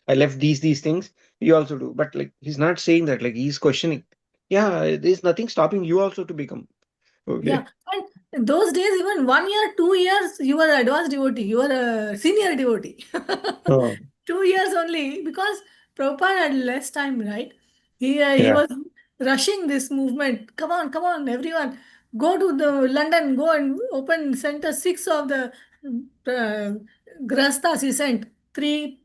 I left these things. You also do. But like he's not saying that. Like he's questioning. Yeah, there's nothing stopping you also to become. Yeah. Okay. And those days, even 1 year, 2 years, you were advanced devotee. You were a senior devotee. Oh, 2 years only, because Prabhupada had less time, right? He yeah. was rushing this movement. Come on, everyone. Go to the London, go and open Center 6 of the uh, Grastas. He sent three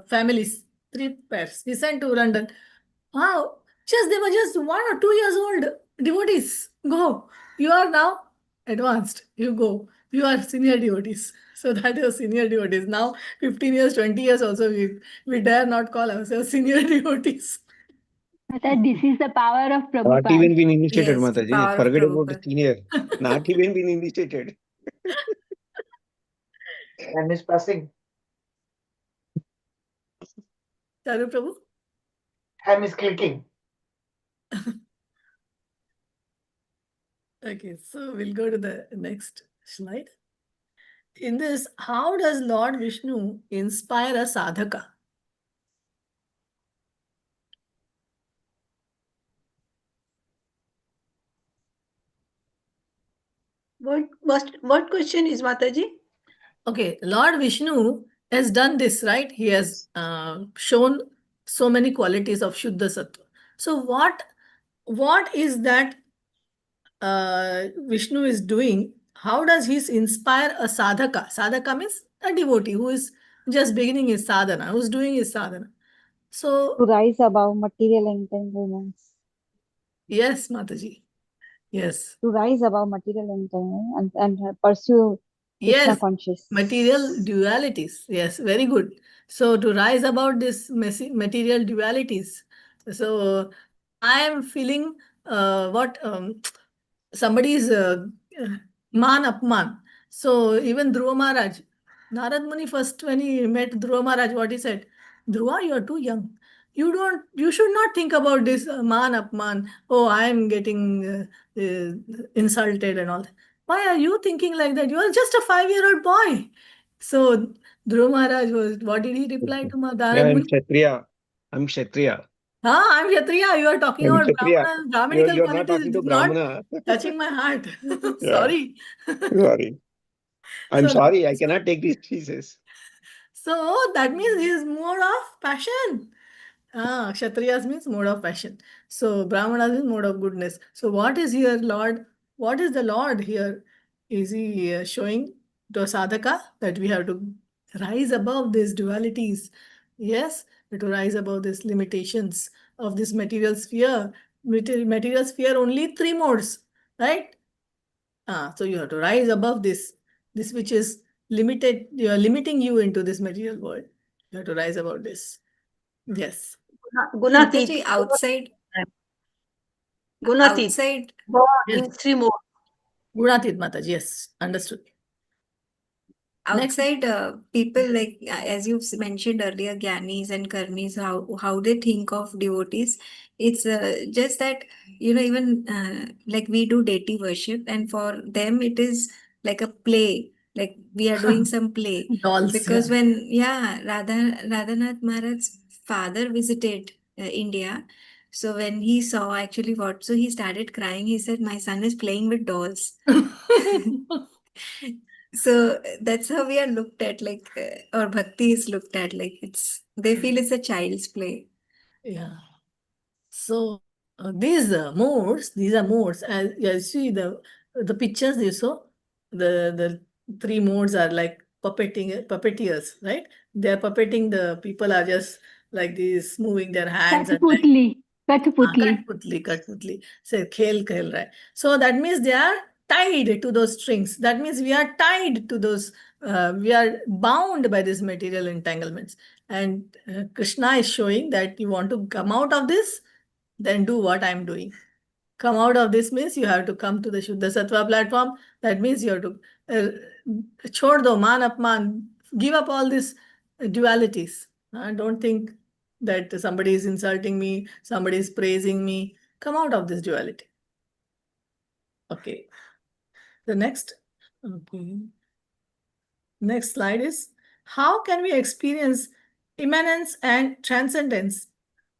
families, three pairs. He sent to London. Wow, just they were just 1 or 2 years old devotees. Go. You are now advanced. You go. You are senior devotees. So that is senior devotees. Now 15 years, 20 years also we dare not call ourselves senior devotees. Mata, this is the power of Not Prabhupada. even been initiated, Yes, the Mataji. power of Forget about the Prabhupada. senior. Not even been initiated. Time is passing. Charu Prabhu? Time is clicking. Okay, so we'll go to the next slide. In this, how does Lord Vishnu inspire a sadhaka? What question is Mataji? Okay, Lord Vishnu has done this, right? He has shown so many qualities of Shuddha Sattva. So what is that Vishnu is doing? How does he inspire a sadhaka? Sadhaka means a devotee who is just beginning his sadhana, who's doing his sadhana. To So rise above material entanglements. yes, Mataji. Yes. To rise above material entanglements and pursue Krishna Yes, conscious. material dualities. Yes, very good. So to rise about this material dualities. So I am feeling what somebody is man upman. So even Dhruva Maharaj, Narad Muni first when he met Dhruva Maharaj, what he said, Dhruva, you are too young. You should not think about this man upman. Oh, I am getting insulted and all. Why are you thinking like that? You are just a 5-year-old boy. So Dhruva Maharaj was, what did he reply to Yeah, Narad I'm Muni? Kshatriya. I'm Kshatriya. Huh, I'm Kshatriya. You are talking I'm about Kshatriya. Brahmana. Brahminical You're not qualities talking to is not Brahmana. touching my heart. Yeah, Sorry. sorry. I'm So, sorry. I cannot take these pieces. so that means his mode of passion. Kshatriyas means mode of passion. So Brahmanas means mode of goodness. So what is here, Lord? What is the Lord here? Is he showing to sadhaka that we have to rise above these dualities? Yes, to rise above these limitations of this material sphere. Material sphere only three modes, right? So you have to rise above this which is limited, you are limiting you into this material world. You have to rise above this. Yes. Gunatit. Mataji, outside, Gunatit. outside, God Yes. in three modes. Gunatit Mataji, yes. Understood. Next. outside people like as you've mentioned earlier, Gyanis and Karmis, how they think of devotees. It's just that even like we do deity worship, and for them it is like a play, like we are doing some play. Dolls, yeah. Because when Radhanath Maharaj's father visited India, so when he saw actually what, so he started crying. He said, "My son is playing with dolls." So that's how we are looked at, like, or bhakti is looked at, like they feel it's a child's play. Yeah. So these are modes. As you see the pictures you saw, the three modes are like puppeteers, right? They are puppeting, the people are just like this, moving their hands and like Kathputli. Kathputli. Kathputli. Say khel, right? So that means they are tied to those strings. That means we are tied to those. We are bound by these material entanglements. And Krishna is showing that you want to come out of this, then do what I'm doing. Come out of this means you have to come to the Shuddha Sattva platform. That means you have to chhod do man apman, give up all these dualities. Don't think that somebody is insulting me, somebody is praising me. Come out of this duality. Okay. The next, okay. Next slide is, how can we experience immanence and transcendence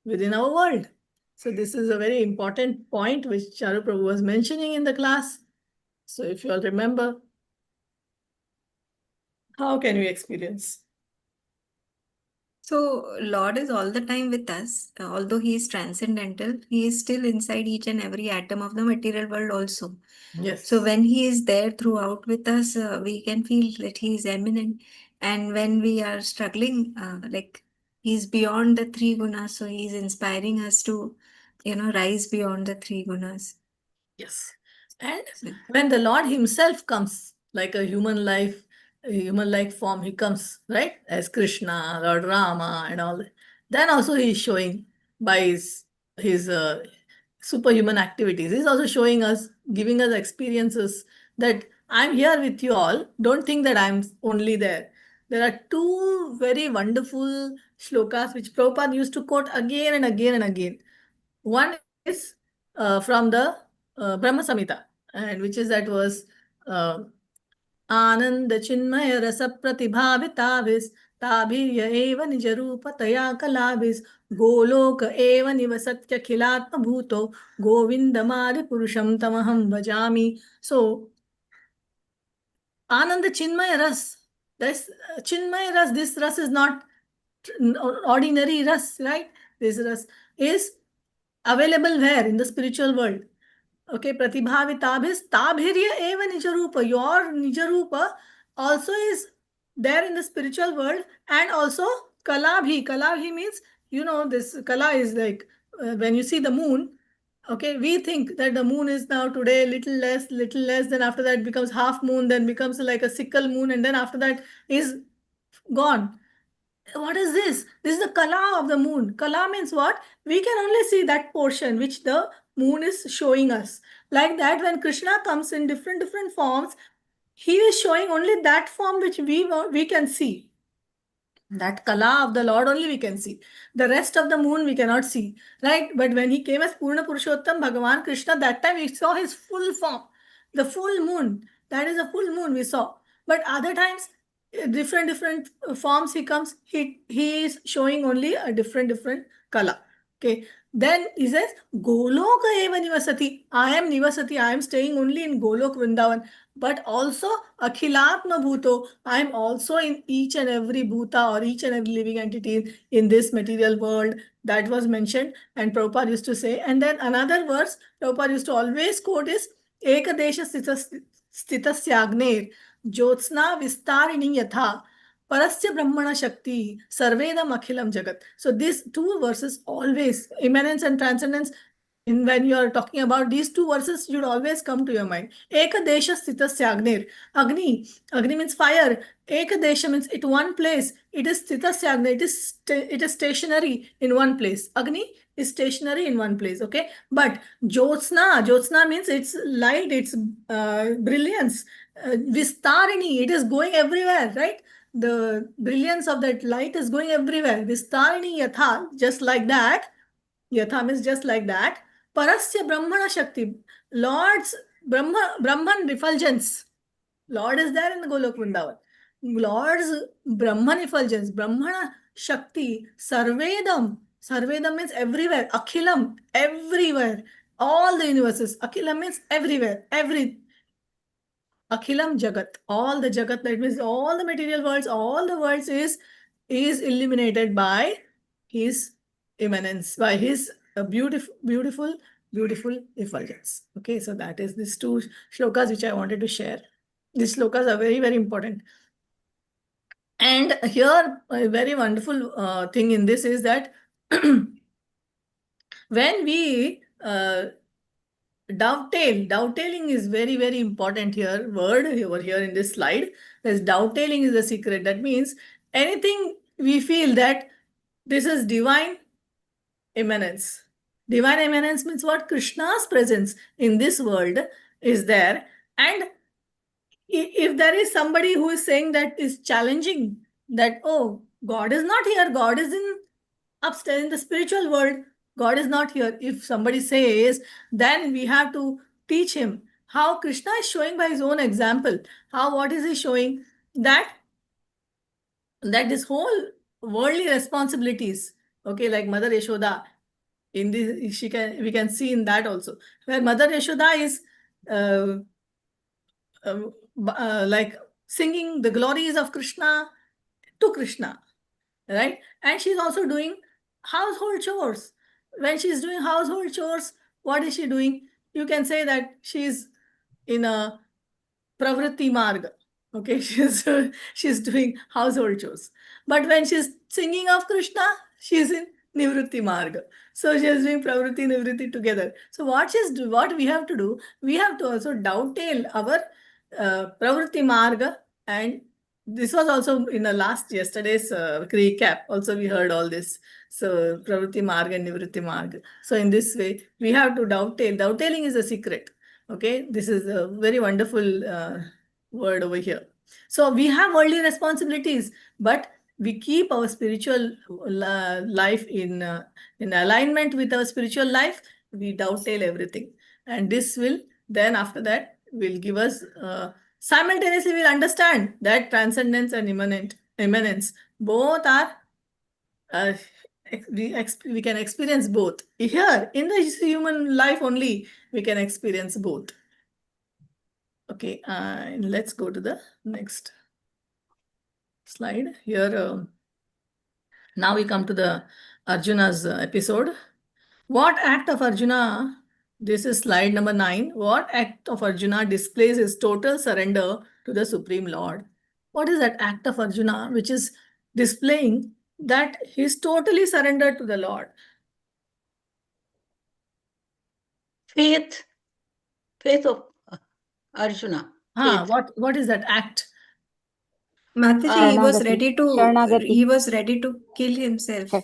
within our world. So this is a very important point which Charu Prabhu was mentioning in the class. So if you all remember, how can we experience? So Lord is all the time with us. Although he is transcendental, he is still inside each and every atom of the material world also. Yes. So when he is there throughout with us, we can feel that he is eminent. And when we are struggling, like he's beyond the three gunas, so he's inspiring us to, rise beyond the three gunas. Yes. And So, when the Lord himself comes, like a human-like form, he comes, right? As Krishna, Lord Rama, and all that. Then also he is showing by his superhuman activities. He's also showing us, giving us experiences that I'm here with you all. Don't think that I'm only there. There are two very wonderful shlokas which Prabhupada used to quote again and again and again. One is from the Brahma Samhita, and which is that was Anand Chinmaya Rasa Pratibhavitavis Tabhirya Eva Nijarupa Taya Kalabis Goloka Eva Nivasatya Khilatma Bhuto Govindamadi Purusham Tamaham Vajami. So Ananda Chinmaya Ras. This Chinmaya Ras, this Ras is not ordinary Ras, right? This Ras is available where? In the spiritual world. Okay, Pratibhavitabhis Tabhirya Eva Nijarupa. Your Nijarupa also is there in the spiritual world, and also Kalabhi. Kalabhi means, this Kala is like when you see the moon. Okay, we think that the moon is now today little less, then after that becomes half moon, then becomes like a sickle moon, and then after that is gone. What is this? This is the Kala of the moon. Kala means what? We can only see that portion which the moon is showing us. Like that, when Krishna comes in different forms, he is showing only that form which we can see. That Kala of the Lord only we can see. The rest of the moon we cannot see. Right? But when he came as Purna Purushottam, Bhagavan Krishna, that time we saw his full form. The full moon. That is a full moon we saw. But other times, different forms he comes, he is showing only a different Kala. Okay. Then he says, Goloka eva nivasati. I am nivasati. I am staying only in Golok Vrindavan. But also Akhilatma Bhuto. I am also in each and every Bhuta or each and every living entity in this material world. That was mentioned, and Prabhupada used to say. And then another verse Prabhupada used to always quote is Ekadesha Stitasyagnir Jyotsna Vistarini Yatha Parasya Brahmana Shakti Sarvedam Akhilam Jagat. So these two verses always, immanence and transcendence, when you are talking about these two verses, should always come to your mind. Ekadesha Stitasya Agnir. Agni means fire. Ekadesha means it one place. It is Stitasya Agnir. It is stationary in one place. Agni is stationary in one place. Okay, but Jyotsna means it's light, it's brilliance. Vistarini, it is going everywhere, right? The brilliance of that light is going everywhere. Vistarini Yatha, just like that. Yatha means just like that. Parasya Brahmana Shakti, Lord's Brahman refulgence. Lord is there in the Golok Vrindavan. Lord's Brahman effulgence, Brahmana Shakti, Sarvedam means everywhere. Akhilam, everywhere. All the universes. Akhilam means everywhere. Akhilam Jagat. All the Jagat, that means all the material worlds, all the worlds is illuminated by his immanence, by his beautiful effulgence. Okay, so that is these two shlokas which I wanted to share. These shlokas are very important. And here, a very wonderful thing in this is that when we dovetailing is very important here. Word over here in this slide, there's dovetailing is the secret. That means anything we feel that this is divine immanence. Divine immanence means what? Krishna's presence in this world is there. And if there is somebody who is saying that is challenging that, oh, God is not here, God is in upstairs in the spiritual world, God is not here. If somebody says, then we have to teach him how Krishna is showing by his own example. What is he showing? That this whole worldly responsibilities. Okay, like Mother Yashoda. In this, we can see in that also, where Mother Yashoda is uh, like singing the glories of Krishna to Krishna, right? And she's also doing household chores. When she's doing household chores, what is she doing? You can say that she's in a pravritti marg. Okay, she's doing household chores. But when she's singing of Krishna, she's in nivritti marg. So she's doing pravritti nivritti together. So what we have to do, we have to also dovetail our pravritti marg, and this was also in the yesterday's recap. Also, we heard all this. So pravritti marg and nivritti marg. So in this way, we have to dovetail. Dovetailing is a secret. Okay, this is a very wonderful word over here. So we have worldly responsibilities, but we keep our spiritual life in alignment with our spiritual life. We dovetail everything, and this will then after that will give us simultaneously we'll understand that transcendence and immanence both are uh, we can experience both here in the human life only. We can experience both. Okay, let's go to the next slide here. Now we come to the Arjuna's episode. What act of Arjuna? This is slide number 9. What act of Arjuna displays his total surrender to the Supreme Lord? What is that act of Arjuna which is displaying that he's totally surrendered to the Lord? Faith of Arjuna. Ah, Faith. what is that act? Mataji, he was Sharanagati. ready to Sharanagati. kill himself Sure.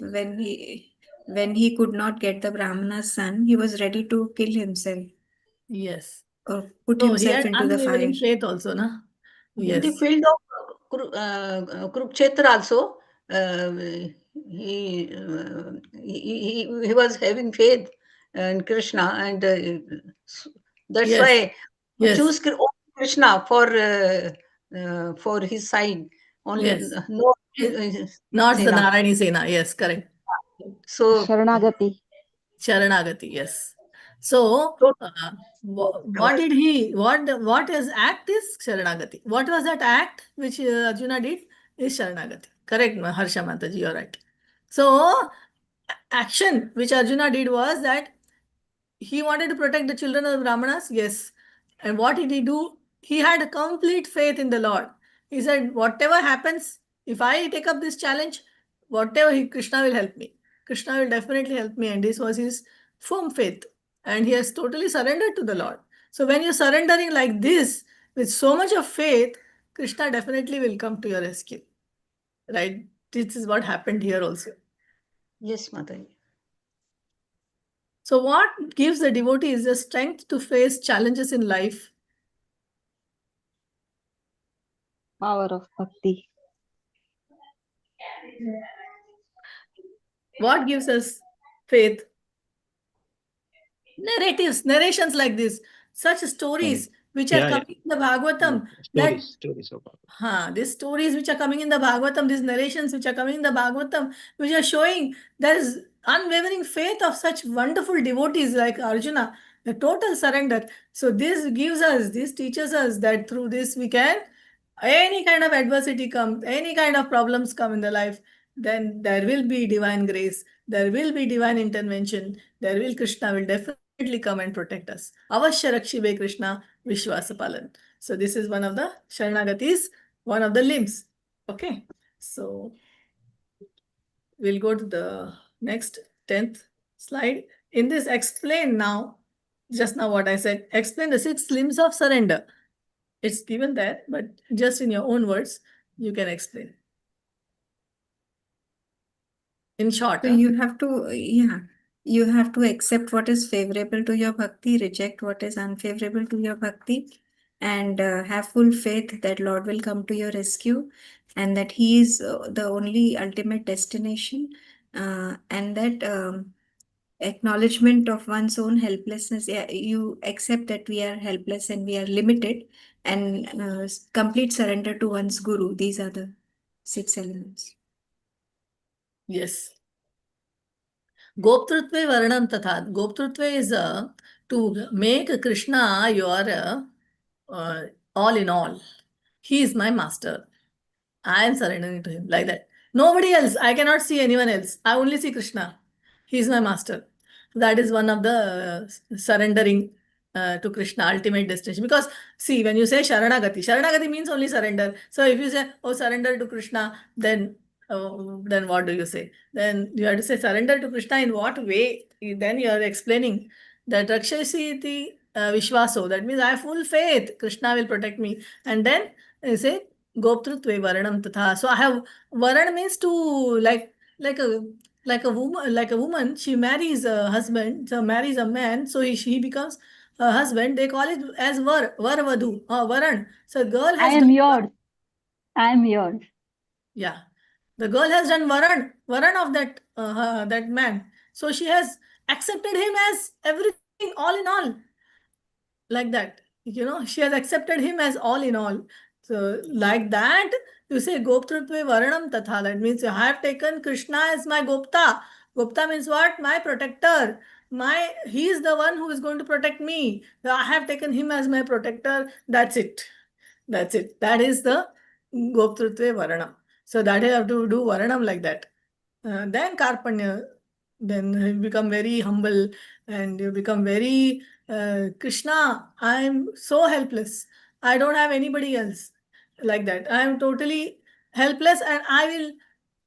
when he could not get the Brahmana's son. He was ready to kill himself Yes. or put So he himself had into the fire. unwavering faith also, na? In the Yes. field of Kurukshetra also, he was having faith in Krishna, and that's Yes. why Yes. choose Krishna for his side. Only Yes. no Not the Sena. Narayani Sena. Yes, correct. So Sharanagati. Sharanagati. Yes. So, So- what is act is Sharanagati. What was that act which Arjuna did is Sharanagati. Correct, Harsha Mataji, you're right. So, action which Arjuna did was that he wanted to protect the children of the Brahmanas. Yes. And what did he do? He had a complete faith in the Lord. He said, whatever happens, if I take up this challenge, Krishna will help me. Krishna will definitely help me. And this was his firm faith. And he has totally surrendered to the Lord. So when you're surrendering like this, with so much of faith, Krishna definitely will come to your rescue. Right? This is what happened here also. yes, Mataji. So what gives the devotees the strength to face challenges in life? Power of bhakti. What gives us faith? Narrations like this, such stories which are Yeah, coming in the Bhagavatam. That stories of Bhagavad. these stories which are coming in the Bhagavatam, these narrations which are coming in the Bhagavatam, which are showing there is unwavering faith of such wonderful devotees like Arjuna, the total surrender. So this teaches us that through this we can, any kind of adversity comes, any kind of problems come in the life, then there will be divine grace, there will be divine intervention, Krishna will definitely come and protect us. Avashya Rakshibe Krishna Vishwasapalan. So this is one of the Sharanagatis, one of the limbs. Okay. So we'll go to the next 10th slide. In this, explain now, just now what I said, explain the 6 limbs of surrender. It's given there, but just in your own words, you can explain. In short. So you have to accept what is favorable to your bhakti, reject what is unfavorable to your bhakti, and have full faith that Lord will come to your rescue, and that He is the only ultimate destination, and that acknowledgement of one's own helplessness. Yeah, you accept that we are helpless and we are limited, and complete surrender to one's guru. These are the 6 elements. Yes. Goptrutve Varanam Tatha. Goptrutve is to make Krishna your all in all. He is my master. I am surrendering to him like that. Nobody else. I cannot see anyone else. I only see Krishna. He is my master. That is one of the surrendering to Krishna, ultimate destination. Because see, when you say Sharanagati means only surrender. So if you say, oh, surrender to Krishna, then what do you say? Then you have to say surrender to Krishna in what way? Then you are explaining that Rakshasi iti Vishwaso. That means I have full faith. Krishna will protect me. And then you say Goptrutve Varanam Tatha. So I have Varan means to like a woman, she marries a husband, so marries a man, so she becomes a husband. They call it as Varvadhu or Varan. So girl I has am done yours. I am yours. yeah. The girl has done Varan of that man. So she has accepted him as everything, all in all, like that. She has accepted him as all in all. So like that, you say Goptrutve Varanam Tatha. That means I have taken Krishna as my Gopta. Gopta means what? My protector. He is the one who is going to protect me. So I have taken him as my protector. That's it. That's it. That is the Goptrutve Varanam. So that you have to do Varanam like that. Then Karpanya, then you become very humble and you become very Krishna, I'm so helpless. I don't have anybody else like that. I'm totally helpless and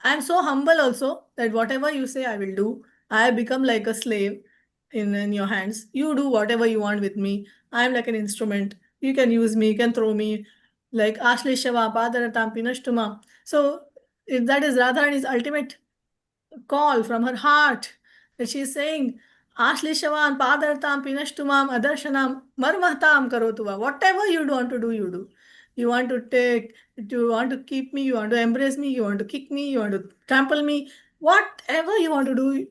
I'm so humble also that whatever you say, I will do. I become like a slave in your hands. You do whatever you want with me. I'm like an instrument. You can use me, you can throw me like Ashleshava, Padaratam, Pinashtuma. So if that is Radharani's ultimate call from her heart that she is saying, Ashlishavan, Padartam, Pinashtumam, Adarshanam, Marmahtam Karotuva. Whatever you want to do, you do. You want to take, you want to keep me, you want to embrace me, you want to kick me, you want to trample me. Whatever you want to do,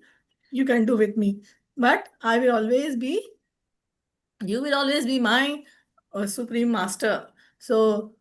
you can do with me. But you will always be my supreme master. So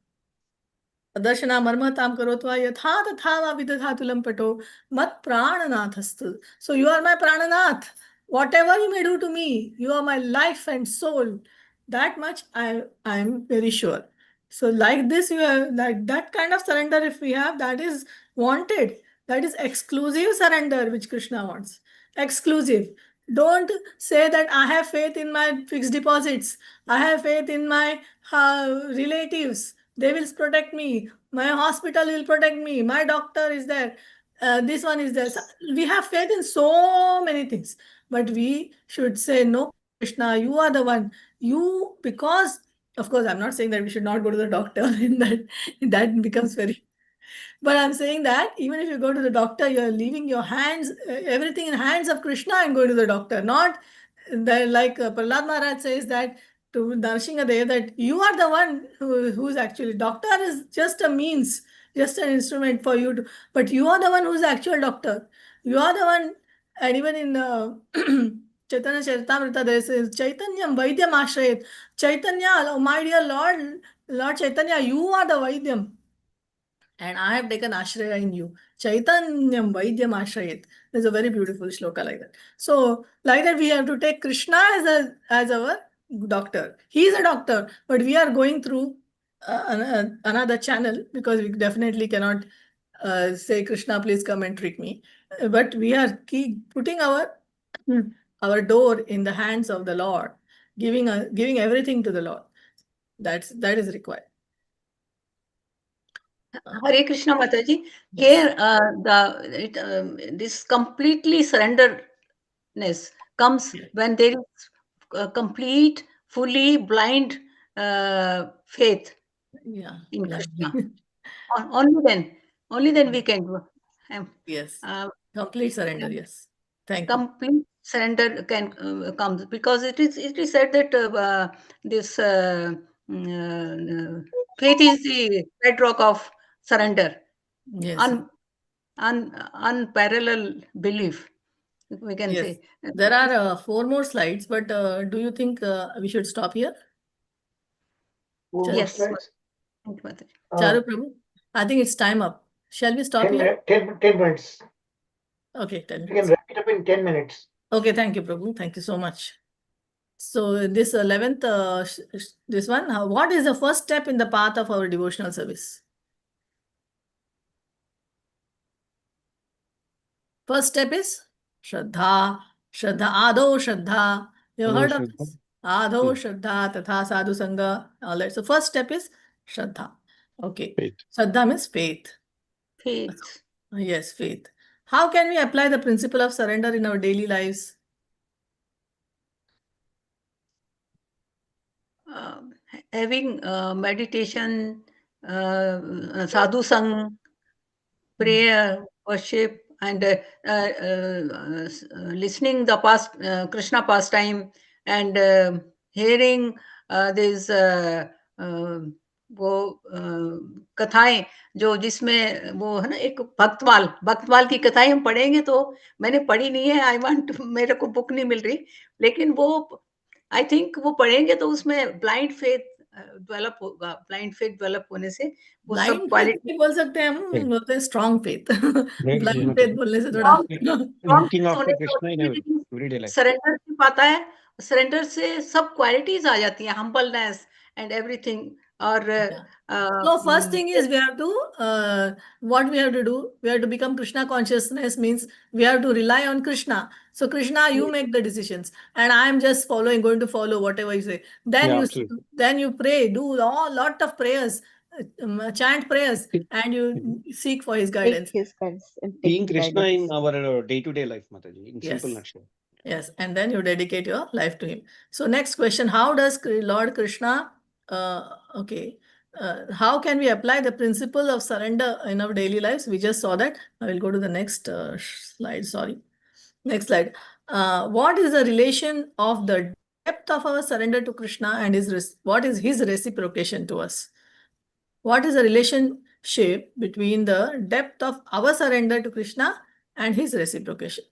दर्शना मर्मतां करोत्वा यथा तथा वा विदधातुलं पटो मत prananathasthu. So you are my prananath. Whatever you may do to me, you are my life and soul. That much I am very sure. So like this, you have like that kind of surrender. If we have, that is wanted. That is exclusive surrender, which Krishna wants. Exclusive. Don't say that I have faith in my fixed deposits. I have faith in my relatives. They will protect me. My hospital will protect me. My doctor is there. This one is there. So we have faith in so many things, but we should say, no, Krishna, you are the one. Because, of course, I'm not saying that we should not go to the doctor. In that becomes very. But I'm saying that even if you go to the doctor, you're leaving your hands, everything in hands of Krishna and going to the doctor. Not like Prahlad Maharaj says that to Darshingadev that you are the one who's actually, doctor is just a means, just an instrument for you to, but you are the one who's the actual doctor. You are the one, and even in Chaitanya Charitamrita, there says, Chaitanyam Vaidyam Ashrayat. Chaitanya, oh my dear Lord Chaitanya, you are the Vaidyam. And I have taken Ashraya in you. Chaitanyam Vaidyam Ashrayat. There's a very beautiful shloka like that. So, like that, we have to take Krishna as our doctor. He is a doctor, but we are going through another channel because we definitely cannot say, Krishna, please come and treat me. But we are putting our door in the hands of the Lord, giving everything to the Lord. That is required. Hare Krishna Mataji. Yes. Here, this completely surrenderness comes Yeah. when there is complete, fully blind faith Yeah. in Yeah. Krishna. Only then we can do. Yes. Uh, Complete surrender. Yes. Thank you. complete surrender can come because it is said that this faith is the bedrock of surrender. Yes. Unparalleled belief, we can Yes. say. There are 4 more slides, but do you think we should stop here? Four more Yes. slides. Thank you, Mataji. Charu Prabhu, I think it's time up. Shall we stop 10 here? minutes. 10 minutes. Okay, 10 You can minutes. wrap it up in 10 minutes. Okay, thank you, Prabhu. Thank you so much. So this 11th, this one, what is the first step in the path of our devotional service? First step is Shraddha. Shraddha, Adho Shraddha. You Adho heard of Shraddha. this? Adho Yeah. Shraddha, Tatha Sadhu Sangha, all that. So first step is Shraddha. Okay. Faith. Shraddha means faith. Faith. Yes, faith. How can we apply the principle of surrender in our daily lives? Having meditation, sadhu sang, prayer, worship, and listening the past Krishna pastime, and hearing these वो कथाएं जो जिसमें वो है ना एक भक्तमाल की कथाएं हम पढ़ेंगे तो मैंने पढ़ी नहीं है आई वांट मेरे को बुक नहीं मिल रही लेकिन वो आई थिंक वो पढ़ेंगे तो उसमें ब्लाइंड फेथ डेवलप होगा ब्लाइंड फेथ डेवलप होने से वो सब ब्लाइंड फेथ क्वालिटी नहीं बोल सकते हम Faith. बोलते हैं strong faith Great, blind Mataji. Faith बोलने से थोड़ा Looking after Krishna in everyday life. Surrender से पाता है सरेंडर से सब क्वालिटीज आ जाती हैं हम्बलनेस एंड एवरीथिंग और So first thing is we have to what we have to do, we have to become Krishna consciousness, means we have to rely on Krishna. So Krishna, you make the decisions and I am just following, going to follow whatever you say. Then Yeah, you absolutely. then you pray, do all lot of prayers, chant prayers, and you seek for his Take guidance. his guidance and take Seeing his Krishna guidance. in our day-to-day life, Mataji, in Yes. simple nutshell. Yes, and then you dedicate your life to him. So next question, how does Lord Krishna, okay, how can we apply the principle of surrender in our daily lives? We just saw that. I will go to the next slide, sorry. Next slide. What is the relation of the depth of our surrender to Krishna and what is his reciprocation to us? What is the relationship between the depth of our surrender to Krishna and his reciprocation?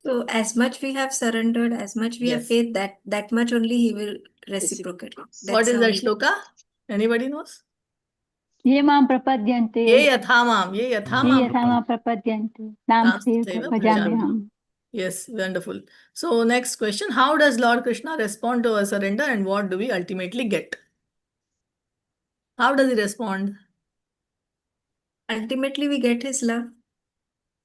So as much we have surrendered, as much we have Yes. faith, that much only he will reciprocate. What That's is how that he- shloka? Anybody knows? ये मां प्रपद्यन्ते ये यथामाम, ये ये यथामाम. यथा मां प्रपद्यन्ते तां तां सेव सेव भजाम्यहम्. भजाम्यहम्. Yes, wonderful. So next question, how does Lord Krishna respond to our surrender and what do we ultimately get? How does he respond? ultimately we get his love.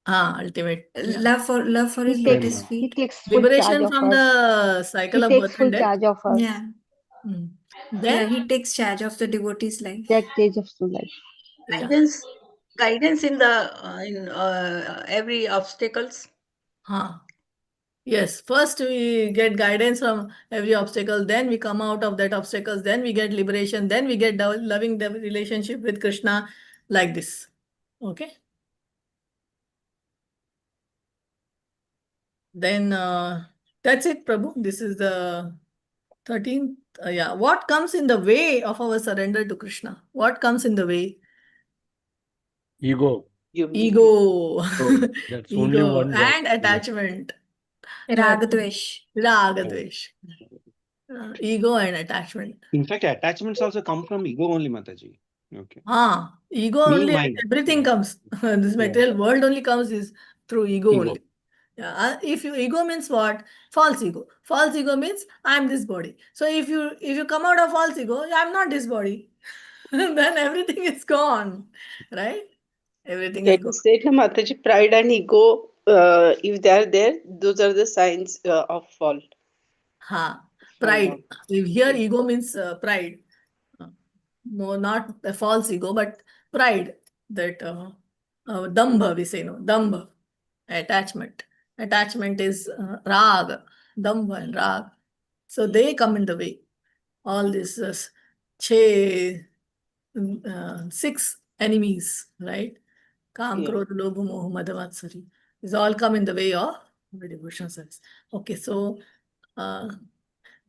Ultimate. Yeah. Love for his He lotus takes feet. full charge Liberation of from us. the cycle He of takes birth full and death. charge of us. Yeah. Hmm. Yeah, Then, he takes charge of the devotee's life. That stage of full life. yeah. guidance in the in every obstacles. Yes, first we get guidance from every obstacle, then we come out of that obstacles, then we get liberation, then we get loving the relationship with Krishna like this. Okay. Then that's it, Prabhu. This is the 13th. Yeah. What comes in the way of our surrender to Krishna? What comes in the way? Ego. Ego. That's only Ego one word. and attachment. Rag Dvesh. Rag Dvesh. Ego and attachment. In fact, attachments also come from ego only, Mataji. Okay. Ego Me, only, mine. everything Yeah. comes. This material world only comes is through ego Ego. only. Yeah. If you ego means what? False ego. False ego means I'm this body. So if you come out of false ego, I'm not this body. Then everything is gone, right? Everything is Like you gone. said, Mataji, pride and ego, if they are there, those are the signs of fall. Pride. If here Yeah. ego means pride. No, not a false ego, but pride. That dambha, we say, no, dambha, attachment. Attachment is rag, dambha and rag. So they come in the way. All this six enemies, right? Kam, Yeah. Krodha, Lobha, Moha, Mada, Matsari. These all come in the way of devotional service. Okay, so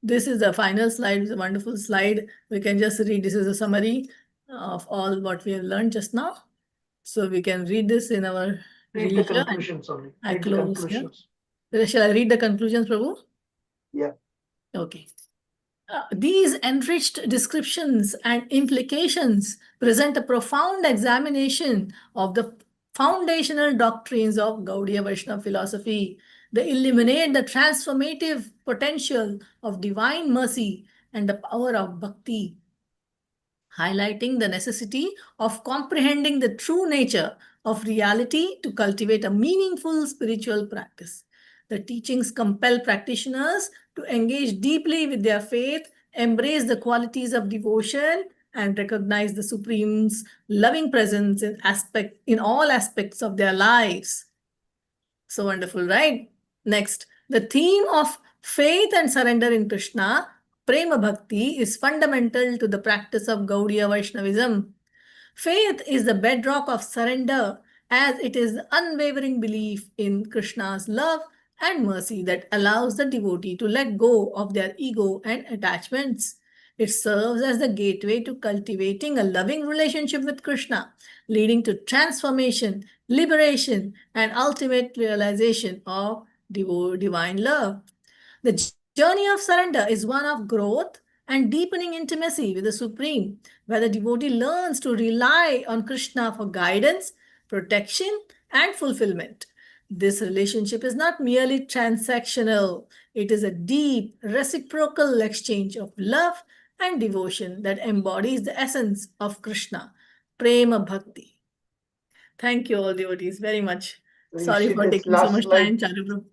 this is the final slide. It's a wonderful slide. We can just read. This is a summary of all what we have learned just now. So we can read this in our Read the conclusions only. I Read the close conclusions. here. Shall I read the conclusions, Prabhu? Yeah. Okay. These enriched descriptions and implications present a profound examination of the foundational doctrines of Gaudiya Vaishnava philosophy. They illuminate the transformative potential of divine mercy and the power of bhakti, highlighting the necessity of comprehending the true nature of reality to cultivate a meaningful spiritual practice. The teachings compel practitioners to engage deeply with their faith, embrace the qualities of devotion, and recognize the Supreme's loving presence in all aspects of their lives. So wonderful, right? Next, the theme of faith and surrender in Krishna, Prema Bhakti, is fundamental to the practice of Gaudiya Vaishnavism. Faith is the bedrock of surrender, as it is the unwavering belief in Krishna's love and mercy that allows the devotee to let go of their ego and attachments. It serves as the gateway to cultivating a loving relationship with Krishna, leading to transformation, liberation, and ultimate realization of divine love. The journey of surrender is one of growth and deepening intimacy with the Supreme, where the devotee learns to rely on Krishna for guidance, protection, and fulfillment. This relationship is not merely transactional, it is a deep, reciprocal exchange of love and devotion that embodies the essence of Krishna, Prema Bhakti. Thank you, all devotees, very much. So you Sorry see for this taking so last much slide, time, Charu.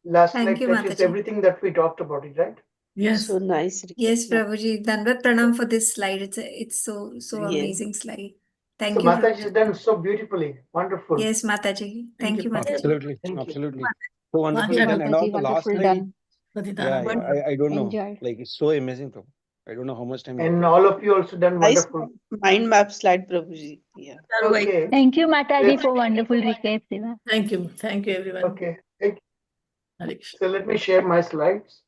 last Thank slide you, touches Mataji. everything that we talked about it, right? Yes. So nice. Yes, Mataji. Prabhuji. Dandat pranam for this slide. It's so Yes. amazing slide. Thank So you, Mataji has Prabhuji. done so beautifully. Wonderful. Yes, Mataji. Thank you, Mataji. Absolutely, Thank you. absolutely. So wonderfully Thank you, done. And Mataji, on the last wonderful slide, done. yeah, Wonderful. I don't know. Enjoyed. Like, it's so amazing, Prabhu. I don't know how much time you And took. all of you also done Nice wonderful. mind map slide, Prabhuji. Yeah. Charu, Okay. Thank you, Mataji, Let's- for wonderful recap, Seva. Thank you. Thank you, everyone. Okay. Hey, Hare Krishna. so let me share my slides.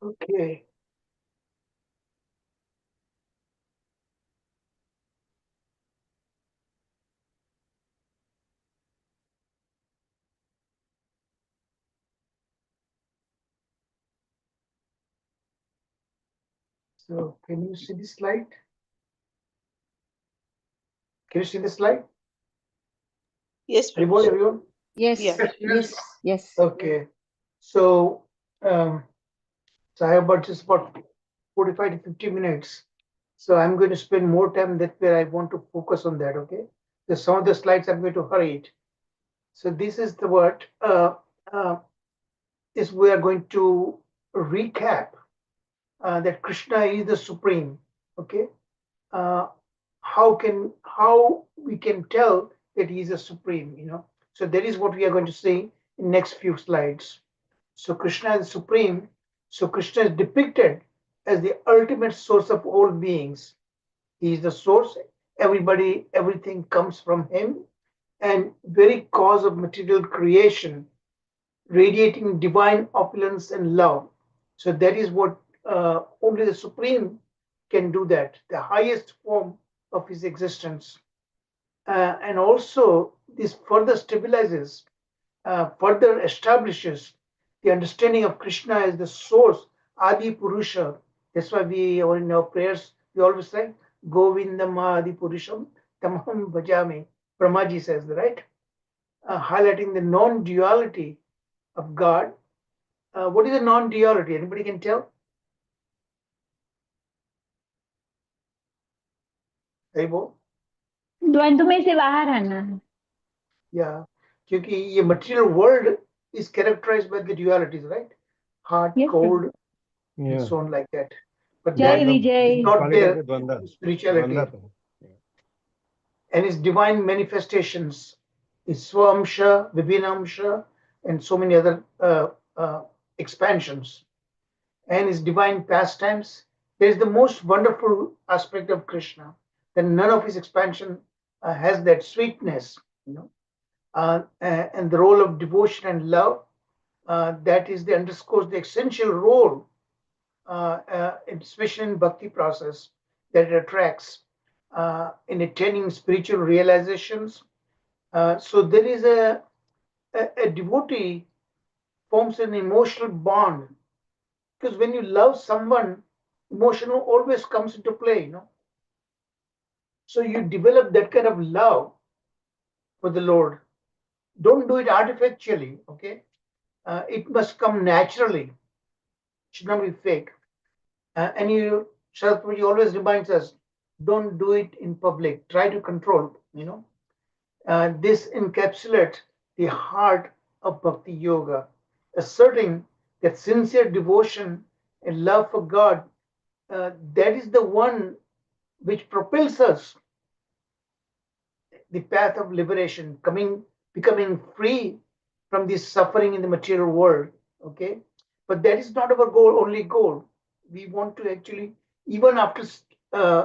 Okay. So can you see this slide? Can you see the slide? Yes, Everyone, Prabhuji. everyone? Yes, Yeah. yes, yes. Okay. So, so I have about 45 to 50 minutes. So I'm going to spend more time that where I want to focus on that, okay? So some of the slides I'm going to hurry it. So this is the word, is we are going to recap that Krishna is the supreme, okay? How we can tell that he is a supreme, you know? So that is what we are going to see in next few slides. So Krishna is supreme. So Krishna is depicted as the ultimate source of all beings. He is the source. Everybody, everything comes from him, and very cause of material creation, radiating divine opulence and love. So that is what only the supreme can do that, the highest form of his existence. And also, this further stabilizes, further establishes the understanding of Krishna as the source, Adi Purusha. That's why we, in our prayers, we always say, Govindam Adi Purusham Tamaham Bhajami. Brahmaji says, right? Highlighting the non duality of God. What is a non duality? Anybody can tell? Haribo? द्वंद्व में से बाहर आना है. Yeah. क्योंकि ये material world is characterized by the dualities, right? Hot, Yes, cold, Yeah. and so on like that. But Jai that Vijay. is not Quality there of Dvanda. in spirituality. Dvanda, Prabhu. And its divine manifestations, its Swamsha, Vibhinamsha, and so many other expansions, and his divine pastimes. There is the most wonderful aspect of Krishna, that none of his expansion has that sweetness, you know, and the role of devotion and love. That is the underscores the essential role especially in bhakti process, that attracts in attaining spiritual realizations. So there is a devotee forms an emotional bond, because when you love someone, emotional always comes into play, So you develop that kind of love for the Lord. Don't do it artificially, okay? It must come naturally. It should not be fake. And Sharad Prabhuji always reminds us, don't do it in public. Try to control, This encapsulates the heart of Bhakti Yoga, asserting that sincere devotion and love for God, that is the one which propels us the path of liberation, becoming free from this suffering in the material world. Okay, but that is not our goal. Only goal. We want to actually, even after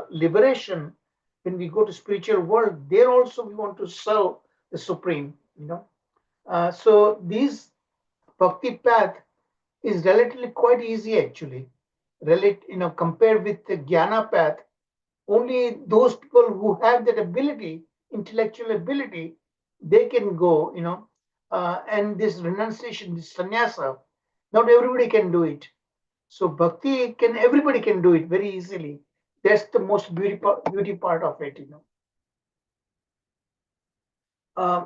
liberation, when we go to spiritual world, there also we want to serve the Supreme. So this bhakti path is relatively quite easy actually. Compared with the jnana path, only those people who have that ability, intellectual ability, they can go, and this renunciation, this sannyasa, not everybody can do it. So bhakti everybody can do it very easily. That's the most beauty part of it, Uh,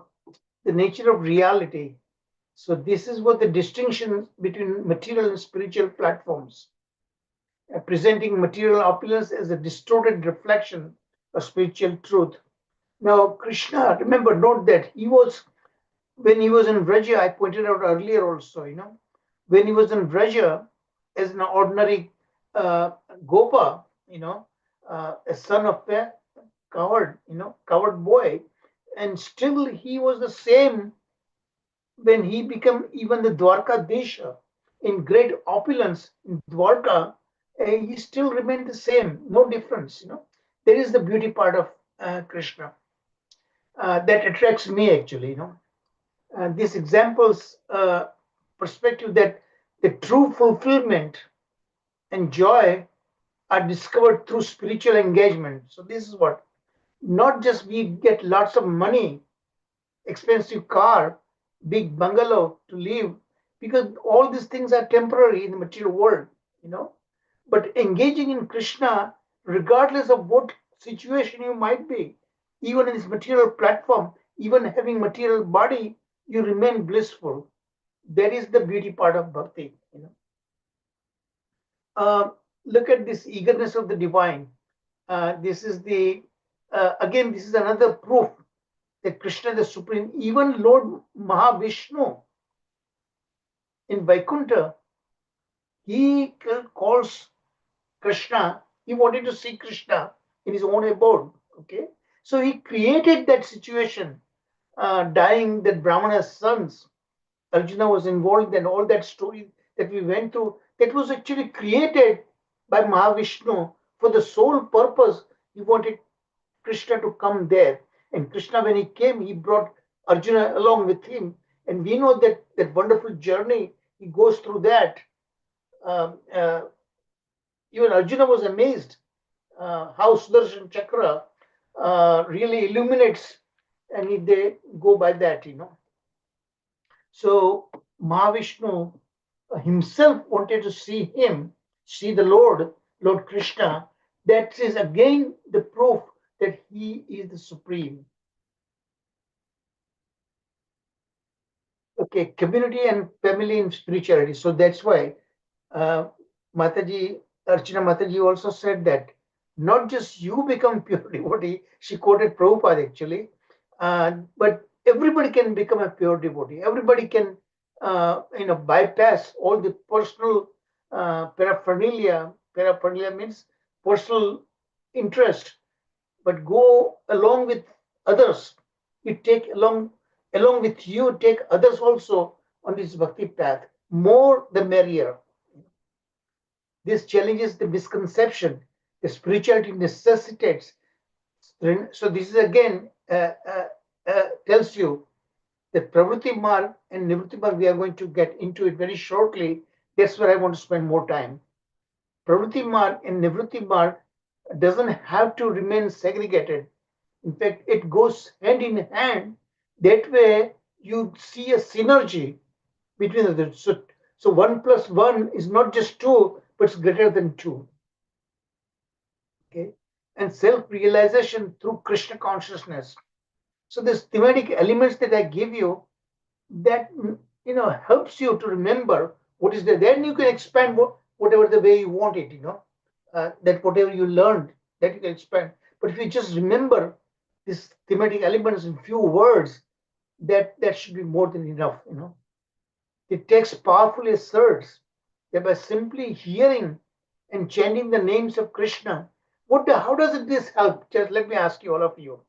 the nature of reality. So this is what the distinction between material and spiritual platforms, presenting material opulence as a distorted reflection of spiritual truth. Now, Krishna, remember, note that when he was in Vraja, I pointed out earlier also, when he was in Vraja as an ordinary Gopa, a son of a coward boy, and still he was the same when he became even the Dwarka Desha in great opulence in Dwarka. He still remained the same, no difference, There is the beauty part of Krishna that attracts me actually, This examples perspective that the true fulfillment and joy are discovered through spiritual engagement. So this is what, not just we get lots of money, expensive car, big bungalow to live, because all these things are temporary in the material world, But engaging in Krishna, regardless of what situation you might be, even in this material platform, even having material body, you remain blissful. That is the beauty part of bhakti. Look at this eagerness of the divine. This is this is another proof that Krishna, the Supreme, even Lord Mahavishnu in Vaikuntha, he calls Krishna. He wanted to see Krishna in his own abode. Okay, so he created that situation, dying that Brahmana's sons. Arjuna was involved in all that story that we went through. That was actually created by Mahavishnu for the sole purpose. He wanted Krishna to come there. And Krishna, when he came, he brought Arjuna along with him. And we know that wonderful journey he goes through that. Um, uh, Even Arjuna was amazed how Sudarshan Chakra really illuminates, and they go by that. So Mahavishnu himself wanted to see the Lord Krishna. That is again the proof that he is the supreme. Okay, community and family in spirituality. So that's why uh, Mataji, Archana Mataji also said that not just you become pure devotee, she quoted Prabhupada actually, but everybody can become a pure devotee. Everybody can, bypass all the personal paraphernalia. Paraphernalia means personal interest, but go along with others. You take along with you, take others also on this bhakti path. More the merrier. This challenges the misconception that spirituality necessitates. So this is again tells you that Pravritti Marg and Nivritti Marg, we are going to get into it very shortly. That's where I want to spend more time. pravritti marg and nivritti marg doesn't have to remain segregated. In fact, it goes hand in hand. That way, you see a synergy between the two. So 1 plus 1 is not just 2, but it's greater than 2. Okay? And self-realization through Krishna consciousness. So these thematic elements that I give you, that helps you to remember what is there. Then you can expand whatever the way you want it. That whatever you learned, that you can expand. But if you just remember these thematic elements in few words, that should be more than enough. The text powerfully asserts that by simply hearing and chanting the names of Krishna, how does this help? Just let me ask you, all of you.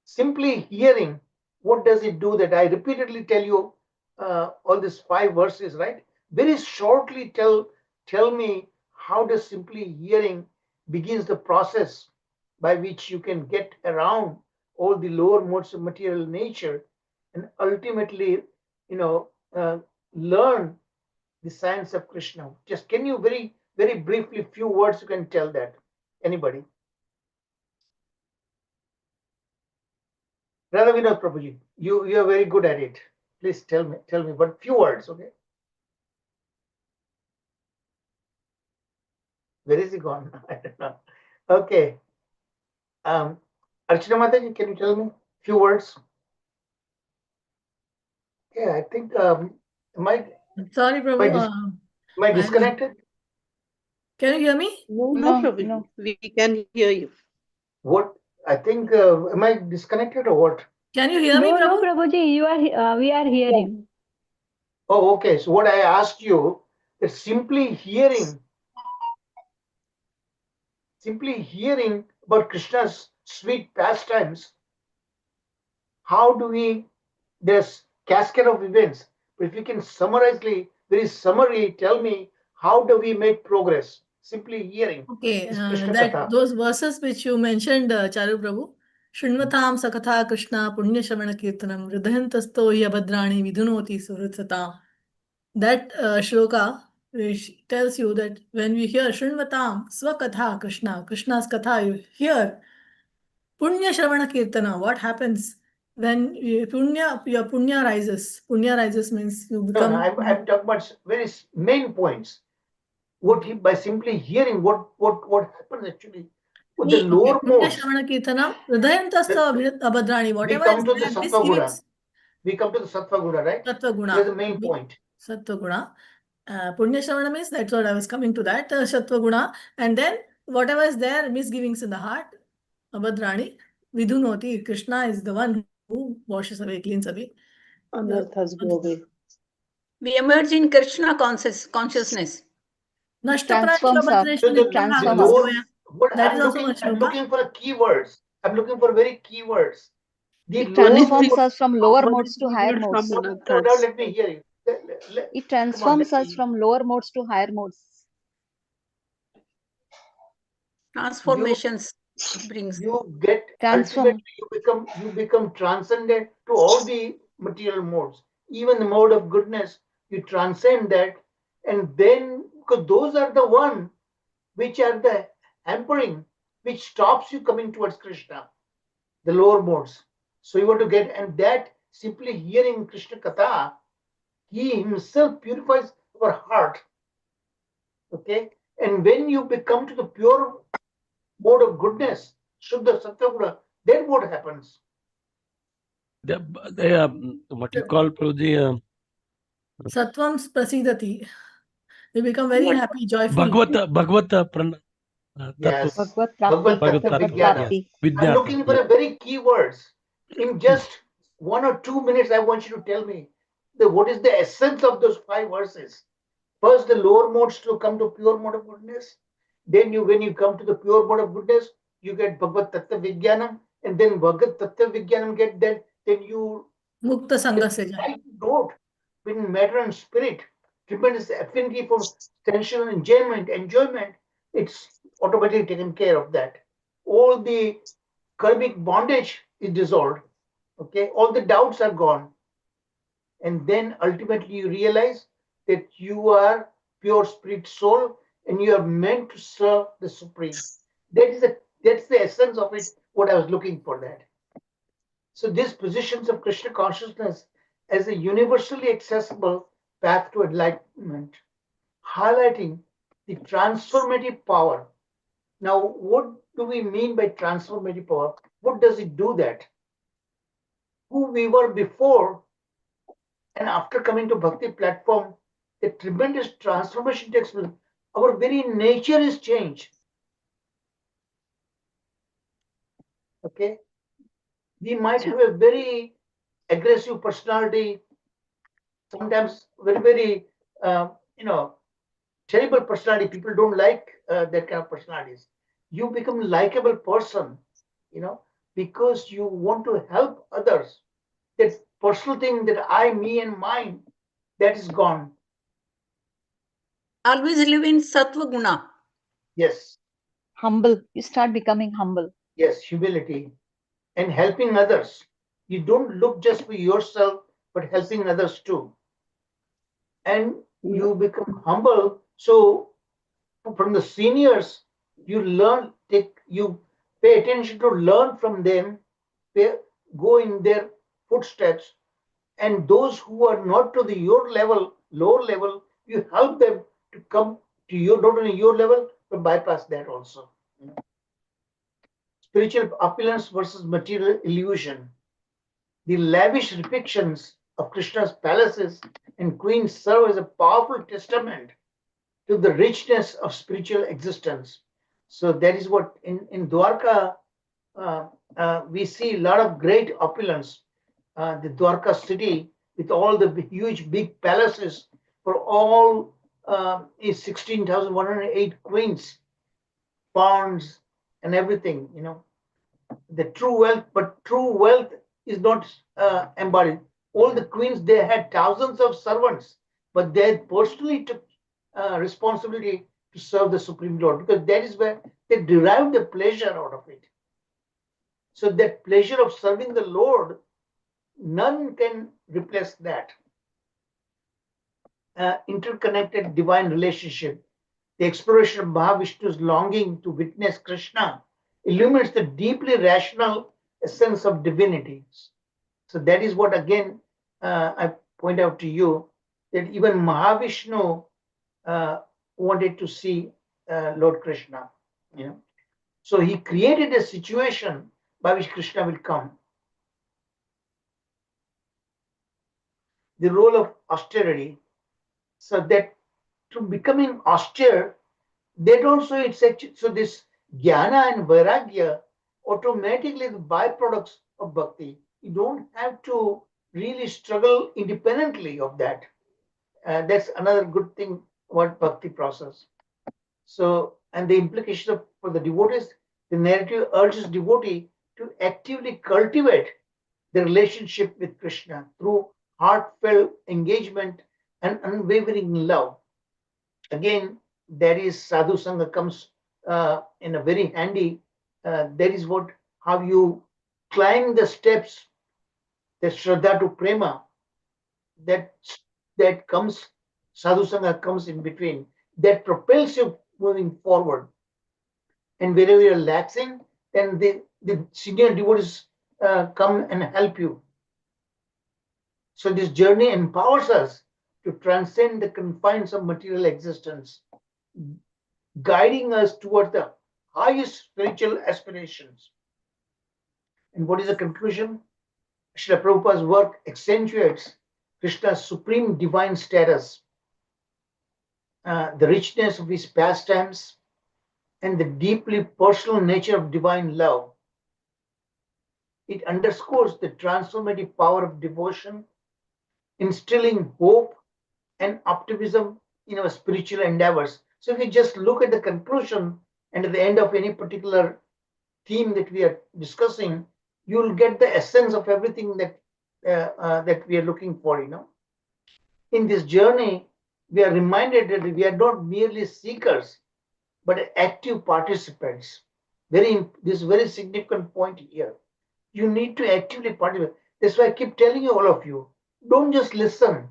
Simply hearing, what does it do? That I repeatedly tell you all these 5 verses, right? Very shortly tell me how does simply hearing begins the process by which you can get around all the lower modes of material nature and ultimately, learn the science of Krishna. Just can you very, very briefly, few words you can tell that? Anybody? Radha Vinod Prabhuji, you are very good at it. Please tell me, but few words, okay? Where is he gone? I don't know. Okay. Archana Mataji, can you tell me few words? Yeah, I think am I Sorry, Prabhu. am I disconnected? Can you hear me? No, No, Prabhuji. no. We can hear you. What? I think am I disconnected or what? Can you hear me, No, Prabhu? Prabhuji, we are hearing. Oh, okay. So what I asked you is simply hearing about Krishna's sweet pastimes. How do we? There's cascade of events. But if you can summarizely, very summary, tell me how do we make progress? Simply hearing Okay, this Krishna Katha. those verses which you mentioned, Charu Prabhu, Shunvatam Sakatha Krishna Punya Shamana Kirtanam Hridayantasto Yabhadrani Vidunoti Suhritsatam. That shloka which tells you that when we hear Shunvatam Swakatha Krishna, Krishna's Katha, you hear Punya Shravana Kirtana. What happens when your Punya rises? Punya rises means you No, become. I'm talking about very main points. By simply hearing what happens actually with the lower Punya modes. Shravana Kirtanam Hridayantastha Abhadrani. We Whatever come is to the there, Sattva Guna. misgivings. We come to the Sattva Guna, right? Sattva Guna. That's the main point. Sattva Guna. Punya Shravana means that's what I was coming to that. Sattva Guna. And then whatever is there, misgivings in the heart, Abhadrani, Vidunoti. Krishna is the one who washes away, cleans away. Anarthas go away. We emerge in Krishna consciousness. Transforms us. Transforms The us. lower, That is also one I'm shloka. looking for keywords. I'm looking for very keywords. The It lower transforms modes. us from lower modes to higher modes. No, let me hear you. It transforms us from lower modes to higher modes. Transformations brings. You get Transform. ultimately you become transcendent to all the material modes, even the mode of goodness. You transcend that, and then because those are the one which are the hampering, which stops you coming towards Krishna, the lower modes. So you want to get, and that simply hearing Krishna Katha, he himself purifies our heart. Okay, and when you become to the pure mode of goodness, Shuddha Sattva, then what happens? What you call Prabhuji? Sattvam prasidati. You become very happy, joyful. Bhagavata Yes. Bhagavad Bhagavad Prapti. Tattva Bhagavad Vijnana. Prapti. I'm looking for a very key words. In just 1 or 2 minutes, I want you to tell me what is the essence of those 5 verses. First, the lower modes to come to pure mode of goodness. Then when you come to the pure mode of goodness, you get Bhagavad Tattva Vijnanam, and then Bhagavad Tattva Vijnanam get that, then you Mukta Sangha se jai. right note between matter and spirit, tremendous affinity for sensual enjoyment, it's automatically taken care of that. All the karmic bondage is dissolved. Okay, all the doubts are gone. And then ultimately you realize that you are pure spirit soul and you are meant to serve the Supreme. That's the essence of it, what I was looking for that. So these positions of Krishna consciousness as a universally accessible path to enlightenment, highlighting the transformative power. Now, what do we mean by transformative power? What does it do that? Who we were before and after coming to Bhakti platform, the tremendous transformation takes place. Our very nature is changed. Okay, we might have a very aggressive personality, sometimes very uh, you know terrible personality. People don't like that kind of personalities. You become a likable person, you know, because you want to help others. That personal thing, that I, me, and mine, that is gone. Always live in Sattva Guna. Yes, Humble. You start becoming humble. yes, humility and helping others. You don't look just for yourself, but helping others too. And Yeah. you become humble. So from the seniors, you learn, you pay attention to learn from them, pay, go in their footsteps, and those who are not to your level, lower level, you help them to come to your, not only your level, but bypass that also. Spiritual opulence versus material illusion. The lavish depictions of Krishna's palaces and queens serve as a powerful testament to the richness of spiritual existence. So that is what in Dwarka we see a lot of great opulence. The Dwarka city with all the huge big palaces for all is 16,108 queens, ponds, and everything. The true wealth, but true wealth is not embodied. All the queens, they had thousands of servants, but they personally took responsibility to serve the Supreme Lord, because that is where they derived the pleasure out of it. So that pleasure of serving the Lord, none can replace that. Interconnected divine relationship. The exploration of Mahavishnu's longing to witness Krishna illuminates the deeply rational essence of divinity. So that is what again I point out to you, that even Mahavishnu wanted to see Lord Krishna. So he created a situation by which Krishna will come. The role of austerity, so that to becoming austere, that also it's actually, so this jnana and vairagya automatically the byproducts of bhakti. You don't have to really struggle independently of that. That's another good thing about bhakti process. So, and the implication for the devotees, the narrative urges devotee to actively cultivate the relationship with Krishna through heartfelt engagement and unwavering love. Again, there is sadhu sangha comes in a very handy. That is what, how you climb the steps, the shraddha to prema, that that comes, sadhu sangha comes in between, that propels you moving forward. And wherever you're laxing, then the senior devotees come and help you. So this journey empowers us to transcend the confines of material existence, guiding us toward the highest spiritual aspirations. And what is the conclusion? Srila Prabhupada's work accentuates Krishna's supreme divine status, the richness of his pastimes, and the deeply personal nature of divine love. It underscores the transformative power of devotion, instilling hope and optimism in our spiritual endeavors. So if you just look at the conclusion and at the end of any particular theme that we are discussing, you'll get the essence of everything that that we are looking for. In this journey, we are reminded that we are not merely seekers, but active participants. This very significant point here. You need to actively participate. That's why I keep telling you, all of you, don't just listen.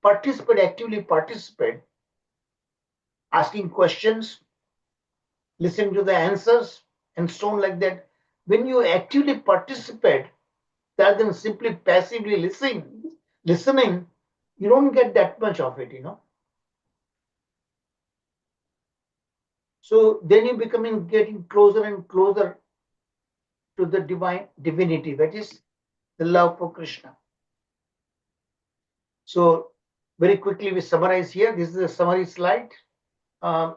Participate, actively participate. asking questions, listening to the answers, and so on like that. When you actively participate rather than simply passively listening, you don't get that much of it, So then you becoming getting closer and closer to the divinity, that is the love for Krishna. So very quickly we summarize here. This is a summary slide. Um,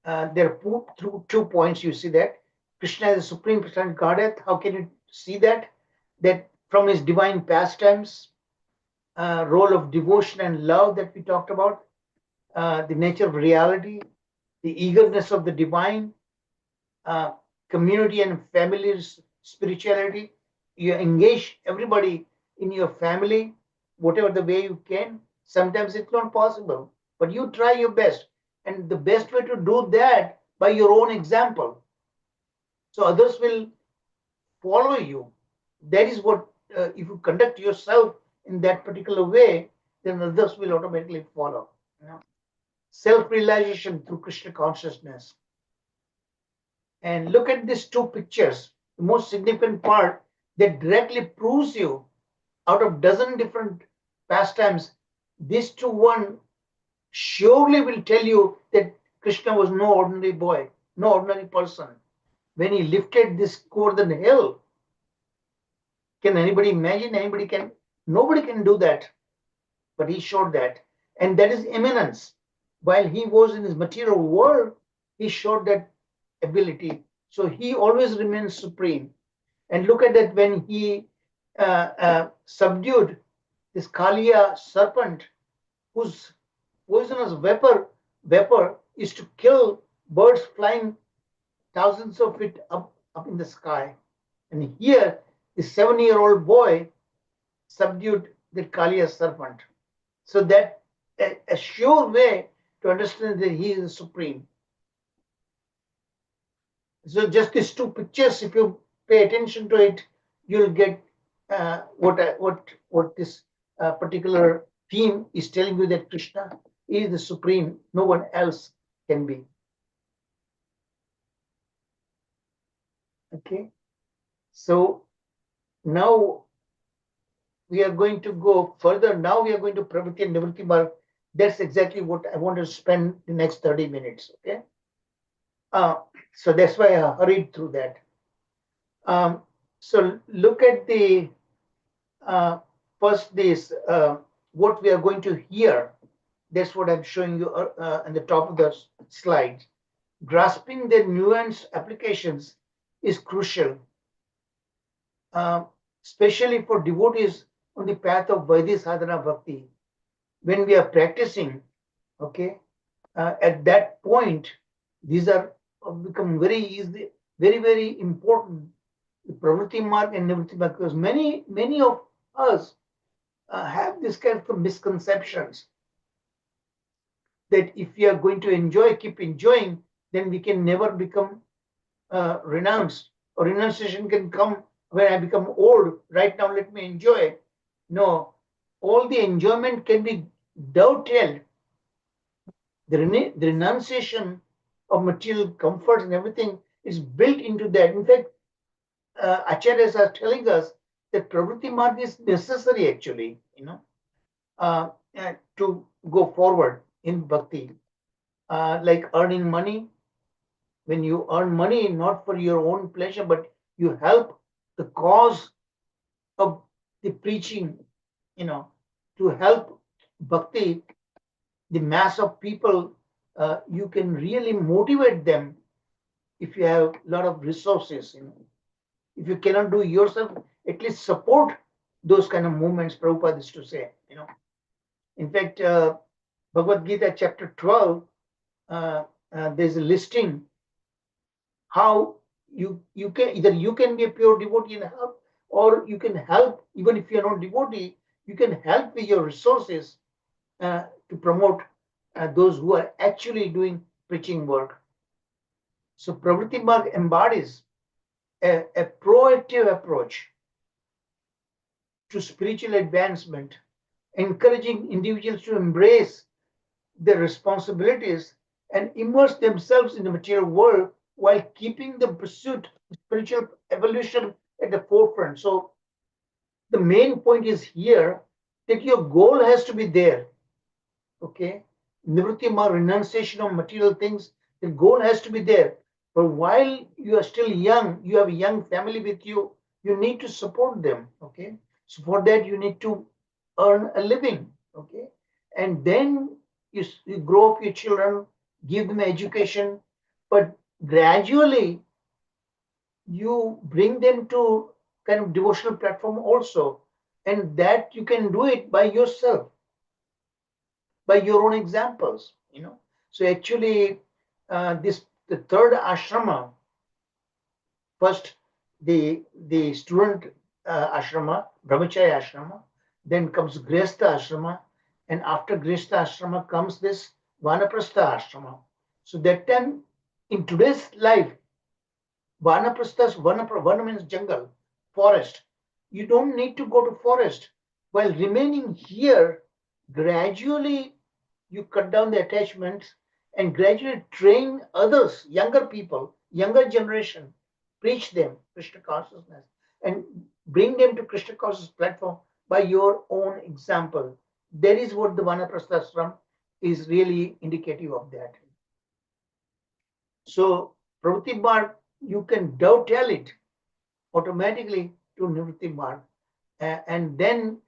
there are two points. You see that Krishna is the supreme personality Godhead. How can you see that? That from his divine pastimes, role of devotion and love that we talked about, the nature of reality, the eagerness of the divine, uh, community and family spirituality. You engage everybody in your family, whatever the way you can. Sometimes it's not possible, but you try your best. And the best way to do that by your own example. So others will follow you. That is what, if you conduct yourself in that particular way, then others will automatically follow. Self-realization through Krishna consciousness. And look at these two pictures. The most significant part that directly proves you out of dozen different pastimes, these two one surely will tell you that Krishna was no ordinary boy, no ordinary person. When he lifted this Govardhan hill, can anybody imagine? Nobody can do that. But he showed that. And that is immanence. While he was in his material world, he showed that ability. So he always remains supreme. And look at that when he subdued this Kaliya serpent, whose poisonous vapor is to kill birds flying thousands of feet up in the sky. And here, the 7-year-old boy subdued the Kaliya serpent. So that a sure way to understand that he is supreme. So just these two pictures, if you pay attention to it, you'll get what this particular theme is telling you, that Krishna is the supreme. No one else can be. Okay. So now we are going to go further. Now we are going to Pravritti and Nivritti Marg. That's exactly what I want to spend the next 30 minutes. Okay. So that's why I hurried through that. So look at the first this what we are going to hear. That's what I'm showing you on the top of the slide. Grasping the nuanced applications is crucial, especially for devotees on the path of Vaidhi Sadhana Bhakti. When we are practicing, okay, at that point, these are become very easy, very, very important. The Pravritti Marg and Nivritti Marg, because many of us have this kind of misconceptions that if we are going to keep enjoying, then we can never become renounced, or renunciation can come when I become old. Right now, let me enjoy. No, all the enjoyment can be dovetailed. The renunciation of material comforts and everything is built into that. In fact, acharyas are telling us that pravritti marg is necessary actually, uh, to go forward in bhakti. Like earning money. When you earn money, not for your own pleasure, but you help the cause of the preaching, to help bhakti, the mass of people, you can really motivate them if you have a lot of resources. If you cannot do yourself, at least support those kind of movements. Prabhupada is to say, In fact, Bhagavad Gita chapter 12, there's a listing how you can either you can be a pure devotee and help, or you can help even if you're not devotee. You can help with your resources to promote those who are actually doing preaching work. So Pravritti Marg embodies a proactive approach to spiritual advancement, encouraging individuals to embrace their responsibilities and immerse themselves in the material world while keeping the pursuit of spiritual evolution at the forefront. So the main point is here that your goal has to be there. Okay, nivritti marg, renunciation of material things, the goal has to be there. But while you are still young, you have a young family with you, you need to support them. Okay, so for that you need to earn a living. Okay, and then you grow up your children, give them education, but gradually you bring them to kind of devotional platform also, and that you can do it by yourself, by your own examples. So actually, this the third ashrama. First, the student ashrama, brahmacharya ashrama. Then comes grihastha ashrama, and after grihastha ashrama comes this vanaprastha ashrama. So that time, in today's life, vana means jungle, forest. You don't need to go to forest. While remaining here, gradually you cut down the attachments and gradually train others, younger people, younger generation, preach them Krishna consciousness and bring them to Krishna consciousness platform by your own example. That is what the Vanaprasthashram is really indicative of that. So Pravritti Marg, you can dovetail it automatically to Nivritti Marg, and then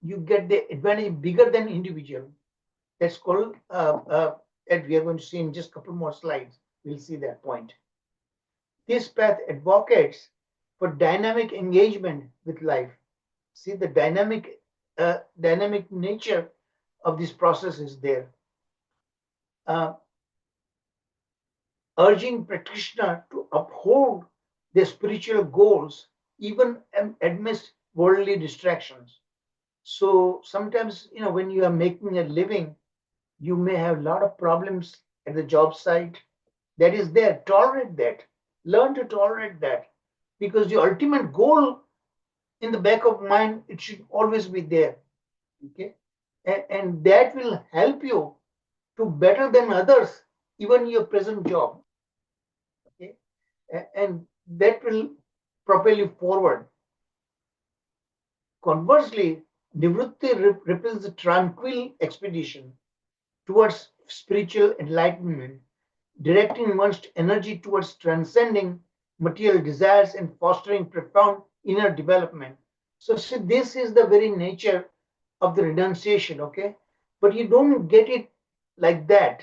you get the advantage bigger than individual. That's called, and we are going to see in just a couple more slides, we'll see that point. This path advocates for dynamic engagement with life. See, the dynamic nature of this process is there. Urging practitioner to uphold their spiritual goals even amidst worldly distractions. So sometimes, when you are making a living, you may have a lot of problems at the job site. That is there. Tolerate that. Learn to tolerate that, because the ultimate goal in the back of mind, it should always be there. Okay, and that will help you to better than others, even your present job. Okay, and that will propel you forward. Conversely, nivritti represents a tranquil expedition towards spiritual enlightenment, directing one's energy towards transcending material desires and fostering profound inner development. So, see, this is the very nature of the renunciation, okay? But you don't get it like that.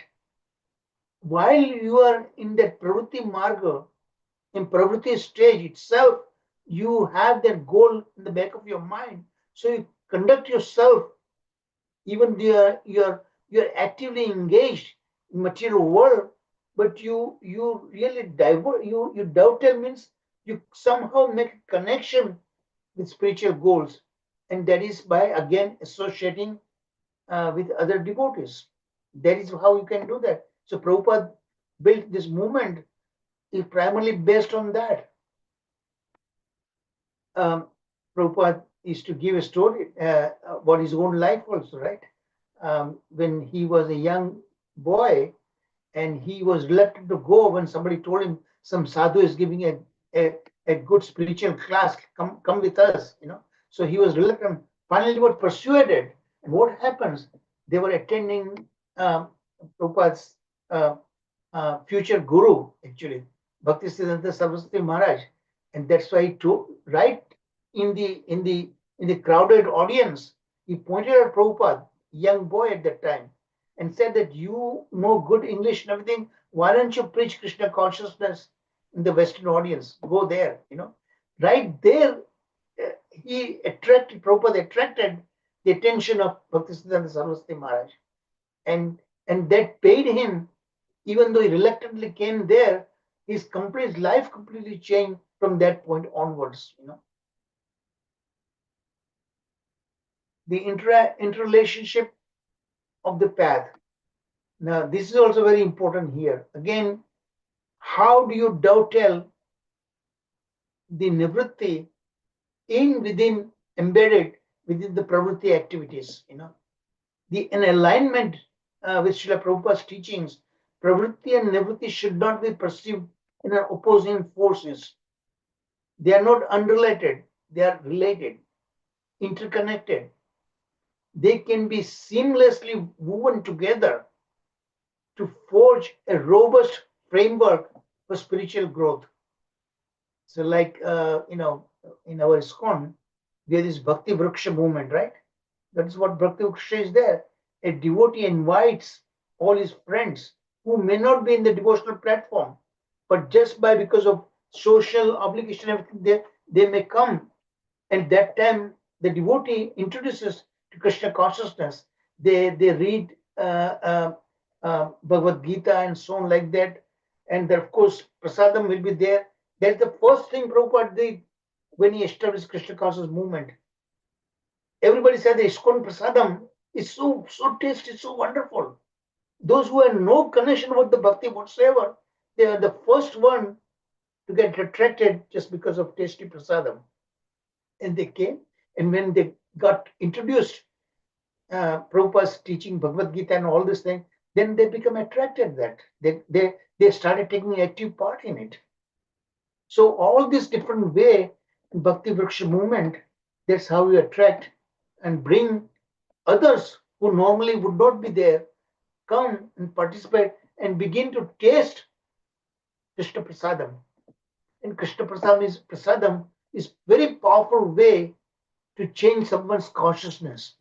While you are in that pravritti marga, in pravritti stage itself, you have that goal in the back of your mind. So you conduct yourself, even you're actively engaged in material world, but you really divert, you dovetail means you somehow make a connection with spiritual goals, and that is by again associating with other devotees. That is how you can do that. So Prabhupada built this movement is primarily based on that. Prabhupada is to give a story about his own life also, right? When he was a young boy and he was reluctant to go when somebody told him some sadhu is giving a good spiritual class, come with us, So he was reluctant. Finally, he was persuaded. And what happens? They were attending Prabhupada's future guru, actually, Bhaktisiddhanta Saraswati Maharaj. And that's why he told, right in the crowded audience, he pointed at Prabhupada, young boy at that time, and said that you know good English and everything. Why don't you preach Krishna consciousness in the Western audience? Go there, Right there, Prabhupada attracted the attention of Bhaktisiddhanta Saraswati Maharaj. And that paid him, even though he reluctantly came there, his life completely changed from that point onwards, The interrelationship of the path. Now, this is also very important here. Again, how do you dovetail the nivritti embedded within the pravritti activities, an alignment with Srila Prabhupada's teachings Pravritti and nivritti should not be perceived in opposing forces. They are not unrelated, they are related, interconnected. They can be seamlessly woven together to forge a robust framework for spiritual growth. So, like, in our ISKCON, there is Bhakti Vriksha movement, right? That is what Bhakti Vriksha is there. A devotee invites all his friends who may not be in the devotional platform, but just by because of social obligation, everything, they may come. And that time, the devotee introduces to Krishna consciousness. They read Bhagavad Gita and so on like that. And then, of course, prasadam will be there. That's the first thing Prabhupada did when he established Krishna consciousness movement. Everybody said the ISKCON prasadam is so tasty, so wonderful. Those who have no connection with the bhakti whatsoever, they are the first one to get attracted just because of tasty prasadam. And they came, and when they got introduced, Prabhupada's teaching Bhagavad Gita and all this thing, then they become attracted that they started taking active part in it. So all this different way in Bhakti Vriksha movement, that's how we attract and bring others who normally would not be there, come and participate and begin to taste Krishna Prasadam. And Krishna Prasadam is very powerful way to change someone's consciousness.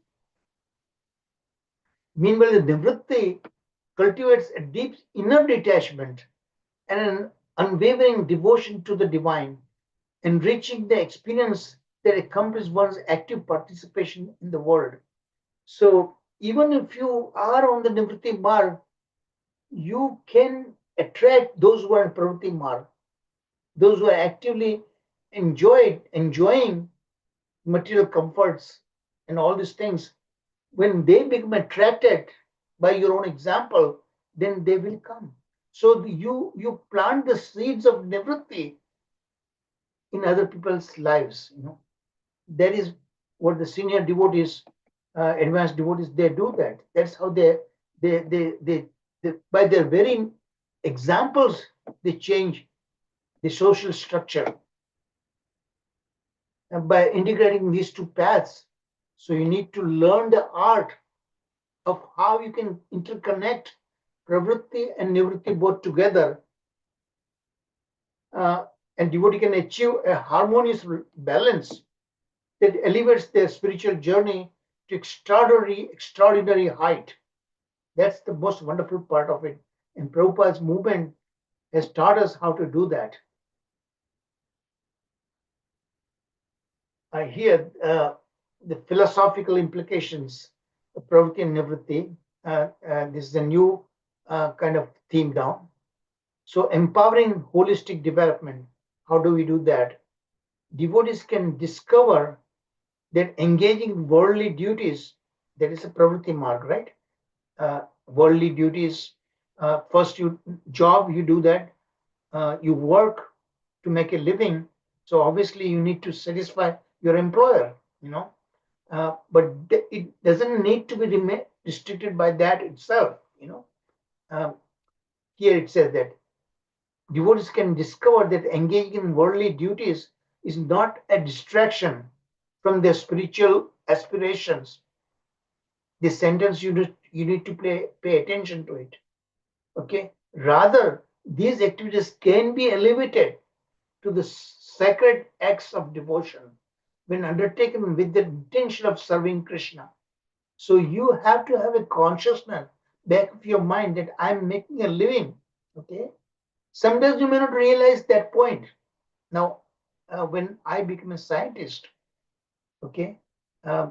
Meanwhile, the nivritti cultivates a deep inner detachment and an unwavering devotion to the divine, enriching the experience that accompanies one's active participation in the world. So, even if you are on the nivritti marg, you can attract those who are in pravritti marg, those who are actively enjoying material comforts and all these things. When they become attracted by your own example, then they will come. So you plant the seeds of nivritti in other people's lives. That is what the senior devotees, advanced devotees, they do that. That's how they by their very examples they change the social structure. And by integrating these two paths, so you need to learn the art of how you can interconnect pravritti and nivritti both together, and devotee can achieve a harmonious balance that elevates their spiritual journey to extraordinary height. That's the most wonderful part of it. And Prabhupada's movement has taught us how to do that. I hear the philosophical implications of pravritti and nivritti. This is a new kind of theme now. So, empowering holistic development. How do we do that? Devotees can discover that engaging worldly duties, that is a pravritti marg, right? Worldly duties. First, you job, you do that. You work to make a living. So obviously, you need to satisfy your employer. But it doesn't need to be restricted by that itself. Here it says that devotees can discover that engaging in worldly duties is not a distraction from their spiritual aspirations. This sentence you need to pay attention to it. Okay. Rather, these activities can be elevated to the sacred acts of devotion when undertaken with the intention of serving Krishna. So you have to have a consciousness back of your mind that I'm making a living. Okay. Sometimes you may not realize that point. Now, when I became a scientist, okay, I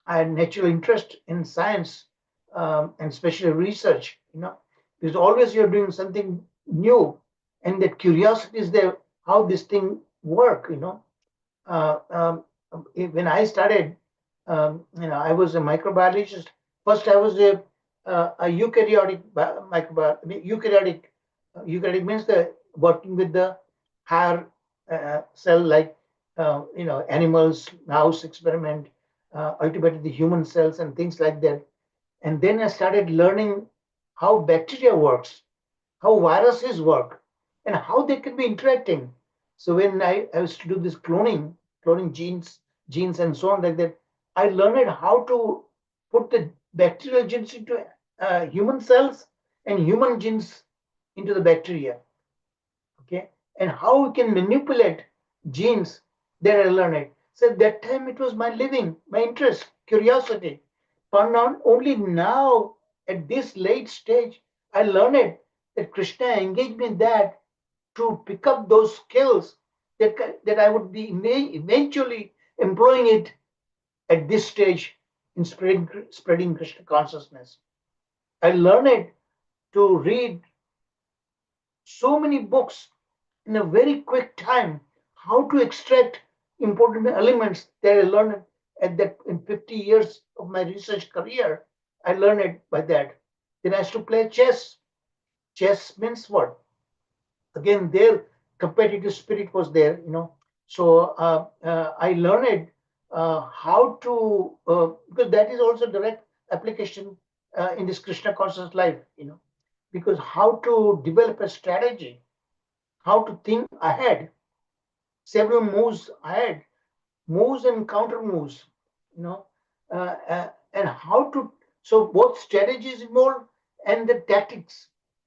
had natural interest in science, and especially research. Because always you're doing something new, and that curiosity is there how this thing work. Uh, um, when I started, I was a microbiologist. First, I was a eukaryotic microbiologist. Eukaryotic means the working with the higher cell, like animals, mouse experiment, ultimately the human cells and things like that. And then I started learning how bacteria works. how viruses work, and how they can be interacting. So when I was to do this cloning genes and so on like that, I learned how to put the bacterial genes into human cells and human genes into the bacteria. Okay, and how we can manipulate genes that I learned. So at that time it was my living, my interest, curiosity. But not only now at this late stage, I learned that Krishna engaged me in that to pick up those skills that I would be eventually employing it at this stage in spreading Krishna consciousness. I learned to read so many books in a very quick time, how to extract important elements that I learned at that in 50 years of my research career. I learned it by that. Then I used to play chess. Chess means what? Again, their competitive spirit was there, So I learned how to, because that is also direct application in this Krishna conscious life, because how to develop a strategy, how to think ahead, several moves ahead, moves and counter moves, and how to. So both strategies involved and the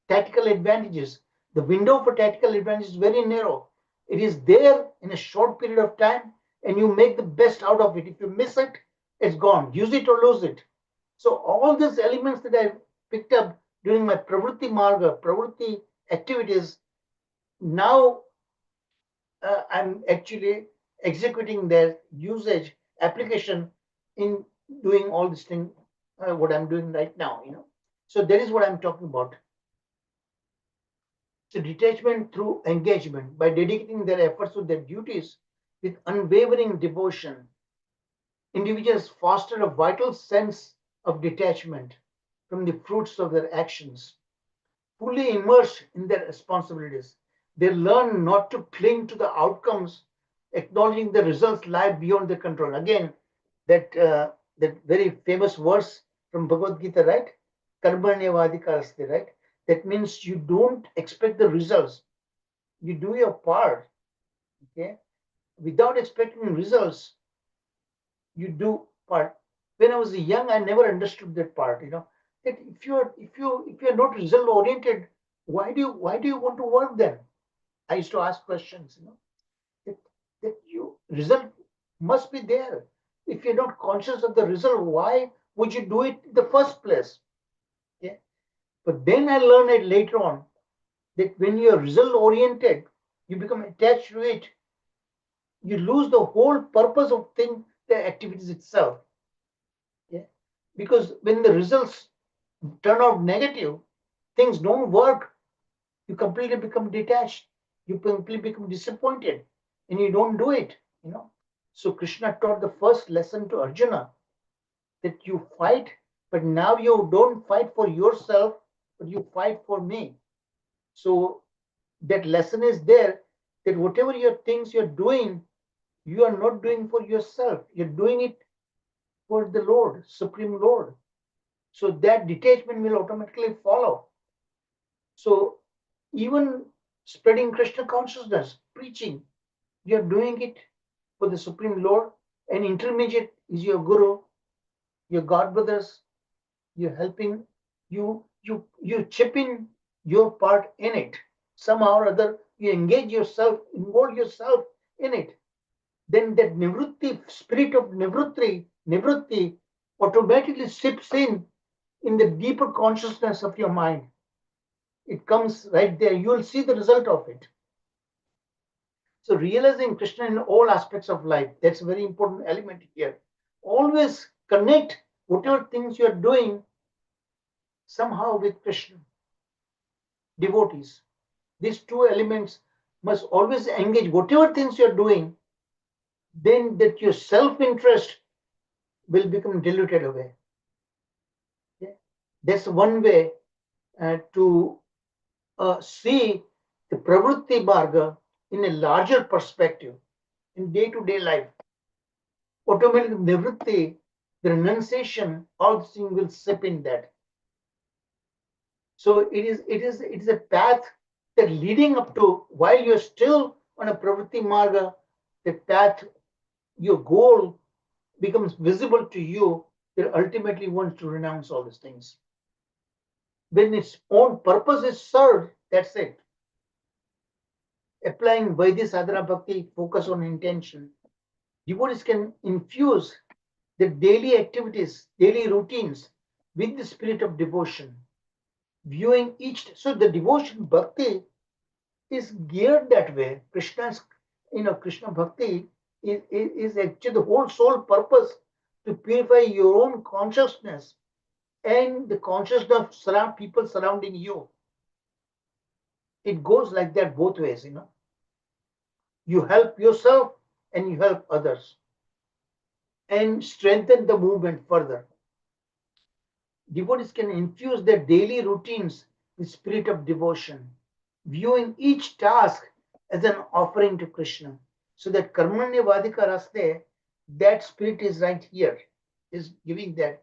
tactical advantages. The window for tactical advantage is very narrow. It is there in a short period of time, and you make the best out of it. If you miss it, it's gone. Use it or lose it. So all these elements that I picked up during my pravritti marga, pravritti activities, now I'm actually executing their usage application in doing all this thing, what I'm doing right now, So that is what I'm talking about. So detachment through engagement by dedicating their efforts to their duties with unwavering devotion. Individuals foster a vital sense of detachment from the fruits of their actions, fully immersed in their responsibilities. They learn not to cling to the outcomes, acknowledging the results lie beyond their control. Again, that very famous verse from Bhagavad Gita, right? Karmanyavadikaraste, right? That means you don't expect the results. You do your part, okay? Without expecting results, you do part. When I was young, I never understood that part, that if you're not result oriented, why do you want to work then? I used to ask questions, that, that you result must be there. If you're not conscious of the result, why would you do it in the first place? Yeah. But then I learned it later on that when you're result oriented, you become attached to it, you lose the whole purpose of the activities itself. Yeah. Because when the results turn out negative, things don't work, you completely become detached, you completely become disappointed, and you don't do it. So Krishna taught the first lesson to Arjuna that you fight, but now you don't fight for yourself, but you fight for me. So that lesson is there, that whatever your things you're doing, you are not doing for yourself, you're doing it for the Lord, Supreme Lord. So that detachment will automatically follow. So even spreading Krishna consciousness, preaching, you're doing it for the Supreme Lord, and intermediate is your Guru, your God brothers. You're helping, you chip in your part in it. Somehow or other, you engage yourself, involve yourself in it. Then that nivrutti, spirit of nivrutti automatically sips in the deeper consciousness of your mind. It comes right there. You will see the result of it. So realizing Krishna in all aspects of life, that's a very important element here. Always connect whatever things you're doing somehow with Krishna, devotees. These two elements must always engage whatever things you're doing, then that your self-interest will become diluted away. Yeah? That's one way to see the pravritti marga in a larger perspective in day-to-day life. Automatic nivritti, the renunciation, all things will sip in that. So it is a path that leading up to, while you're still on a pravritti marga, the path, your goal becomes visible to you, that ultimately wants to renounce all these things. When its own purpose is served, that's it. Applying Vaidhi sadhana bhakti, focus on intention, devotees can infuse the daily activities, daily routines with the spirit of devotion, viewing each. So the devotion bhakti is geared that way. Krishna's, Krishna bhakti is actually the whole sole purpose to purify your own consciousness and the consciousness of people surrounding you. It goes like that both ways. You help yourself and you help others and strengthen the movement further. Devotees can infuse their daily routines with spirit of devotion, viewing each task as an offering to Krishna. So that Karmanya Vadika Raste, that spirit is right here, is giving that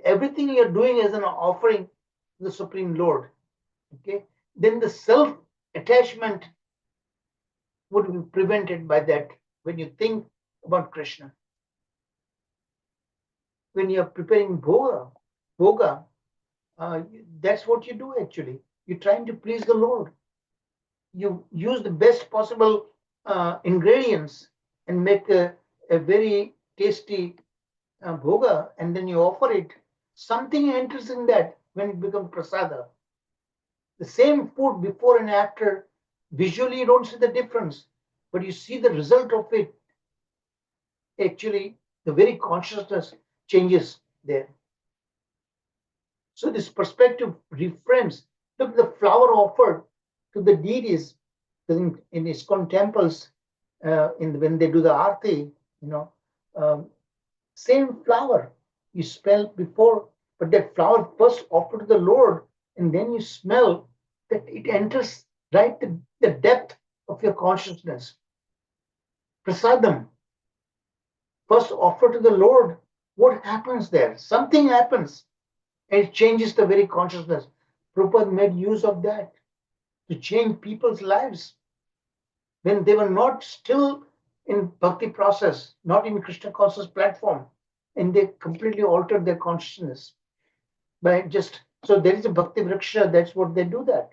everything you're doing is an offering to the Supreme Lord. Okay, then the self attachment would be prevented by that when you think about Krishna. When you're preparing bhoga, that's what you do actually. You're trying to please the Lord. You use the best possible ingredients and make a very tasty bhoga, and then you offer it. Something enters in that when it becomes prasada. The same food before and after, visually you don't see the difference, but you see the result of it. Actually, the very consciousness changes there. So this perspective reframes. Look, the flower offered to the deities in ISKCON temples, when they do the arti, um, same flower you smell before, but that flower first offered to the Lord, and then you smell that it enters right the depth of your consciousness. Prasadam, first offered to the Lord, what happens there? Something happens, and it changes the very consciousness. Prabhupada made use of that to change people's lives when they were not still in bhakti process, not in Krishna conscious platform, and they completely altered their consciousness by just. So there is a bhakti vriksha. That's what they do. That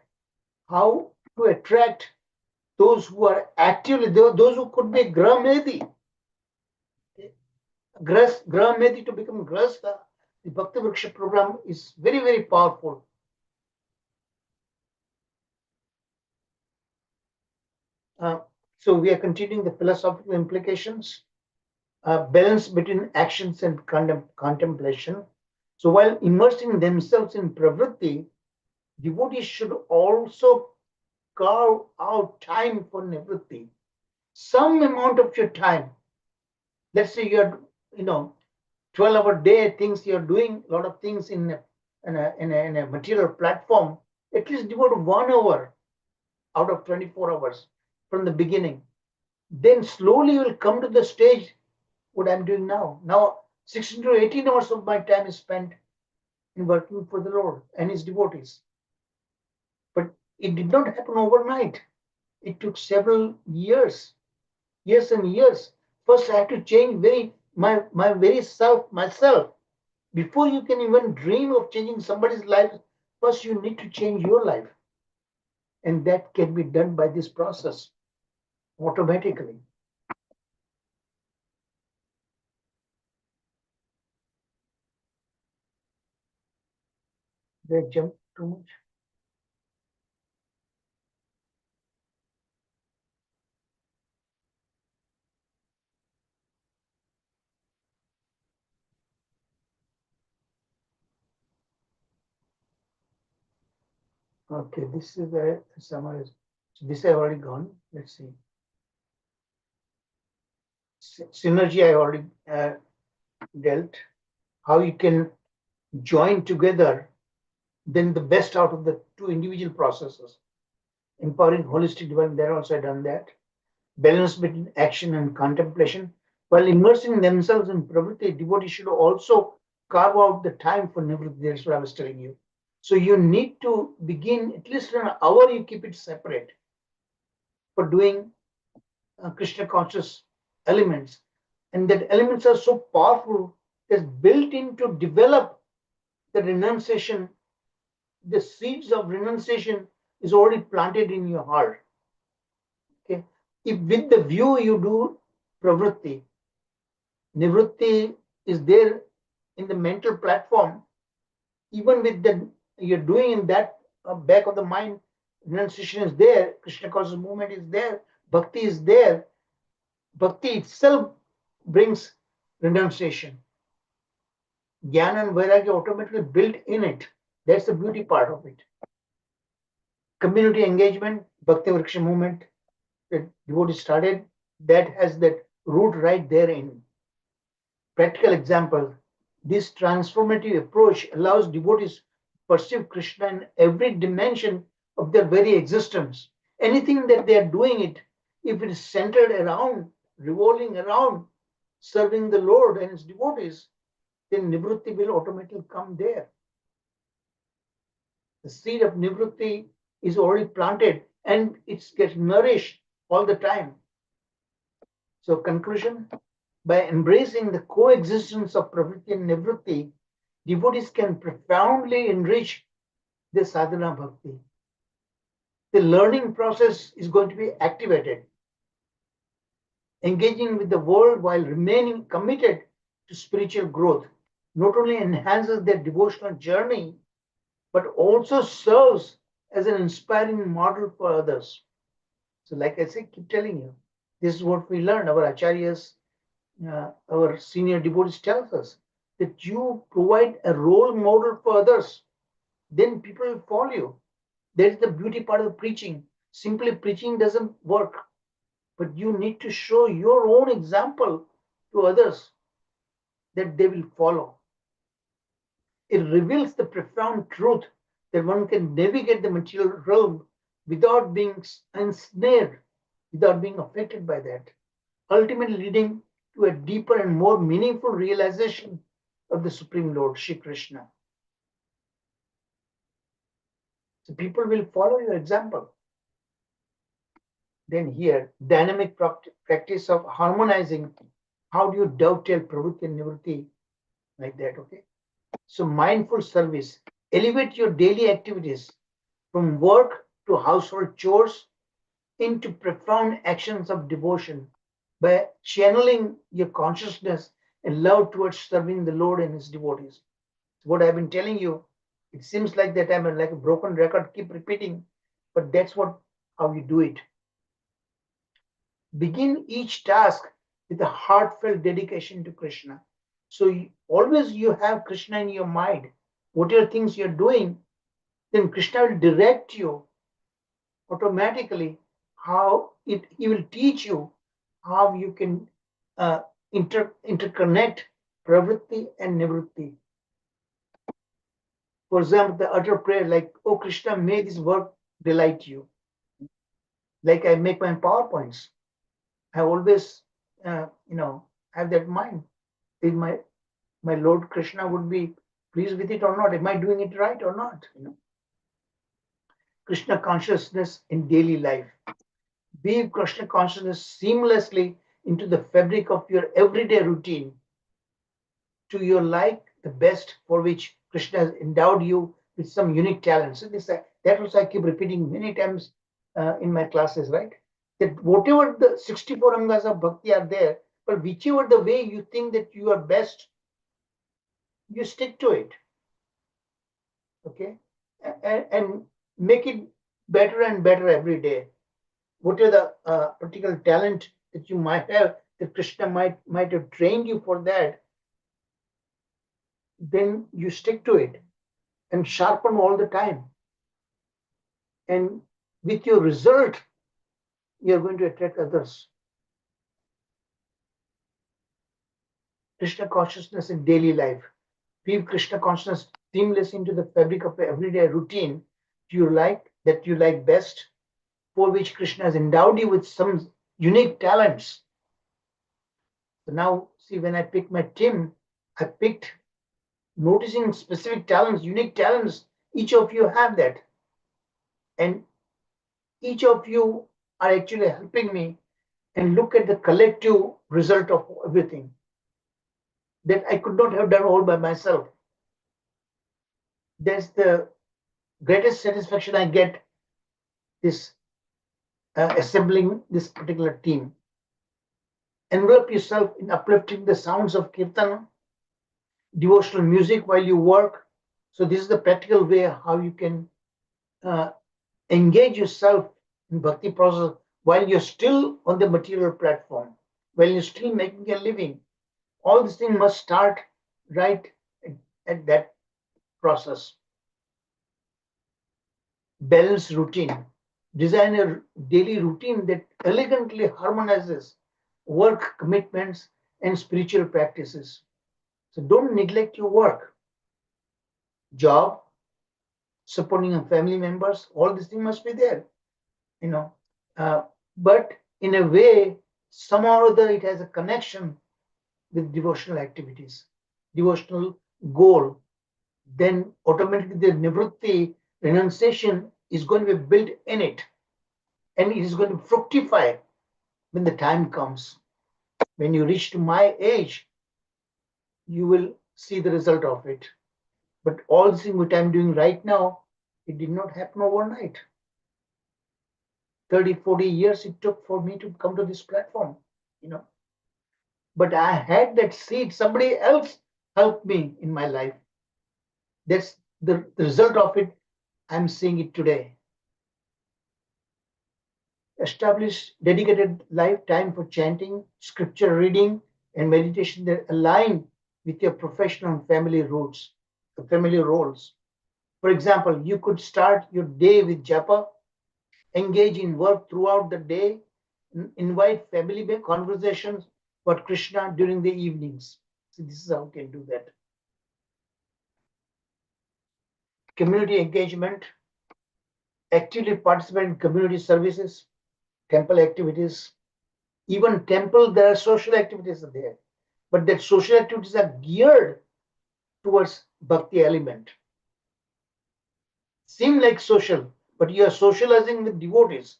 how to attract those who are actively those who could be gramedi, gramedi to become grasta. The bhakti vriksha program is very, very powerful. So we are continuing the philosophical implications, balance between actions and contemplation. So while immersing themselves in pravritti, devotees should also carve out time for nivritti. Some amount of your time. Let's say you're, 12-hour day things, you're doing a lot of things in a material platform. At least devote 1 hour out of 24 hours from the beginning. Then slowly you'll come to the stage what I'm doing now. Now 16 to 18 hours of my time is spent in working for the Lord and his devotees. But it did not happen overnight. It took several years and years. First, I had to change my very self, myself. Before you can even dream of changing somebody's life, first you need to change your life. And that can be done by this process automatically. Did I jump too much? Okay, this is the summary. So this I already gone. Let's see. Synergy I already dealt. How you can join together then the best out of the two individual processes. Empowering holistic development, there also I done that. Balance between action and contemplation. While immersing themselves in pravritti, devotees should also carve out the time for nivritti. That's what I was telling you. So you need to begin at least an hour, you keep it separate for doing Krishna conscious elements. And that elements are so powerful, that's built in to develop the renunciation. The seeds of renunciation is already planted in your heart. Okay. If with the view you do pravritti, nivritti is there in the mental platform, even with the you're doing in that back of the mind, renunciation is there, Krishna conscious movement is there, bhakti is there. Bhakti itself brings renunciation. Jnana and Vairagya automatically built in it. That's the beauty part of it. Community engagement, Bhakti Vriksha movement, that devotee started, that has that root right there in. Practical example, this transformative approach allows devotees to perceive Krishna in every dimension of their very existence. Anything that they are doing it, if it is centered around, revolving around serving the Lord and his devotees, then nivritti will automatically come there. The seed of nivritti is already planted and it gets nourished all the time. So, conclusion, by embracing the coexistence of pravritti and nivritti, devotees can profoundly enrich their sadhana bhakti. The learning process is going to be activated. Engaging with the world while remaining committed to spiritual growth not only enhances their devotional journey, but also serves as an inspiring model for others. So, like I say, keep telling you, this is what we learn. Our acharyas, our senior devotees tells us that you provide a role model for others, then people will follow you. That is the beauty part of preaching. Simply preaching doesn't work, but you need to show your own example to others that they will follow. It reveals the profound truth that one can navigate the material realm without being ensnared, without being affected by that, ultimately leading to a deeper and more meaningful realization of the Supreme Lord, Shri Krishna. So people will follow your example. Then here, dynamic practice of harmonizing. How do you dovetail pravritti and nivritti like that? Okay. So mindful service. Elevate your daily activities from work to household chores into profound actions of devotion by channeling your consciousness and love towards serving the Lord and his devotees. So what I've been telling you, it seems like that I'm like a broken record, keep repeating, but that's what how you do it. Begin each task with a heartfelt dedication to Krishna. So always you have Krishna in your mind. Whatever things you're doing, then Krishna will direct you automatically how he will teach you how you can interconnect pravritti and nivritti. For example, the utter prayer like, oh Krishna, may this work delight you. Like I make my PowerPoints. I always, have that mind. Is my Lord Krishna would be pleased with it or not? Am I doing it right or not? Krishna consciousness in daily life. Weave Krishna consciousness seamlessly into the fabric of your everyday routine to your like the best for which Krishna has endowed you with some unique talents. So that also I keep repeating many times in my classes, right? That whatever the 64 angas of bhakti are there, but whichever the way you think that you are best, you stick to it. Okay? And make it better and better every day. Whatever the particular talent that you might have, that Krishna might have trained you for that, then you stick to it and sharpen all the time. And with your result, you're going to attract others. Krishna consciousness in daily life. Weave Krishna consciousness seamless into the fabric of everyday routine you like best, for which Krishna has endowed you with some unique talents. So now, see, when I picked my team, I picked noticing specific talents, unique talents Each of you have that. And each of you are actually helping me and look at the collective result of everything that I could not have done all by myself. That's the greatest satisfaction I get, this assembling this particular team. Envelop yourself in uplifting the sounds of kirtan, devotional music while you work. So this is the practical way how you can uh, engage yourself in bhakti process while you're still on the material platform, while you're still making a living. All these things must start right at that process. Balanced routine. Design a daily routine that elegantly harmonizes work commitments and spiritual practices. So don't neglect your work, job, supporting your family members. All these things must be there, you know. But in a way, somehow or other, it has a connection with devotional activities, devotional goal. Then automatically the nivritti, renunciation, is going to be built in it, and it is going to fructify when the time comes. When you reach to my age, you will see the result of it. But all the things which I'm doing right now, it did not happen overnight. 30, 40 years it took for me to come to this platform, you know. But I had that seed. Somebody else helped me in my life. That's the result of it. I'm seeing it today. Establish dedicated lifetime for chanting, scripture reading, and meditation that align with your professional and family roots, the family roles. For example, you could start your day with japa, engage in work throughout the day, invite family conversations about Krishna during the evenings. So this is how you can do that. Community engagement, actively participate in community services, temple activities. Even temple, there are social activities there, but that social activities are geared towards bhakti element. Seem like social, but you are socializing with devotees,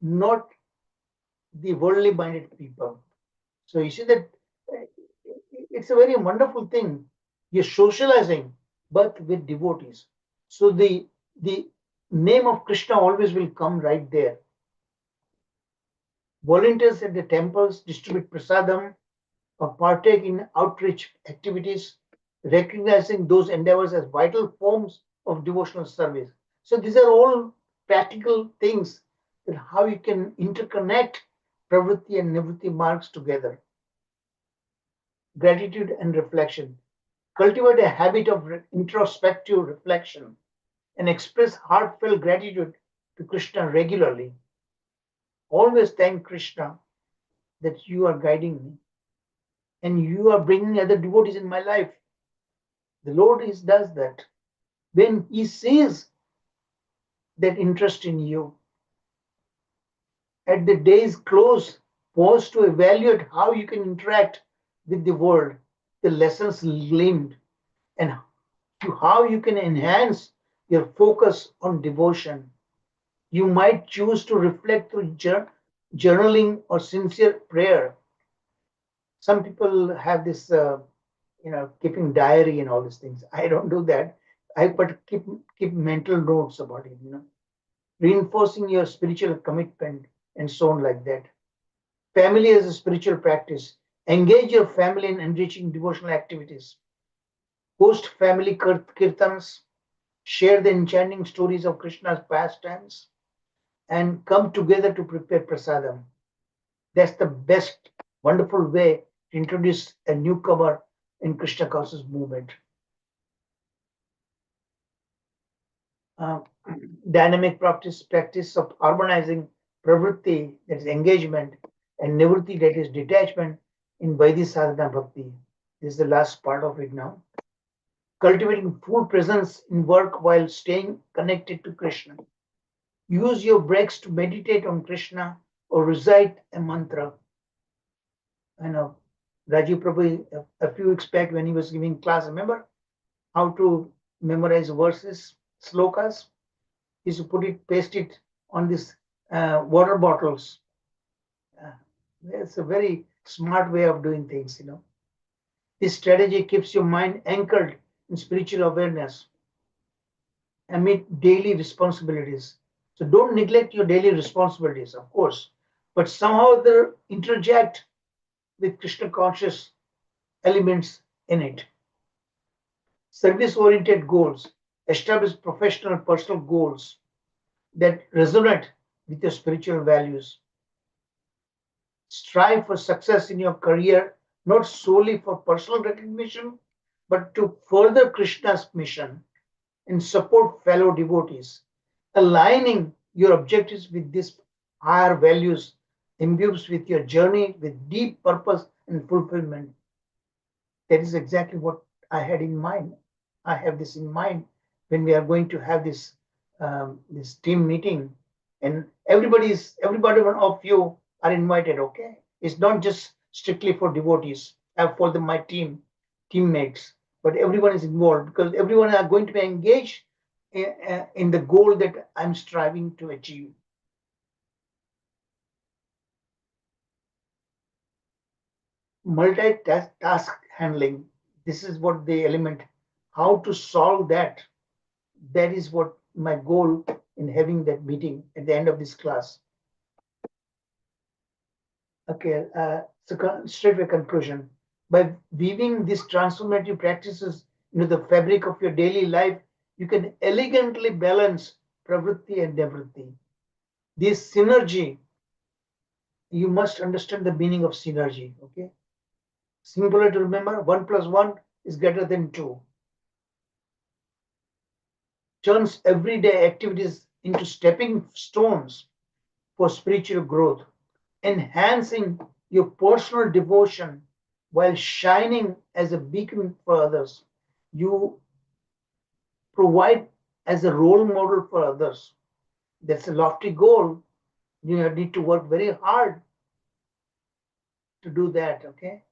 not the worldly minded people. So you see that it's a very wonderful thing. You're socializing, but with devotees. So the name of Krishna always will come right there. Volunteers at the temples distribute prasadam or partake in outreach activities, recognizing those endeavors as vital forms of devotional service. So these are all practical things that how you can interconnect pravritti and nivritti marks together. Gratitude and reflection. Cultivate a habit of introspective reflection and express heartfelt gratitude to Krishna regularly. Always thank Krishna that you are guiding me and you are bringing other devotees in my life. The Lord does that. When He sees that interest in you, at the day's close, pause to evaluate how you can interact with the world, the lessons gleaned, and how you can enhance your focus on devotion. You might choose to reflect through journaling or sincere prayer. Some people have this, keeping diary and all these things. I don't do that. But keep mental notes about it. Reinforcing your spiritual commitment and so on like that. Family as a spiritual practice. Engage your family in enriching devotional activities. Host family kirtans. Share the enchanting stories of Krishna's pastimes and come together to prepare prasadam. That's the best, wonderful way to introduce a newcomer in Krishna conscious movement. Uh, Dynamic practice of harmonizing pravritti, that is engagement, and nivritti, that is detachment, in Vaidhi sadhana bhakti. This is the last part of it now. Cultivating full presence in work while staying connected to Krishna. Use your breaks to meditate on Krishna or recite a mantra. I know Rajiv Prabhu, a few weeks back when he was giving class, remember how to memorize verses? slokas. He used to paste it on these water bottles. It's a very smart way of doing things, you know. This strategy keeps your mind anchored in spiritual awareness amid daily responsibilities. So don't neglect your daily responsibilities, of course, but somehow they interject with Krishna conscious elements in it. Service oriented goals, establish professional and personal goals that resonate with your spiritual values. Strive for success in your career, not solely for personal recognition, but to further Krishna's mission and support fellow devotees. Aligning your objectives with these higher values imbues with your journey with deep purpose and fulfillment. That is exactly what I had in mind. I have this in mind when we are going to have this team meeting, and everybody one of you are invited. Okay, it's not just strictly for devotees, for my teammates, but everyone is involved because everyone are going to be engaged in the goal that I'm striving to achieve. Multitask handling. This is what the element. How to solve that? That is what my goal in having that meeting at the end of this class. Okay, so straight away conclusion. By weaving these transformative practices into the fabric of your daily life, you can elegantly balance pravritti and nivritti. This synergy, you must understand the meaning of synergy. Okay, simpler to remember: 1 + 1 is greater than 2. Turns everyday activities into stepping stones for spiritual growth, enhancing your personal devotion while shining as a beacon for others. You provide as a role model for others. That's a lofty goal. You need to work very hard to do that, okay?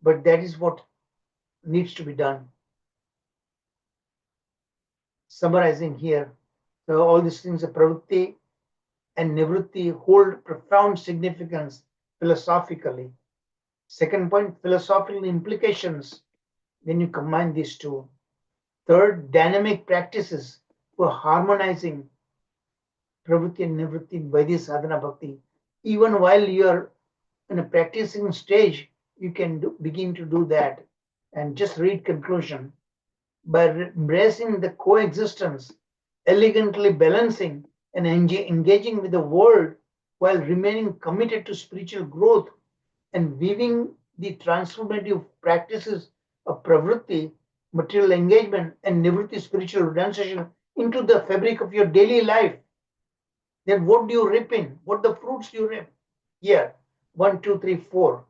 But that is what needs to be done. Summarizing here, so all these things are pravritti and nivritti hold profound significance philosophically. Second point, philosophical implications when you combine these two. Third, dynamic practices for harmonizing pravritti and nivritti in Vaidhi sadhana bhakti. Even while you are in a practicing stage, you can begin to do that. And just read conclusion. By embracing the coexistence, elegantly balancing and engaging with the world while remaining committed to spiritual growth and weaving the transformative practices of pravritti, material engagement, and nivritti, spiritual renunciation, into the fabric of your daily life, then what do you reap in? What the fruits do you reap? Here, 1, 2, 3, 4.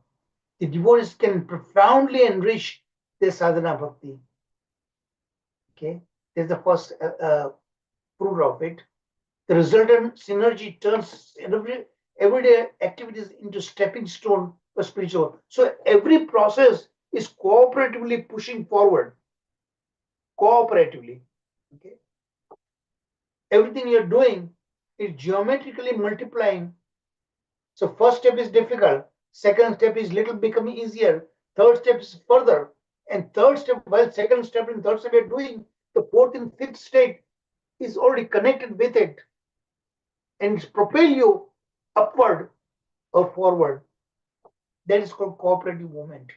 The devotees can profoundly enrich their sadhana bhakti. Okay, there's the first fruit of it. The resultant synergy turns everyday activities into stepping stone for spiritual. So every process is cooperatively pushing forward. Cooperatively. Okay. Everything you're doing is geometrically multiplying. So first step is difficult. Second step is little becoming easier. Third step is further. And third step, while second step and third step you're doing, the fourth and fifth state is already connected with it and propel you upward or forward. That is called cooperative movement.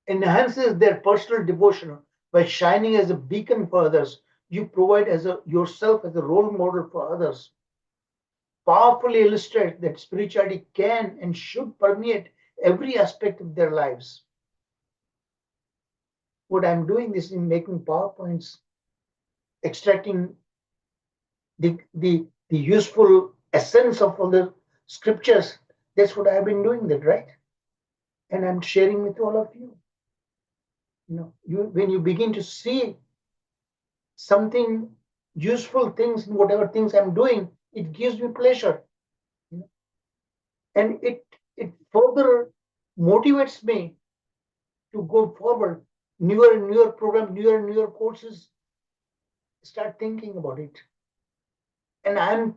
Enhances their personal devotion by shining as a beacon for others. You provide yourself as a role model for others. Powerfully illustrate that spirituality can and should permeate every aspect of their lives. What I'm doing is in making PowerPoints, extracting the useful essence of all the scriptures. That's what I've been doing, that right? And I'm sharing with all of you. When you begin to see something useful things in whatever things I'm doing, it gives me pleasure. And it further motivates me to go forward. Newer and newer programs, newer and newer courses Start thinking about it. And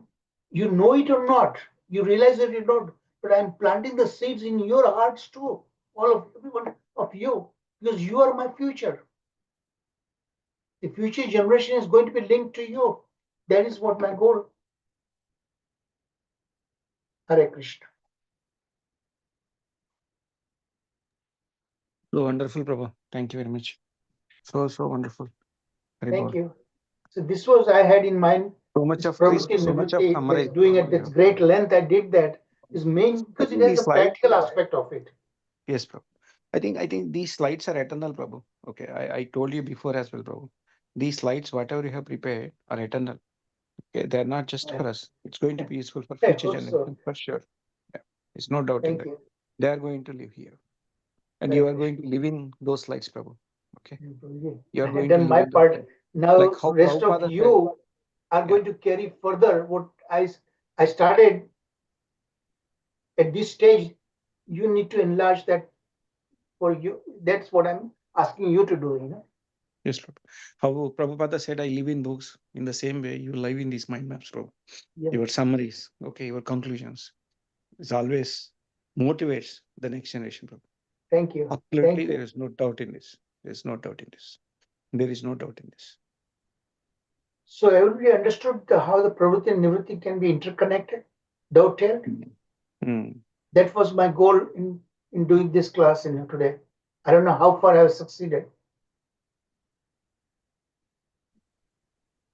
you know it or not, you realize that you don't, but I'm planting the seeds in your hearts too, all of every one of you, because you are my future. The future generation is going to be linked to you. That is what my goal. Hare Krishna. So wonderful, Prabhu. Thank you very much. So wonderful. Very Thank good. you. So this was I had in mind. So much of Prabhuti so much of Nivritti, summary. doing at this great length. I did that is main I because it think has these a slides. practical aspect of it. Yes, Prabhu. I think these slides are eternal, Prabhu. Okay, I told you before as well, Prabhu. These slides, whatever you have prepared, are eternal. Okay, they are not just for us. It's going to be useful for I future hope so. generations for sure. Yeah, there's no doubt in Thank that. you. They are going to live here, and Hare you are Krishna. going to live in those slides, Prabhu. Okay, you I are had going to done live my in those part. slides. Now Like how rest of Prabhupada said. you are Yeah. going to carry further what I started at this stage. You need to enlarge that for you. That's what I'm asking you to do. Yes, Prabhu. How Prabhupada said, I live in books. In the same way, you live in these mind maps, Prabhu. Yeah. Your summaries, okay, your conclusions. It always motivates the next generation, Prabhu. Thank you. Absolutely, Thank there you. is no doubt in this. There is no doubt in this. There is no doubt in this. So everybody understood how the pravritti and nivritti can be interconnected, dovetailed. Mm. That was my goal in doing this class today. I don't know how far I have succeeded.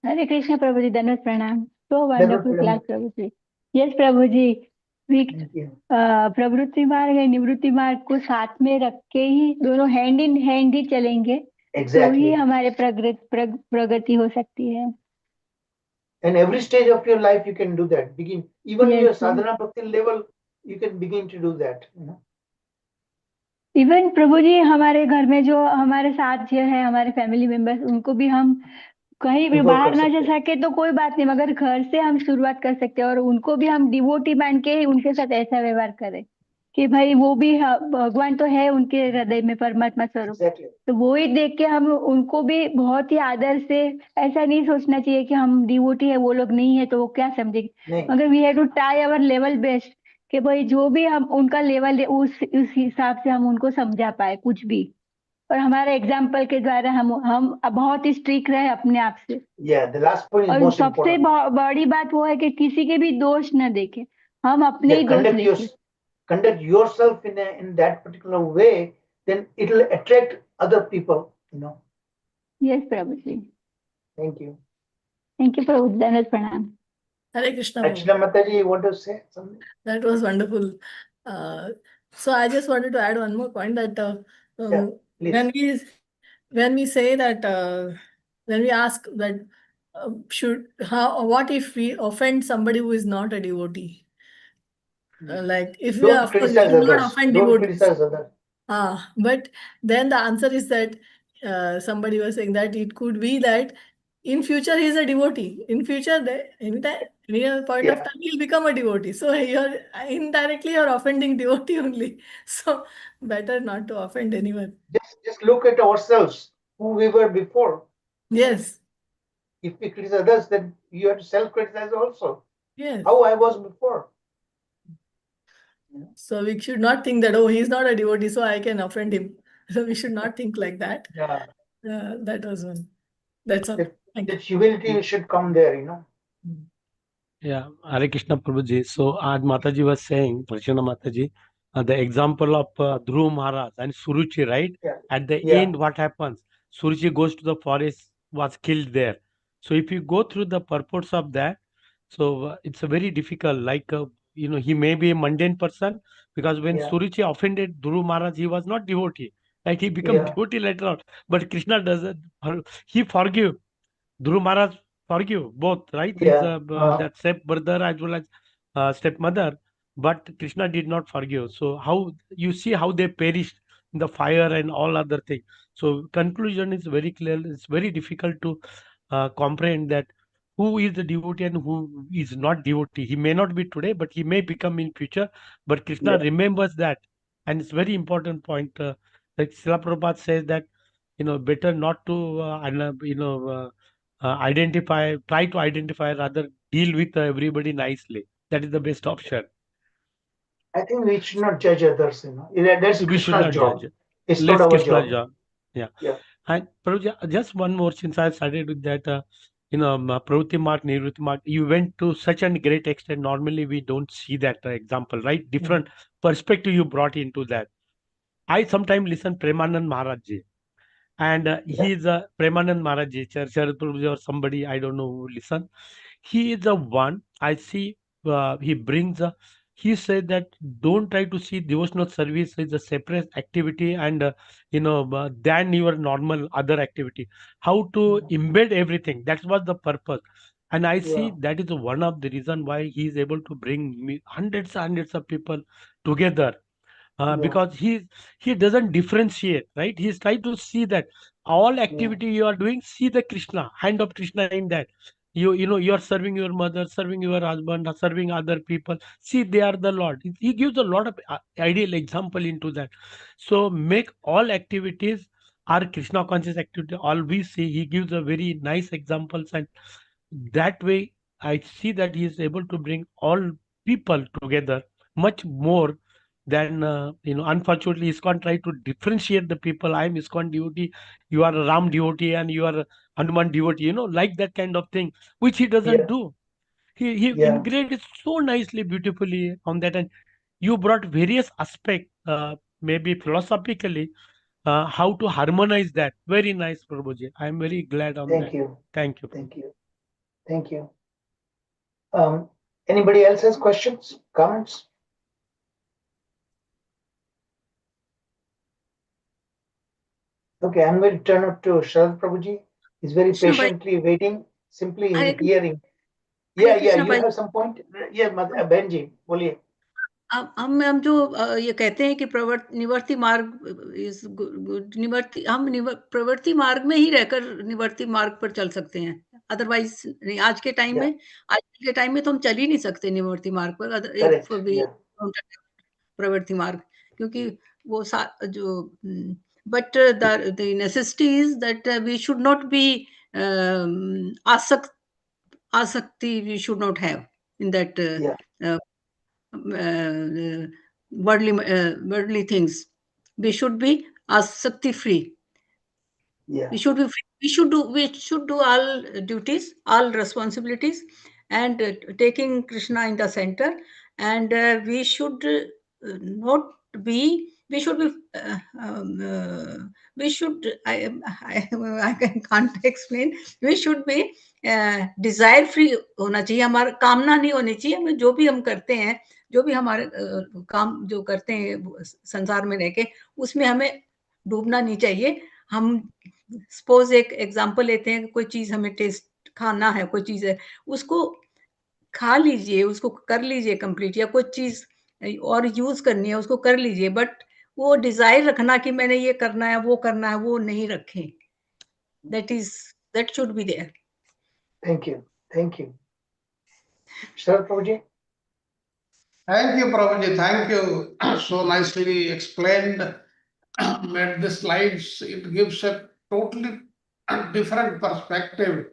Hare Krishna, Prabhuji, Dandavat Pranam. So Dandavat wonderful Pranam. class, Prabhuji. Yes, Prabhuji. We Thank you. प्रवृत्ति मार्ग और निवृत्ति मार्ग को साथ में रख के ही दोनों हैंड इन हैंड ही चलेंगे तो ही Exactly. हमारे प्रगति हो सकती है. And every stage of your life you can do that. Begin even in Yes, your sir. sadhana bhakti level, you can begin to do that. Even प्रभु जी हमारे घर में जो हमारे साथ जो है हमारे फैमिली मेंबर्स उनको भी हम कहीं भी Involve बाहर कर ना जा सकते हैं. सके तो कोई बात नहीं मगर घर से हम शुरुआत कर सकते हैं और उनको भी हम डिवोटी मान के ही उनके साथ ऐसा व्यवहार करें कि भाई वो भी भगवान तो है उनके हृदय में परमात्मा स्वरूप Exactly. तो वो ही देख के हम उनको भी बहुत ही आदर से ऐसा नहीं सोचना चाहिए कि हम डिवोटी है वो लोग नहीं है तो वो क्या समझेंगे नहीं. मगर we have to try our level best कि भाई जो भी हम उनका लेवल है उस हिसाब से हम उनको समझा पाए कुछ भी और हमारे एग्जाम्पल के द्वारा हम बहुत ही स्ट्रिक्ट रहे अपने आप से Yeah, the last point is और most सबसे important. बड़ी बात वो है कि किसी के भी दोष न देखें हम अपने ही Yeah, दोष देखें conduct yourself in that particular way, then it will attract other people. Yes प्रभु जी Thank you. थैंक यू प्रभु दंडवत प्रणाम Hare Krishna, Prabhu. Archana Mataji, you want to say something? That was wonderful. So I just wanted to add one more point that Yeah, please. when we say that when we ask that what if we offend somebody who is not a devotee? Like if we Don't of course we criticize should not others. offend Don't devotees. criticize others. But then the answer is that somebody was saying that it could be that in future he is a devotee. In future, any point of Yeah. time he'll become a devotee. So you're indirectly you're offending devotee only. So better not to offend anyone. Just look at ourselves, who we were before. Yes. If we criticize others, then you have to self-criticize also. Yes. How I was before. So we should not think that, oh, he's not a devotee, so I can offend him. So we should not think like that. Yeah. That was one. That's all. Thank The you. humility should come there. Yeah, Hare Krishna Prabhuji. So, as Mataji was saying, Prashana Mataji, the example of Dhruv Maharaj and Suruchi, right? Yeah. At the Yeah. end, what happens? Suruchi goes to the forest, was killed there. So, if you go through the purports of that, so it's a very difficult. Like, he may be a mundane person because when Yeah. Suruchi offended Dhruv Maharaj, he was not devotee. Like he become Yeah. devotee later on. But Krishna doesn't. He forgive. Dhruv Maharaj forgive both, right? His Yeah. that step brother as well as stepmother, but Krishna did not forgive. So how you see how they perished in the fire and all other things. So conclusion is very clear. It's very difficult to comprehend that who is the devotee and who is not devotee. He may not be today, but he may become in future. But Krishna Yeah. remembers that, and it's very important point. Like Srila Prabhupada says that better not to try to identify, rather deal with everybody nicely. That is the best option. I think we should not judge others, That's We should Krishna's not job. judge. It's not Let's our Krishna job. job. Yeah. Yeah. And Prabhuji, just one more, since I started with that, Pravrutti mark, Nivrutti mark, you went to such a great extent. Normally, we don't see that example, right? Different perspective you brought into that. I sometimes listen Premanand Maharaj ji, and Yeah. he is a Premanand Maharaj ji, Sharad Prabhuji or somebody, I don't know who listen. He is the one I see. He brings a. He said that don't try to see devotional service as a separate activity and than your normal other activity. How to embed everything. That was the purpose. And I see Yeah. that is one of the reason why he is able to bring hundreds and hundreds of people together, Yeah. because he doesn't differentiate, right? He's trying to see that all activity you are doing, see the Krishna, hand of Krishna in that. You are serving your mother, serving your husband, or serving other people, see they are the Lord. He gives a lot of ideal example into that. So make all activities are Krishna conscious activity. All we see, he gives a very nice examples, and that way I see that he is able to bring all people together much more than unfortunately ISKCON try to differentiate the people. I am ISKCON devotee, you are a Ram devotee, and you are a Hanuman devotee, like that kind of thing, which he doesn't Yeah. do. He Yeah. integrated so nicely, beautifully on that, and you brought various aspects, maybe philosophically, how to harmonize that. Very nice, Prabhuji. I am very glad on Thank that. you. Thank you. Thank you. Thank you. Anybody else has questions, comments? Okay, I'm going to turn it to Sharad Prabhuji. He's very Krishna भाई, patiently waiting, simply Hare hearing. Hare Yeah, Krishna you भाई, have some point? Yeah, Benji, बोलिए. हम जो ये कहते हैं कि निवर्ति मार्ग इज गुड, प्रवृत्ति मार्ग में ही रहकर निवर्ति मार्ग पर चल सकते हैं, अदरवाइज नहीं। आज के टाइम Yeah. में तो हम चल ही नहीं सकते निवर्ति मार्ग पर, Correct. If we Yeah. प्रवृत्ति मार्ग, क्योंकि वो जो but the necessity is that we should not be आसक्ति, we should not have in that Yeah. worldly things. We should be asakti free. Yeah. We should be free. We should do all duties, all responsibilities, and taking Krishna in the center. And we should not be. We should be. We should. I can't explain. We should be desire free होना चाहिए। हमारा कामना नहीं होनी चाहिए। हमें जो भी हम करते हैं, जो भी हमारे काम जो करते हैं संसार में रह के, उसमें हमें डूबना नहीं चाहिए। हम सपोज एक एग्जांपल लेते हैं, कोई चीज हमें टेस्ट खाना है, कोई चीज है, उसको खा लीजिए, उसको कर लीजिए कंप्लीट, या कोई चीज और यूज करनी है उसको कर लीजिए, बट वो डिजायर रखना कि मैंने ये करना है, वो करना है, वो नहीं रखें। that should be there. Thank you. Thank you. Sharad Prabhuji. Thank you, Prabhuji. Thank you. So nicely explained. Made the slides. It gives a totally different perspective,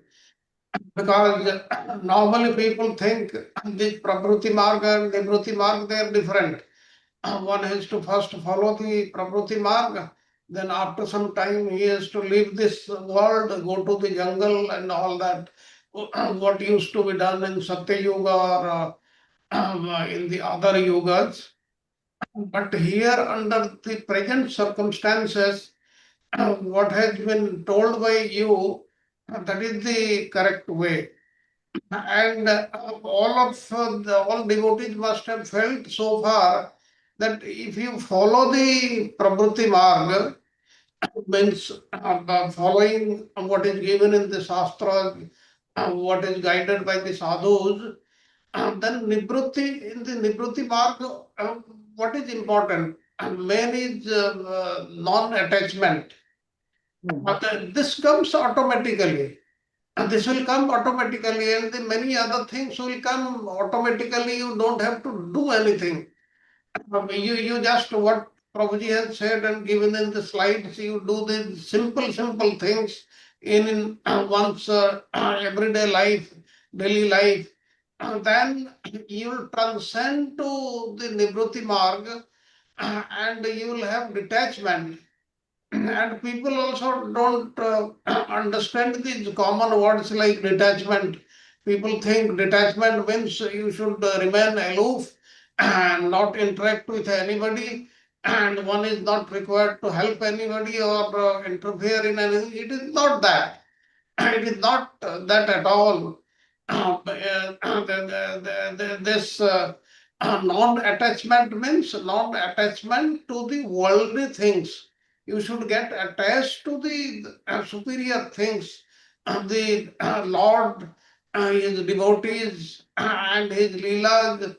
because normally people think the Prabhuti Marg and Nivruti Marg, they are different. One has to first follow the Prabhuti Marg, then after some time he has to leave this world, go to the jungle and all that. What used to be done in Satya Yuga or in the other yugas. But here, under the present circumstances, what has been told by you, that is the correct way. And all devotees must have felt so far that if you follow the Prabhuti Marg, means following what is given in the Shastra, what is guided by the sadhus, then Nivrutti, in the Nivrutti Marg, what is important? Main is non-attachment. But this comes automatically. And this will come automatically, and the many other things will come automatically. You don't have to do anything. You just what Prabhuji has said and given in the slides, you do the simple things, in one's everyday life, daily life, then you will transcend to the Nivruti Marg and you will have detachment. And people also don't understand these common words like detachment. People think detachment means you should remain aloof and not interact with anybody, and one is not required to help anybody or interfere in anything. It is not that. It is not that at all. This non-attachment means non-attachment to the worldly things. You should get attached to the superior things. The Lord, His devotees, and His Leelas,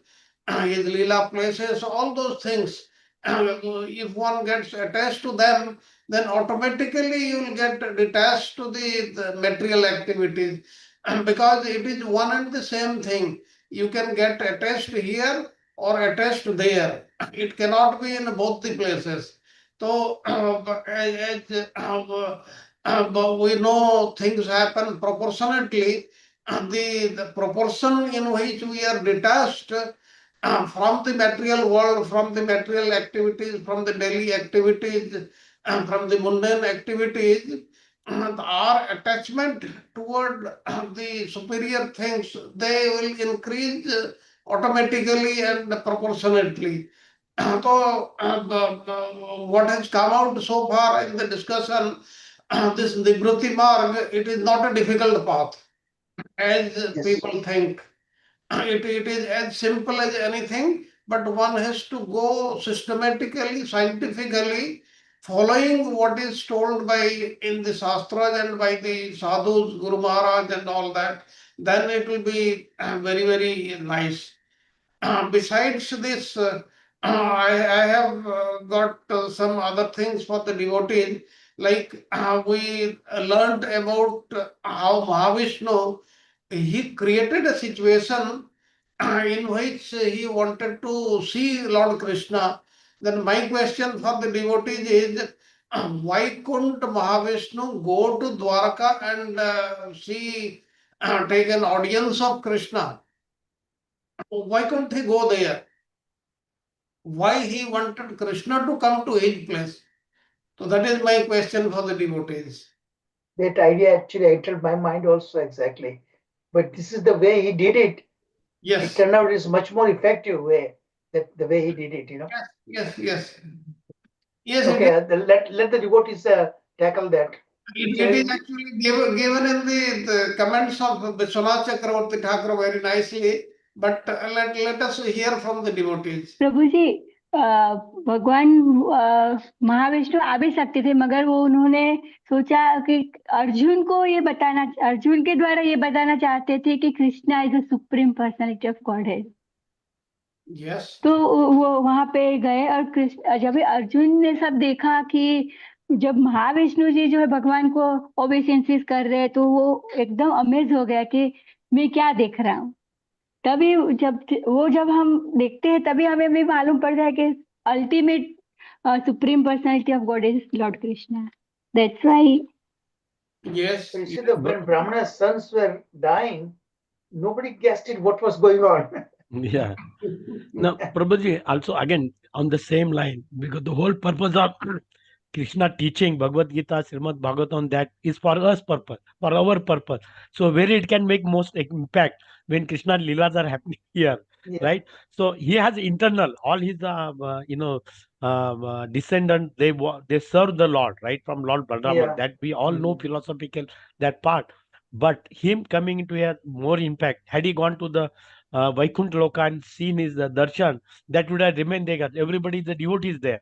His Leela places, all those things. If one gets attached to them, then automatically you will get detached to the material activities because it is one and the same thing. You can get attached here or attached there. It cannot be in both the places. So, but we know things happen proportionately. The proportion in which we are detached from the material world, from the material activities, from the daily activities, from the mundane activities, our attachment toward the superior things, they will increase automatically and proportionately. So, what has come out so far in the discussion, this Nivruti Marg, it is not a difficult path, as Yes. people think. It is as simple as anything, but one has to go systematically, scientifically, following what is told by in the Shastras and by the sadhus, Guru Maharaj and all that. Then it will be very, very nice. Besides this, I have got some other things for the devotees. Like we learned about how Mahavishnu, he created a situation in which he wanted to see Lord Krishna. Then my question for the devotees is, why couldn't Mahavishnu go to Dwarka and see, take an audience of Krishna? Why couldn't he go there? Why he wanted Krishna to come to his place? So that is my question for the devotees. That idea actually entered my mind also exactly. But this is the way he did it. It Yes, turned out is much more effective way, that the way he did it, yes, yes. Yes, it is. Okay, let the devotees tackle that. It is actually given in the comments of Vishwanath Chakravarti Thakur very nicely. But let us hear from the devotees. प्रभु जी भगवान महाविष्णु आ भी सकते थे, मगर वो उन्होंने सोचा कि अर्जुन को ये बताना, अर्जुन के द्वारा ये बताना चाहते थे कि Krishna is the supreme personality of God है। Yes. तो वो वहां पे गए और कृष्ण, जब अर्जुन ने सब देखा कि जब महाविष्णु जी जो है भगवान को ओबेसेंसेस कर रहे हैं, तो वो एकदम अमेज हो गया कि मैं क्या देख रहा हूँ। तभी जब हम देखते हैं तभी हमें भी मालूम पड़ जाए कि ultimate supreme personality of God is Lord Krishna. That's why Yes. You see, when Brahmana's sons were dying, nobody guessed it what was going on. Yeah. Now, Prabhuji, also again on the same line, because the whole purpose of Krishna teaching Bhagavad Gita, Srimad Bhagavatam, that is for us purpose, for our purpose. So where it can make most impact when Krishna Leelas are happening here, Yeah. right? So he has internal, all his descendants, they serve the Lord, right? From Lord Balrama, Yeah. that we all know philosophical that part. But him coming into a more impact, had he gone to the Vaikuntha Loka and seen his darshan, that would have remained there. Everybody, the devotees there.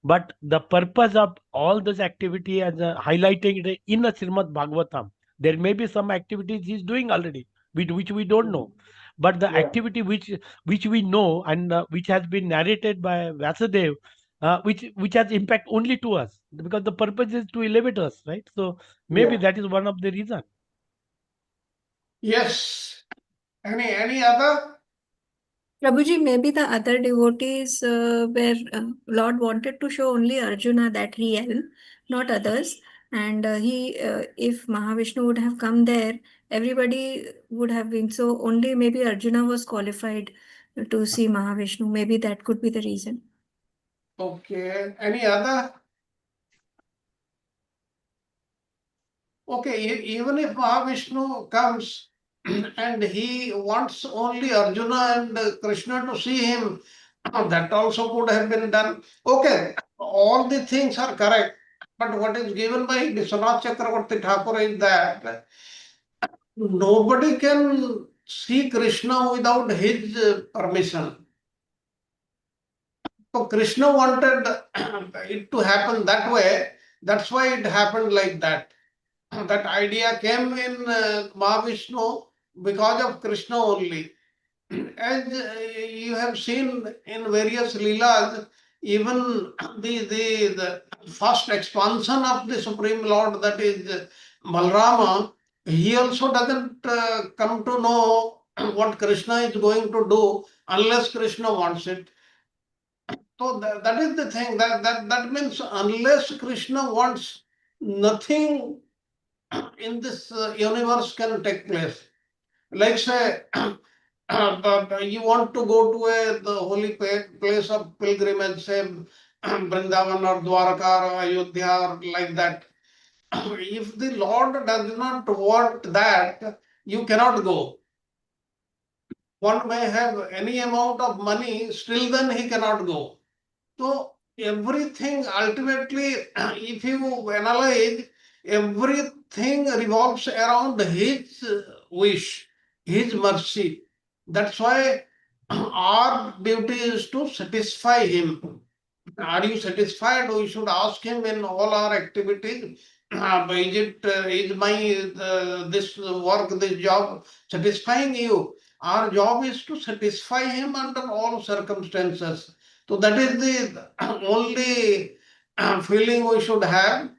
But the purpose of all this activity as highlighting it in a Srimad Bhagavatam, there may be some activities he's doing already, which we don't know. But the Yeah. activity which we know and which has been narrated by Vasudev, which has impact only to us, because the purpose is to elevate us, right? So maybe Yeah. that is one of the reasons. Yes. Any other? Prabhuji, maybe the other devotees where Lord wanted to show only Arjuna that realm, not others. And if Mahavishnu would have come there, everybody would have been. So only maybe Arjuna was qualified to see Mahavishnu. Maybe that could be the reason. Okay, any other? Okay, even if Mahavishnu comes and he wants only Arjuna and Krishna to see him, that also could have been done. Okay, all the things are correct, but what is given by Vishwanath Chakravarti Thakur is that nobody can see Krishna without his permission. So Krishna wanted it to happen that way. That's why it happened like that. That idea came in Mahavishnu because of Krishna only. As you have seen in various Leelas, even the first expansion of the Supreme Lord, that is Balrama, he also doesn't come to know what Krishna is going to do unless Krishna wants it. So that is the thing, that means unless Krishna wants, nothing in this universe can take place. Like say, you want to go to the holy place of pilgrimage, say Vrindavan or Dwarka or Ayodhya or like that. If the Lord does not want that, you cannot go. One may have any amount of money, still then he cannot go. So everything ultimately, if you analyze, everything revolves around his wish, his mercy. That's why our duty is to satisfy him. Are you satisfied? We should ask him in all our activities. Is my this work, this job satisfying you? Our job is to satisfy him under all circumstances. So that is the only feeling we should have.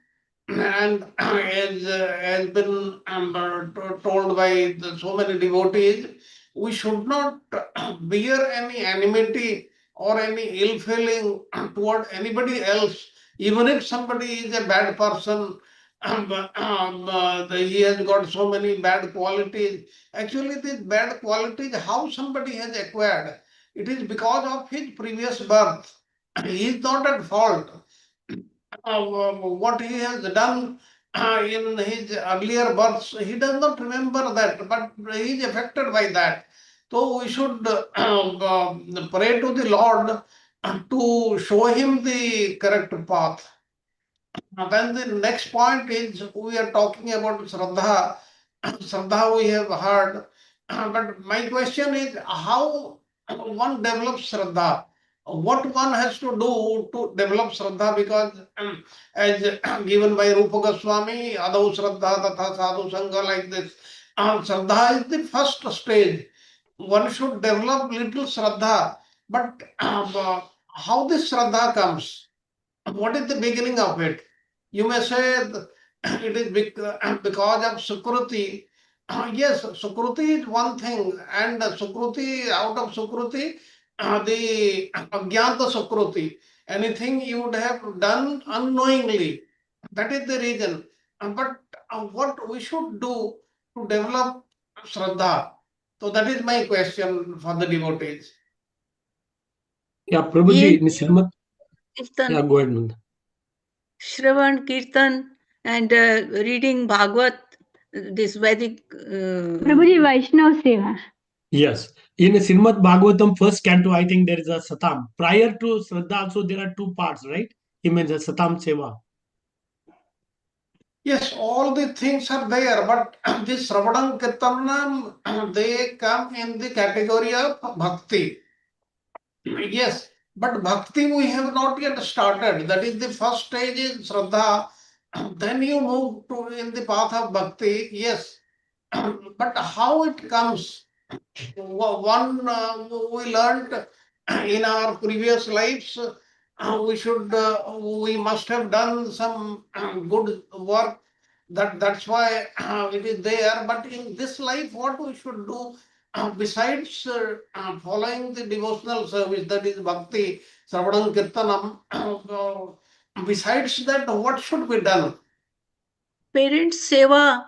And as has been told by so many devotees, we should not bear any enmity or any ill feeling toward anybody else, even if somebody is a bad person. He has got so many bad qualities. Actually, these bad qualities, how somebody has acquired, it is because of his previous birth. He is not at fault. What he has done in his earlier births, he does not remember that, but he is affected by that. So we should pray to the Lord to show him the correct path. Then the next point is, we are talking about Shraddha. Shraddha we have heard, but my question is how one develops Shraddha. What one has to do to develop Shraddha, because as given by Rupa Goswami, Adau Shraddha Tatha Sadhu Sangha, like this, Shraddha is the first stage. One should develop little Shraddha, but how this Shraddha comes? What is the beginning of it? You may say it is because of Sukruti. Yes, Sukruti is one thing, and Sukruti, out of Sukruti, the Ajnata Sukruti, anything you would have done unknowingly, that is the reason. But what we should do to develop Shraddha? So that is my question for the devotees. Yeah, ये Prabhuji, in Srimad, कीर्तन, yeah, go ahead, Nanda. Shravan, Kirtan, and reading Bhagavad, this Vedic. प्रभु जी वैष्णव सेवा Yes. In Srimad Bhagavatam, first canto, I think there is a Satam. Prior to Shraddha, also there are two parts, right? He means a Satam Seva. Yes, all the things are there, but this Sravanam Kirtanam, they come in the category of bhakti. Yes, but bhakti we have not yet started. That is the first stage in Shraddha. Then you move to in the path of bhakti. Yes, but how it comes? One we learned in our previous lives. We must have done some good work. That's why it is there. But in this life, what we should do besides following the devotional service, that is bhakti, Sravanam Kirtanam, besides that, what should be done? parents seva.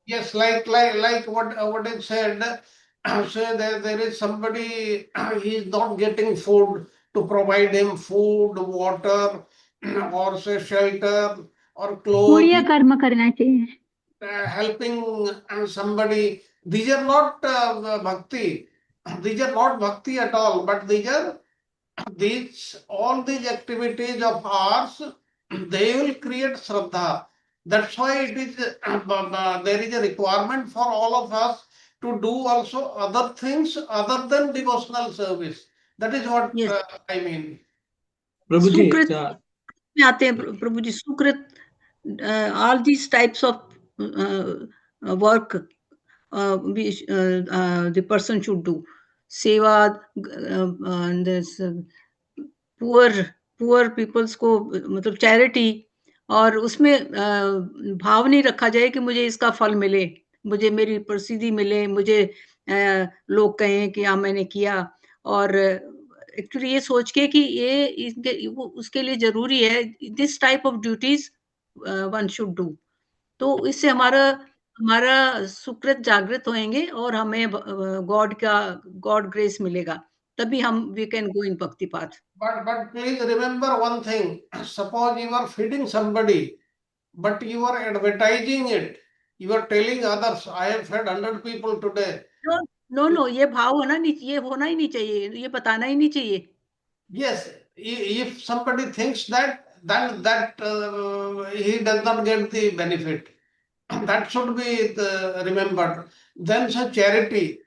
Yes, like what I said. Say there is somebody, he is not getting food, to provide him food, water, or say shelter or पुण्य clothes, कर्म करना चाहिए. helping somebody. These are not bhakti. These are not bhakti at all. But these all these activities of ours, they will create shraddha. That's why it is there is a requirement for all of us to do also other things other than devotional service. That is what Yes. I mean. Prabhuji, सुकृत में आते हैं प्रभु जी. सुकृत, all these types of work the person should do. Seva, and this poor poor peoples को मतलब charity, और उसमें भाव नहीं रखा जाए कि मुझे इसका फल मिले, मुझे मेरी प्रसिद्धि मिले, मुझे लोग कहें कि हाँ मैंने किया, और एक्चुअली ये सोच के कि ये वो उसके लिए जरूरी है, this type of duties one should do. तो इससे हमारा हमारा सुकृत जागृत होएंगे और हमें गॉड ग्रेस मिलेगा, तभी हम वी कैन गो इन भक्ति path. But please remember one thing. Suppose you are feeding somebody, but you are advertising it. You are telling others, I have fed 100 people today. No no no, ये भाव होना नहीं, ये होना ही नहीं चाहिए, ये बताना ही नहीं चाहिए. Yes, if somebody thinks that, then that he does not get the benefit. That should be remembered. Then so charity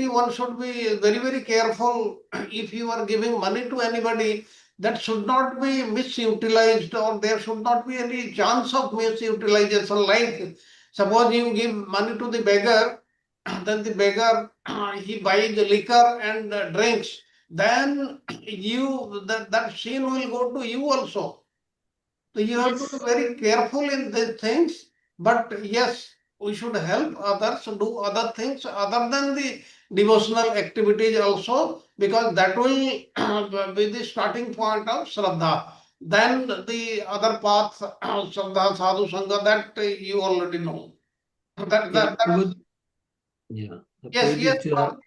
one should be very very careful. If you are giving money to anybody, that should not be misutilized, or there should not be any chance of misutilization. Like suppose you give money to the beggar, then the beggar he buys the liquor and drinks, then that sin will go to you also. So you have to be Yes. very careful in these things. But yes, we should help others to do other things other than the devotional activities also, because that will be the starting point of Shraddha. Then the other path, Shraddha, Sadhu, Sangha, that you already know. yeah, That's, yeah, yes, yes. Prabhuji,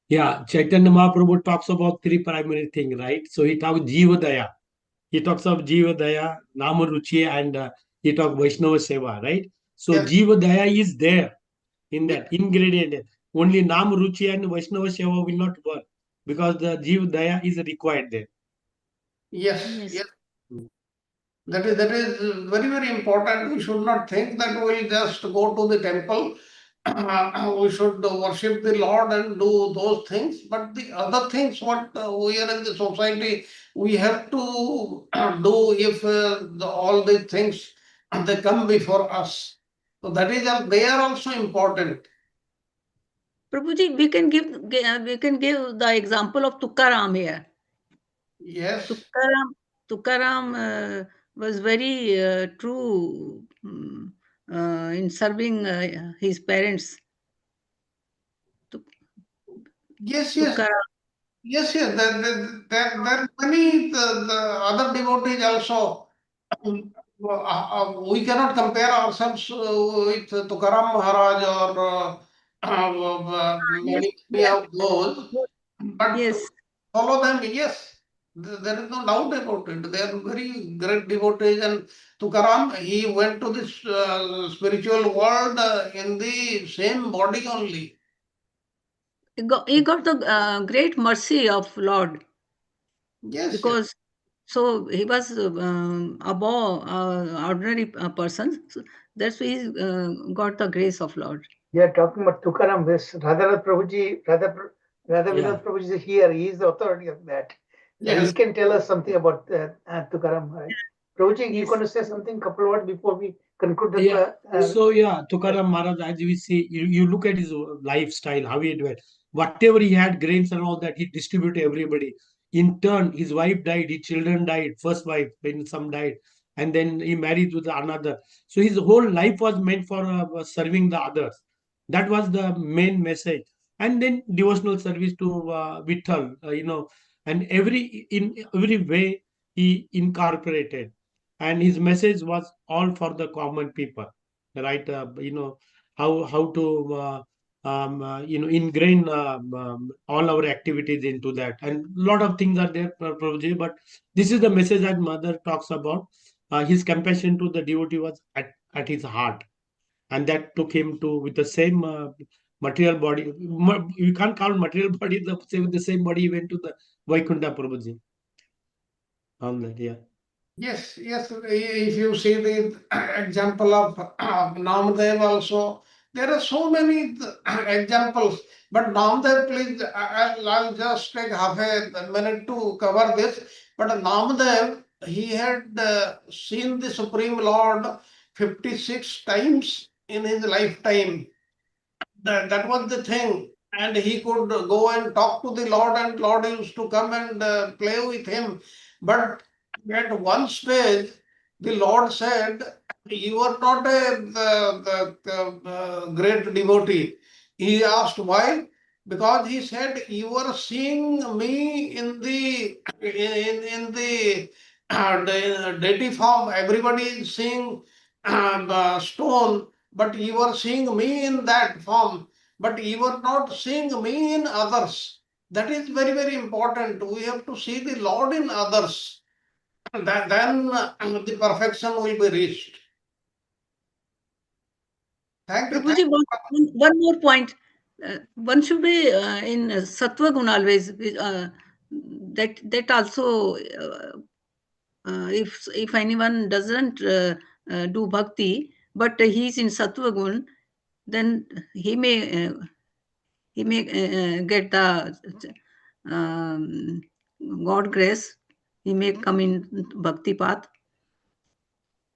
yeah, Chaitanya Mahaprabhu talks about three primary things, right? So he talks Jiva Daya. He talks of Jiva Daya, Nama Ruchi, and he talks Vaishnava Seva, right? So Yes, Jiva Daya is there in yes, that ingredient. Only Nama Ruchi and Vaishnava Seva will not work because the Jiva Daya is required there. yes, Yes. yes. That is very very important. We should not think that we'll just go to the temple. We should worship the Lord and do those things. But the other things, what we are in the society, we have to do if all the things they come before us. So that is they are also important. Prabhuji, we can give the example of Tukaram here. Yes, Tukaram, Tukaram was very true in serving his parents. yes, yes. Tukaram. Yes, yes, there are many the other devotees also. We cannot compare ourselves with Tukaram Maharaj or Yes, many yes, of those, but yes. follow them, yes, there is no doubt about it. They are very great devotees, and Tukaram, he went to this spiritual world in the same body only. He got the great mercy of Lord, Yes, yes. because so he was above ordinary person. So that's why he got the grace of Lord. We are talking about Tukaram. This Radhanath Prabhuji, Radha Yeah. Vinod Prabhuji is here. He is the authority of that. So he Yes. can tell us something about Tukaram. Right? Prabhuji, you Yes. going to say something, couple of words before we conclude the Yeah. So yeah, Tukaram Maharaj, as we see, you look at his lifestyle, how he dwelt. Whatever he had, grains and all that, he distributed everybody. In turn, his wife died, his children died, first wife, then some died, and then he married with another. So his whole life was meant for serving the others. That was the main message. And then devotional service to Vitthal, and in every way he incorporated. and his message was all for the common people, right? How to ingrain all our activities into that, and a lot of things are there, Prabhuji, but this is the message that mother talks about. His compassion to the devotee was at his heart, and that took him to with the same material body. You can't count material body, with the same body he went to the Vaikuntha, Prabhuji, on that. Yeah. Yes, yes. If you see the example of Namdev also, there are so many examples. But Namdev, please, I'll just take half a minute to cover this. But Namdev, he had seen the Supreme Lord 56 times in his lifetime. That was the thing. And he could go and talk to the Lord, and Lord used to come and play with him. But at one stage, the Lord said, "You are not a great devotee." He asked why? Because he said, "You are seeing me in the deity form. Everybody is seeing the stone, but you are seeing me in that form, but you are not seeing me in others." That is very, very important. We have to see the Lord in others. Then the perfection will be reached. Thank you. Prabhuji, one more point. One should be in sattva gun always. That also, if anyone doesn't do bhakti, but he's in sattva gun, then he may get the um, God grace. He may come in bhakti path.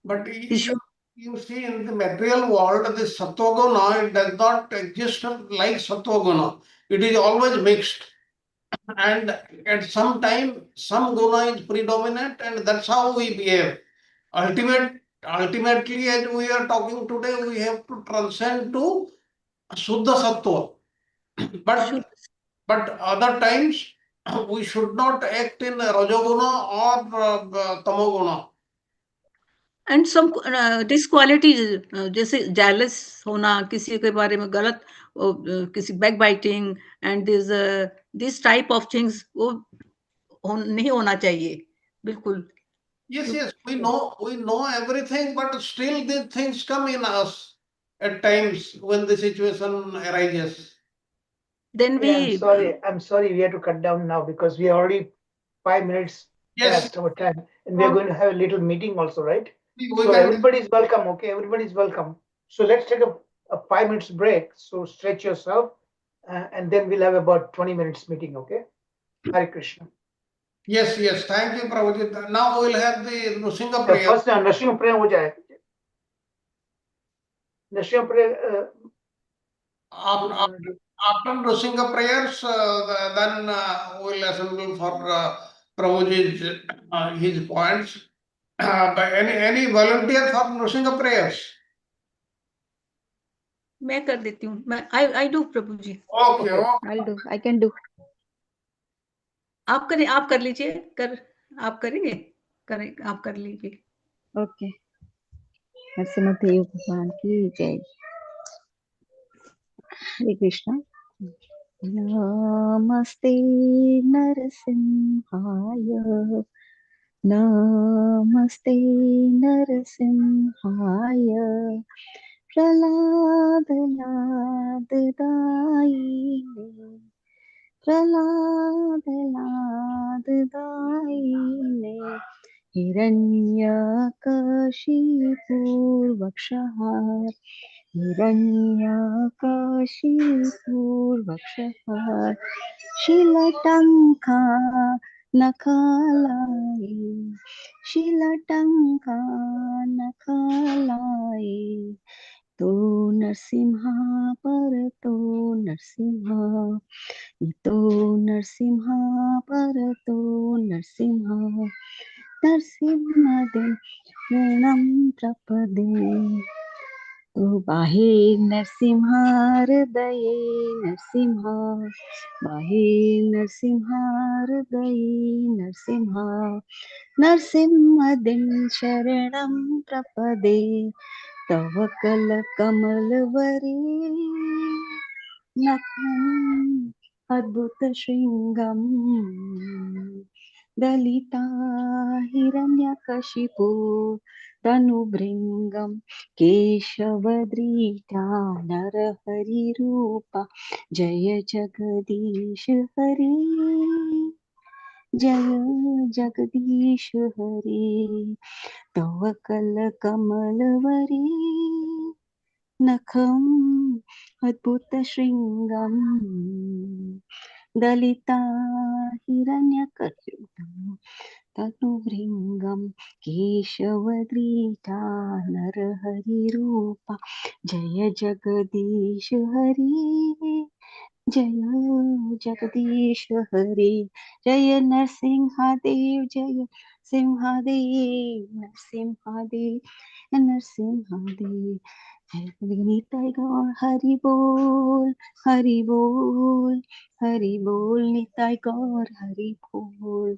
But He should. you see, in the material world, this sattva-guna, it does not exist like sattva-guna. It is always mixed. And at some time, some guna is predominant, and that's how we behave. Ultimately, as we are talking today, we have to transcend to Suddha Sattva. But other times, we should not act in Rajoguna or Tamoguna. And some disqualities जैसे jealous होना, किसी के बारे में गलत किसी back biting and this type of things वो नहीं होना चाहिए बिल्कुल. Yes, we know everything, but still these things come in us at times when the situation arises. Then I'm sorry, we have to cut down now because we are already 5 minutes past our time, and we are going to have a little meeting also, right? So everybody's welcome, okay? Everybody's welcome. So let's take a 5 minutes break. So stretch yourself, and then we'll have about 20 minutes meeting, okay? Hare Krishna. Yes. Thank you, Prabhuji. Now we'll have the Nrsimha prayer. First, Nrsimha prayer ho jaye. Nrsimha prayer. After Nrsimha prayers, then we'll assemble for Prabhuji's his points. By any volunteer for Nrsimha prayers? मैं कर देती हूँ. I do, Prabhu ji. Okay. I'll do. I can do. आप कर लीजिए. आप करेंगे? आप कर लीजिए. Okay. नरसिम्हा भगवान की जय. हरे कृष्णा. नमस्ते नरसिंहाय. नमस्ते नरसिंहाय. प्रह्लादलाददायिने. प्रह्लादलाददायिने. हिरण्यकशिपूर्वक्षः. हिरण्यकशिपूर्वक्षः. शिलटङ्का नखलाय. शिलटङ्का नखलाय. तो नरसिंहा परतो नरसिंहा. तो नरसिंहा परतो नरसिंहा. नरसिंहदे ऋणं प्रपदे. बाहे नरसिंहारदये नरसिंह बाहे नरसिंहारदये नरसिंह नरसिंहदिं शरणं प्रपदे तव कलकमलवरे नखम् अद्भुतशृङ्गम् दलिता हिरण्यकशिपो तनुभृङ्गं केशवद्रीटा नरहरिरूपा जय जगदीश हरे जय जगदीश हरे तव कलकमलवरे नखम् अद्भुतशृङ्गम् दलिता हिरण्यकशिपो तनुभृङ्गं केशवद्रीटा नरहरिरूपा जय जगदीश हरे जय जगदीश हरे जय नरसिंहदेव जय सिंहदेव नरसिंहदेव नरसिंहदेव जय निताय गौर हरि बोल हरि बोल हरि बोल निताय गौर हरि बोल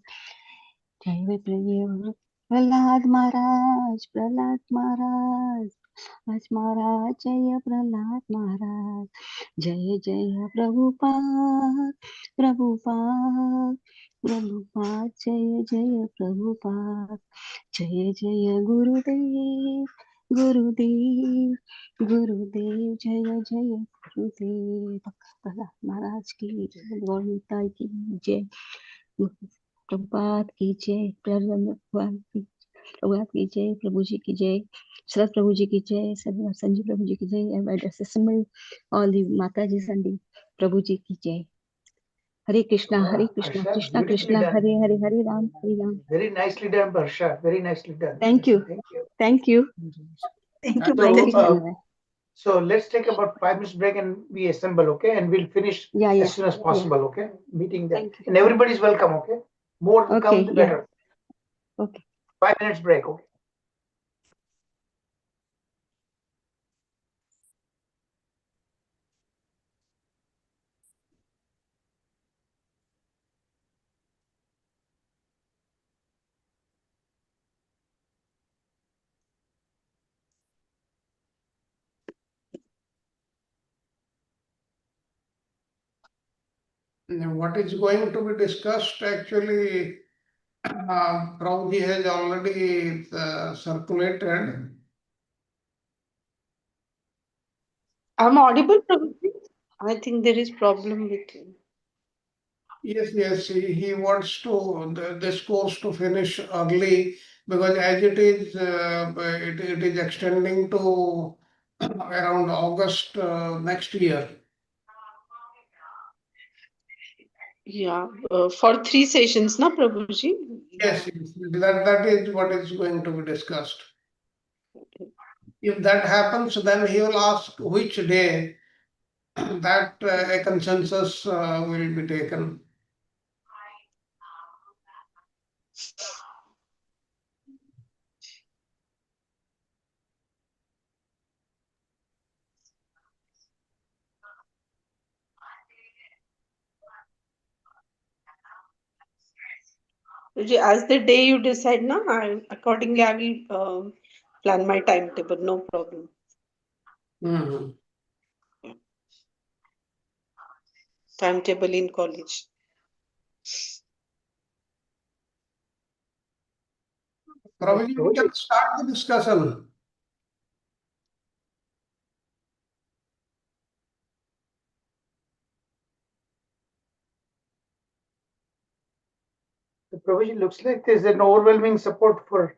जय प्रहलाद महाराज आज महाराज जय प्रहलाद महाराज जय जय प्रभुपाद प्रभुपाद प्रभुपाद जय जय प्रभुपाद जय जय गुरुदेव गुरुदेव गुरुदेव जय जय गुरुदेव प्रहलाद महाराज की जय गौरताई की जय प्रभुपाद की जय प्रभुपाद की जय प्रभु जी की जय शरद प्रभु जी की जय संजीव प्रभु जी की जय ऑल दी माता जी संडी प्रभु जी की जय Hare Krishna Harsha, Krishna beautifully Krishna done. Hare Hare Hare Ram Hare Ram Very nicely done, Harsha. Very nicely done. Thank you Thank you. Thank you Thank you, So, Mataji. so let's take about 5 minutes break and we assemble, okay? And we'll finish Yeah, as soon as possible, okay? Meeting there. Thank you. And everybody's welcome, okay? More to come, Okay, the yeah. better. Okay. 5 minutes break, okay? What is going to be discussed actually, Prabhuji has already circulated. I'm audible, Prabhuji? I think there is problem with him. Yes, he wants to this course to finish early because as it is, it is extending to around August next year. Yeah, for 3 sessions, na Prabhuji? Yes, that is what is going to be discussed. If that happens, then he will ask which day that a consensus will be taken. As the day you decide, na, accordingly I will plan my timetable, no problem. Mhm. Timetable in college. Prabhuji, we can start the discussion. The provision looks like there's an overwhelming support for,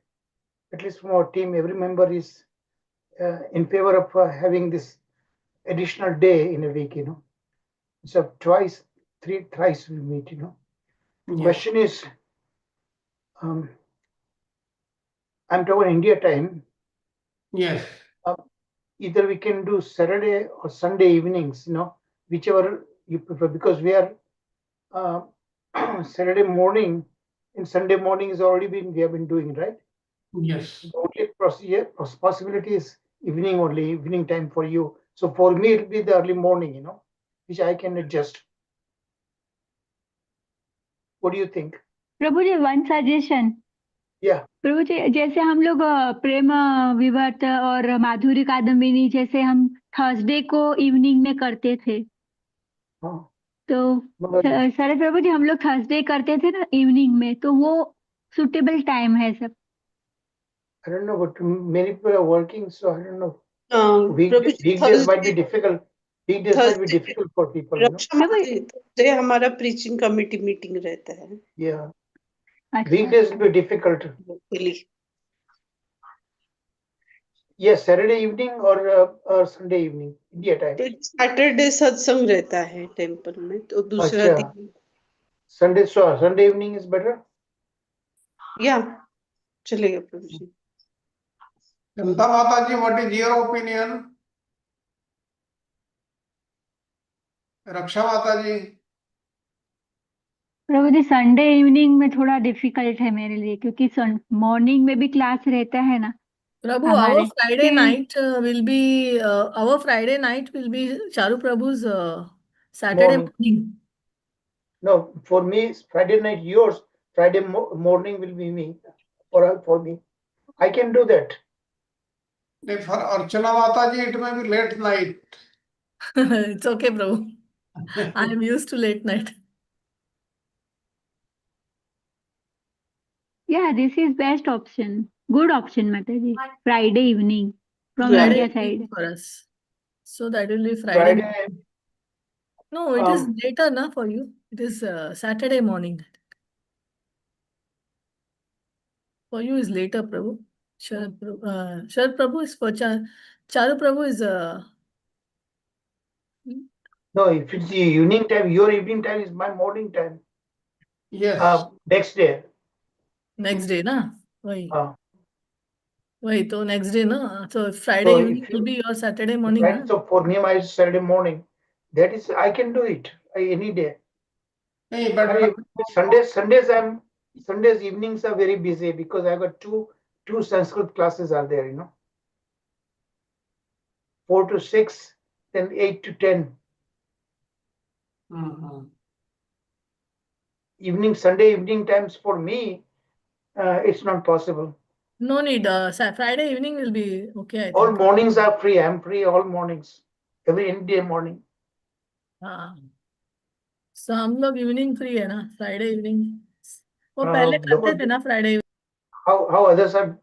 at least from our team. Every member is in favor of having this additional day in a week, So thrice we meet, Yes. Question is, I'm talking India time. Yes. Either we can do Saturday or Sunday evenings, whichever you prefer, because we are Saturday morning and Sunday morning we have been doing, right? Yes. The only possibility is evening only, evening time for you. So for me, it'll be the early morning, which I can adjust. What do you think? Prabhu ji one suggestion Yeah. Prabhu ji जैसे हम लोग प्रेम विवर्त और माधुरी कादम्बिनी जैसे हम Thursday को evening में करते थे हाँ, तो मगर सारे प्रभु जी हम लोग थर्सडे करते थे ना इवनिंग में तो वो सुटेबल टाइम है सब I don't know, but many people are working, so I don't know. Prabhu ji Weekdays might be Thursday difficult. Weekdays might be Thursday difficult for people, रक्षा प्रभु माता जी Thursday हमारा प्रीचिंग कमेटी मीटिंग रहता है Yeah. अच्छा Weekdays will be difficult. locally. Yes, Saturday evening or Sunday evening, India time. तो Saturday सत्संग रहता है temple में तो दूसरा अच्छा, दिन Sunday evening is better. या चलेगा Prabhu ji Santa Mataji, what is your opinion? Raksha Mataji, Prabhu ji Sunday evening में थोड़ा डिफिकल्ट है मेरे लिए क्योंकि मॉर्निंग में भी क्लास रहता है ना Prabhu, हमारे our Friday फिर night will be Charu Prabhu's Saturday Morning. morning. No, for me, it's Friday night. Yours, Friday morning will be me. For me, I can do that. for Archana Mataji, it may be late night. It's okay, Prabhu. I am used to late night. yeah this is best option good option Mataji Friday evening from Yeah. India Friday evening side for us. So that will be Friday. Friday, No, it is um, later na for you. It is Saturday morning. For you is later, Prabhu. Sharad Prabhu is for Charu Prabhu is no, if it's the evening time, your evening time is my morning time. Yes. Next day. next day, na? Why? Uh, Why? So next day, na? So Friday so evening if will you, be your Saturday morning, na? so for me, my Saturday morning. That is, I can do it any day. Hey, but Sundays evenings are very busy because I got two Sanskrit classes are there, 4 to 6, then 8 to 10. Mhm. Sunday evening times for me, it's not possible. No need. Friday evening will be okay, I All think. mornings are free. I'm free all mornings. Any day morning. हाँ. So हम लोग evening free है ना Friday evening वो पहले करते थे ना Friday How others are?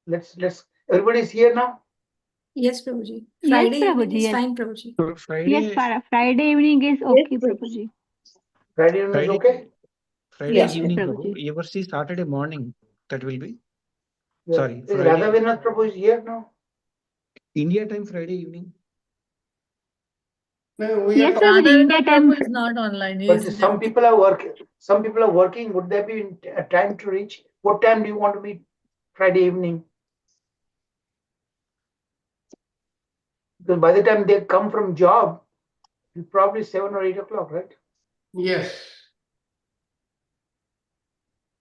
Let's. Everybody's here now. Yes, Prabhuji. yes Friday Prabhu evening ji is yes fine, Prabhuji. So yes Friday, Friday evening is okay Yes, Prabhu ji Friday evening is Friday, okay. Friday yes evening, Prabhu Prabhu. ji You ever see Saturday morning? That will be Yeah. sorry, Is Friday. Radha Vinath Prabhu is here now? India time Friday evening. No, we yes are Prabhu ji India time Prabhu is not online. He But is some people are working. Some people are working. Would there be a time to reach? What time do you want to meet? Friday evening. Because by the time they come from job, it's probably 7 or 8 o'clock, right? yes.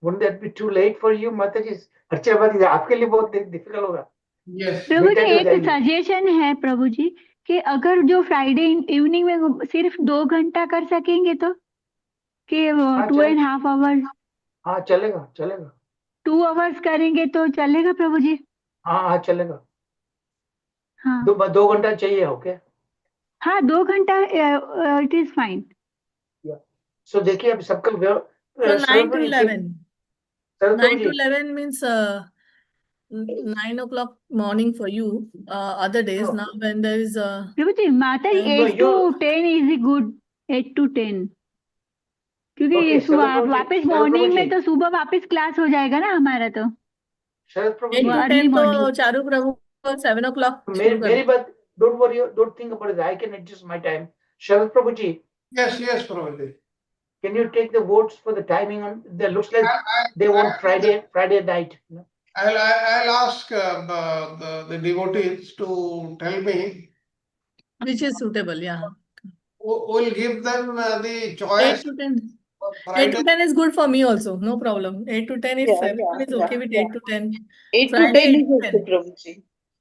Wouldn't that be too late for you, Mataji? अच्छा बात है आपके लिए बहुत difficult होगा. Yes. प्रभु जी Midnight हो एक जाएगी. सजेशन है प्रभु जी कि अगर जो फ्राइडे इवनिंग में सिर्फ 2 घंटा कर सकेंगे तो कि हाँ, 2.5 आवर्स हाँ चलेगा 2 आवर्स करेंगे तो चलेगा प्रभु जी हाँ चलेगा. हाँ 2 घंटा चाहिए. ओके. हाँ 2 घंटा इट इज फाइन सो देखिए अब सबका So 9 to 11. Sharad 9 to ji 11 means 9 o'clock morning for you. Other days now when there is प्रभु जी माता जी No, 8 to 10 is good 8 to 10 क्योंकि Okay, सुबह शरद वापस प्रभु मॉर्निंग जी. में तो सुबह वापस क्लास हो जाएगा ना हमारा तो शरद प्रभु 8 जी to अर्ली 10 तो मॉर्निंग चारू प्रभु को 7 o'clock शुरू कर मेरी बात don't worry, don't think about it. I can adjust my time. Sharad Prabhuji, Yes, yes, Prabhuji. can you take the votes for the timing on? That looks like they want Friday night. I'll ask the devotees to tell me. which is suitable, yeah. We'll give them the 8 choice to 10. for 8 Friday. to 10 is good for me also, no problem. 8 to 10 if Yeah, everyone is okay with yeah. 8 to 10. 8 to Friday 10 8 is to okay, 10. Prabhuji.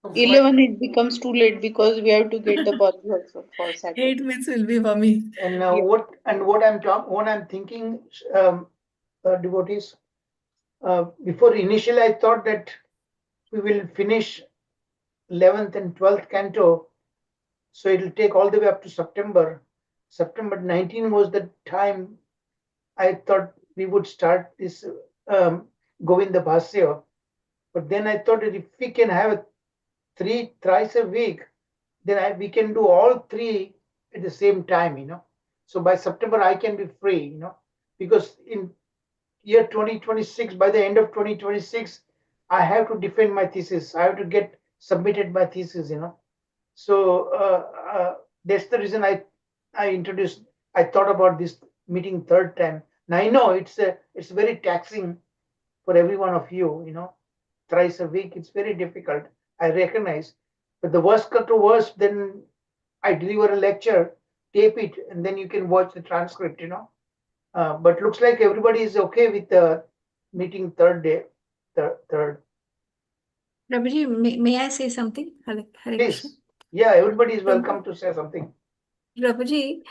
Friday, 11 it becomes too late because we have to get the bus also for Saturday. 8 minutes will be for me. And Yeah. what I'm thinking, devotees, before initially I thought that we will finish 11th and 12th canto, so it'll take all the way up to September. September 19 was the time I thought we would start this Govinda Bhasya. But then I thought that if we can have thrice a week, then we can do all three at the same time, So by September I can be free, because in year 2026, by the end of 2026, I have to defend my thesis. I have to get submitted my thesis. So that's the reason I introduced. I thought about this meeting third time. Now I know it's very taxing for every one of you. Thrice a week, it's very difficult. I recognize, but the worst come to worst, then I deliver a lecture, tape it, and then you can watch the transcript. But looks like everybody is okay with the meeting third day, third. Prabhuji, may I say something? Hare Krishna. Please, yeah, everybody is Prabhu- welcome to say something. Prabhuji,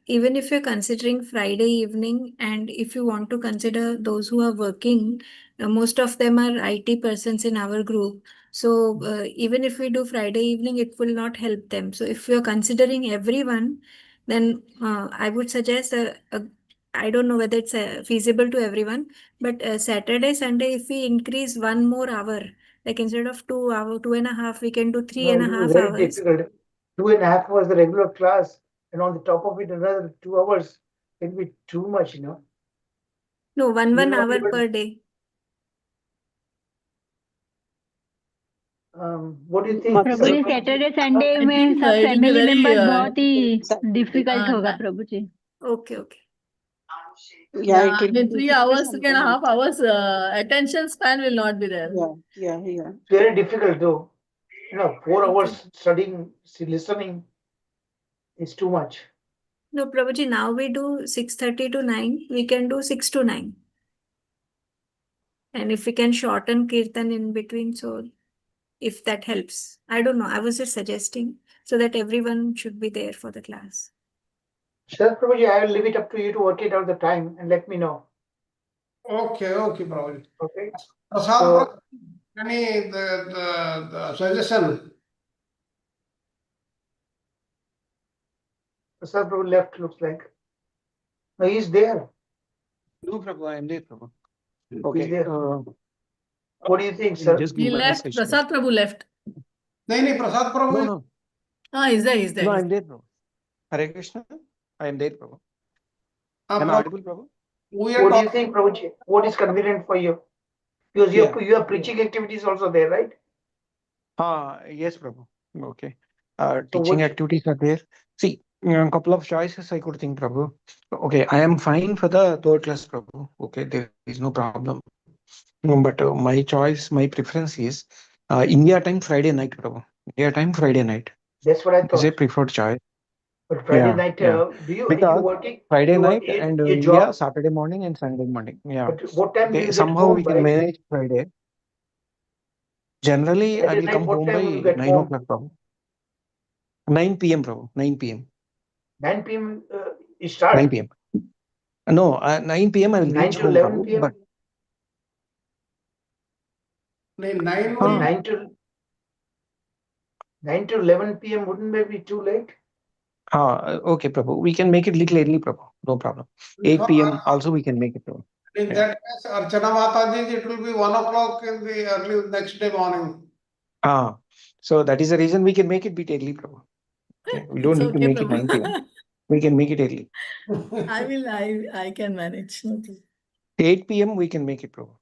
even if you're considering Friday evening and if you want to consider those who are working, most of them are IT persons in our group. So even if we do Friday evening, it will not help them. So if you're considering everyone, then I would suggest I don't know whether it's feasible to everyone, but Saturday, Sunday, if we increase 1 more hour, like instead of 2 hour, 2.5, we can do three No, and a it will be half very hours. difficult. 2.5 hours the regular class, and on the top of it, another 2 hours. It'll be too much. No, one You'll not be hour able per day. What do you think? Prabhu ji Saturday Sunday I में think सब it will be family very members बहुत ही Saturday. Difficult होगा uh, Prabhu ji Okay, okay. Yeah, yeah, it I will mean be 3 hours, difficult 3.5 sometimes. hours, attention span will not be there. Yeah. It's very difficult though. 4 Okay. hours studying, listening is too much. No, Prabhuji, now we do 6:30 to 9. We can do 6 to 9. And if we can shorten Kirtan in between, so if that helps. I don't know. I was just suggesting so that everyone should be there for the class. Sir Prabhuji, I will leave it up to you to work it out the time and let me know. Okay, Prabhuji. Okay. Prasad, So, any the suggestion? Sir Prabhu left, looks like. No, he's there. No, Prabhu, I am there, Prabhu. He's Okay. there. What do you think, I'll sir? just He give my left. message. Prasad Prabhu left. No, Prasad No, Prabhu. no. Ah, he's there. He's there. No, he's I'm there, Prabhu. Hare Krishna. I am there, Prabhu. Am I Prabhu, audible, Prabhu? we are What do you talking. think, Prabhuji? What is convenient for you? Because Yeah. you have preaching activities also there, right? Yes, Prabhu. Okay. So Teaching which activities are there. See, a couple of choices I could think, Prabhu. Okay, I am fine for the third class, Prabhu. Okay, there is no problem. But my choice, my preference is India time Friday night, Prabhu. India time Friday night that's what I is a thought. preferred choice. But Friday night, Yeah. do you Because working? Friday You night in and your India job? Saturday morning and Sunday morning. Yeah. But what time do Okay, you get somehow we home can by? manage Friday. Generally, I Friday will night, come what home time by will you get 9 home? o'clock, Prabhu. 9 p.m., Prabhu. 9 p.m. 9 p.m. You 9 start. p.m. No, 9 p.m. I will 9 reach to home, 11 Prabhu. p.m. But 9 But will 9 to 11 p.m. wouldn't that be too late? okay, Prabhu. We can make it little early, Prabhu. No problem. 8 p.m. also we can make it, Prabhu. in Yeah. that case, Archana Mataji, it will be 1 o'clock in the early next day morning. So that is the reason we can make it bit early, Prabhu. Okay. We don't It's need to okay, make it 9 p.m. Prabhu. We can make it early. I can manage. Okay. 8 p.m. we can make it, Prabhu.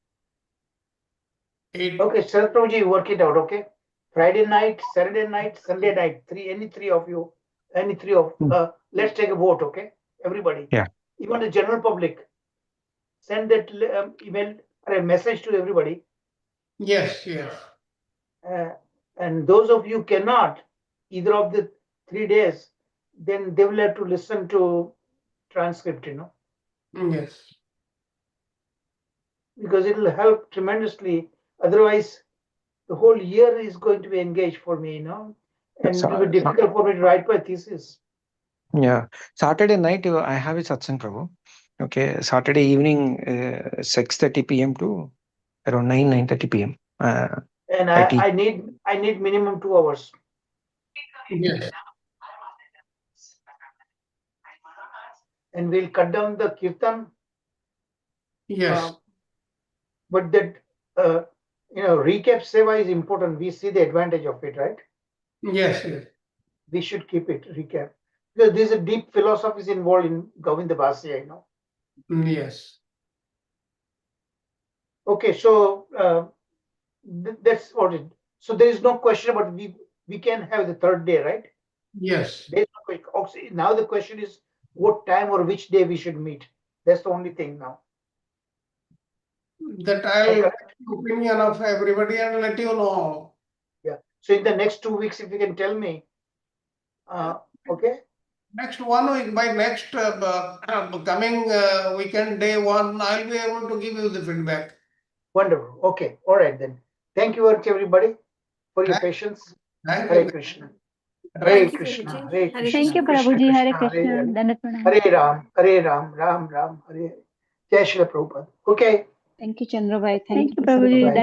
8. Okay, Sir Prabhuji, work it out, okay? Friday night, Saturday night, Sunday night, any three of you, let's take a vote, okay? Everybody. Yeah. Even the general public, send that email or a message to everybody. Yes. And those of you cannot, either of the 3 days, then they will have to listen to transcript, Yes. because it will help tremendously. Otherwise, the whole year is going to be engaged for me, you know, and it will be Sa- difficult for me to write my thesis. Yeah, Saturday night I have a satsang, Prabhu. Okay, Saturday evening, 6:30 p.m. to around 9:30 p.m. And I teach. I need minimum 2 hours. Yes. And we'll cut down the kirtan. Yes. But that recap seva is important. We see the advantage of it, right? Yes. Yes. We should keep it recap because there's a deep philosophy involved in Govinda Bhasya, you know. Yes. Okay, so that's what it. So there is no question about we can have the third day, right? Yes. There's no question. Okay, now the question is what time or which day we should meet. That's the only thing now. That I'll get the opinion of everybody and let you know. Yeah. So in the next 2 weeks, if you can tell me, okay. Next 1 week, by next coming weekend, day 1, I'll be able to give you the feedback. Wonderful. Okay. All right then. Thank you very much, everybody, for your patience. Thank Hare you. Krishna. Thank Hare you, Krishna. Prabhuji. Hare Hare Krishna. Thank you, Krishna. Prabhuji. Hare Hare Krishna. Hare. Dandat pranam. Hare Ram, Ram Ram, Hare. Jai Shri Prabhupada. Okay. Thank you, Chandra Bhai. Thank you, Thank you. Prabhuji. Bye.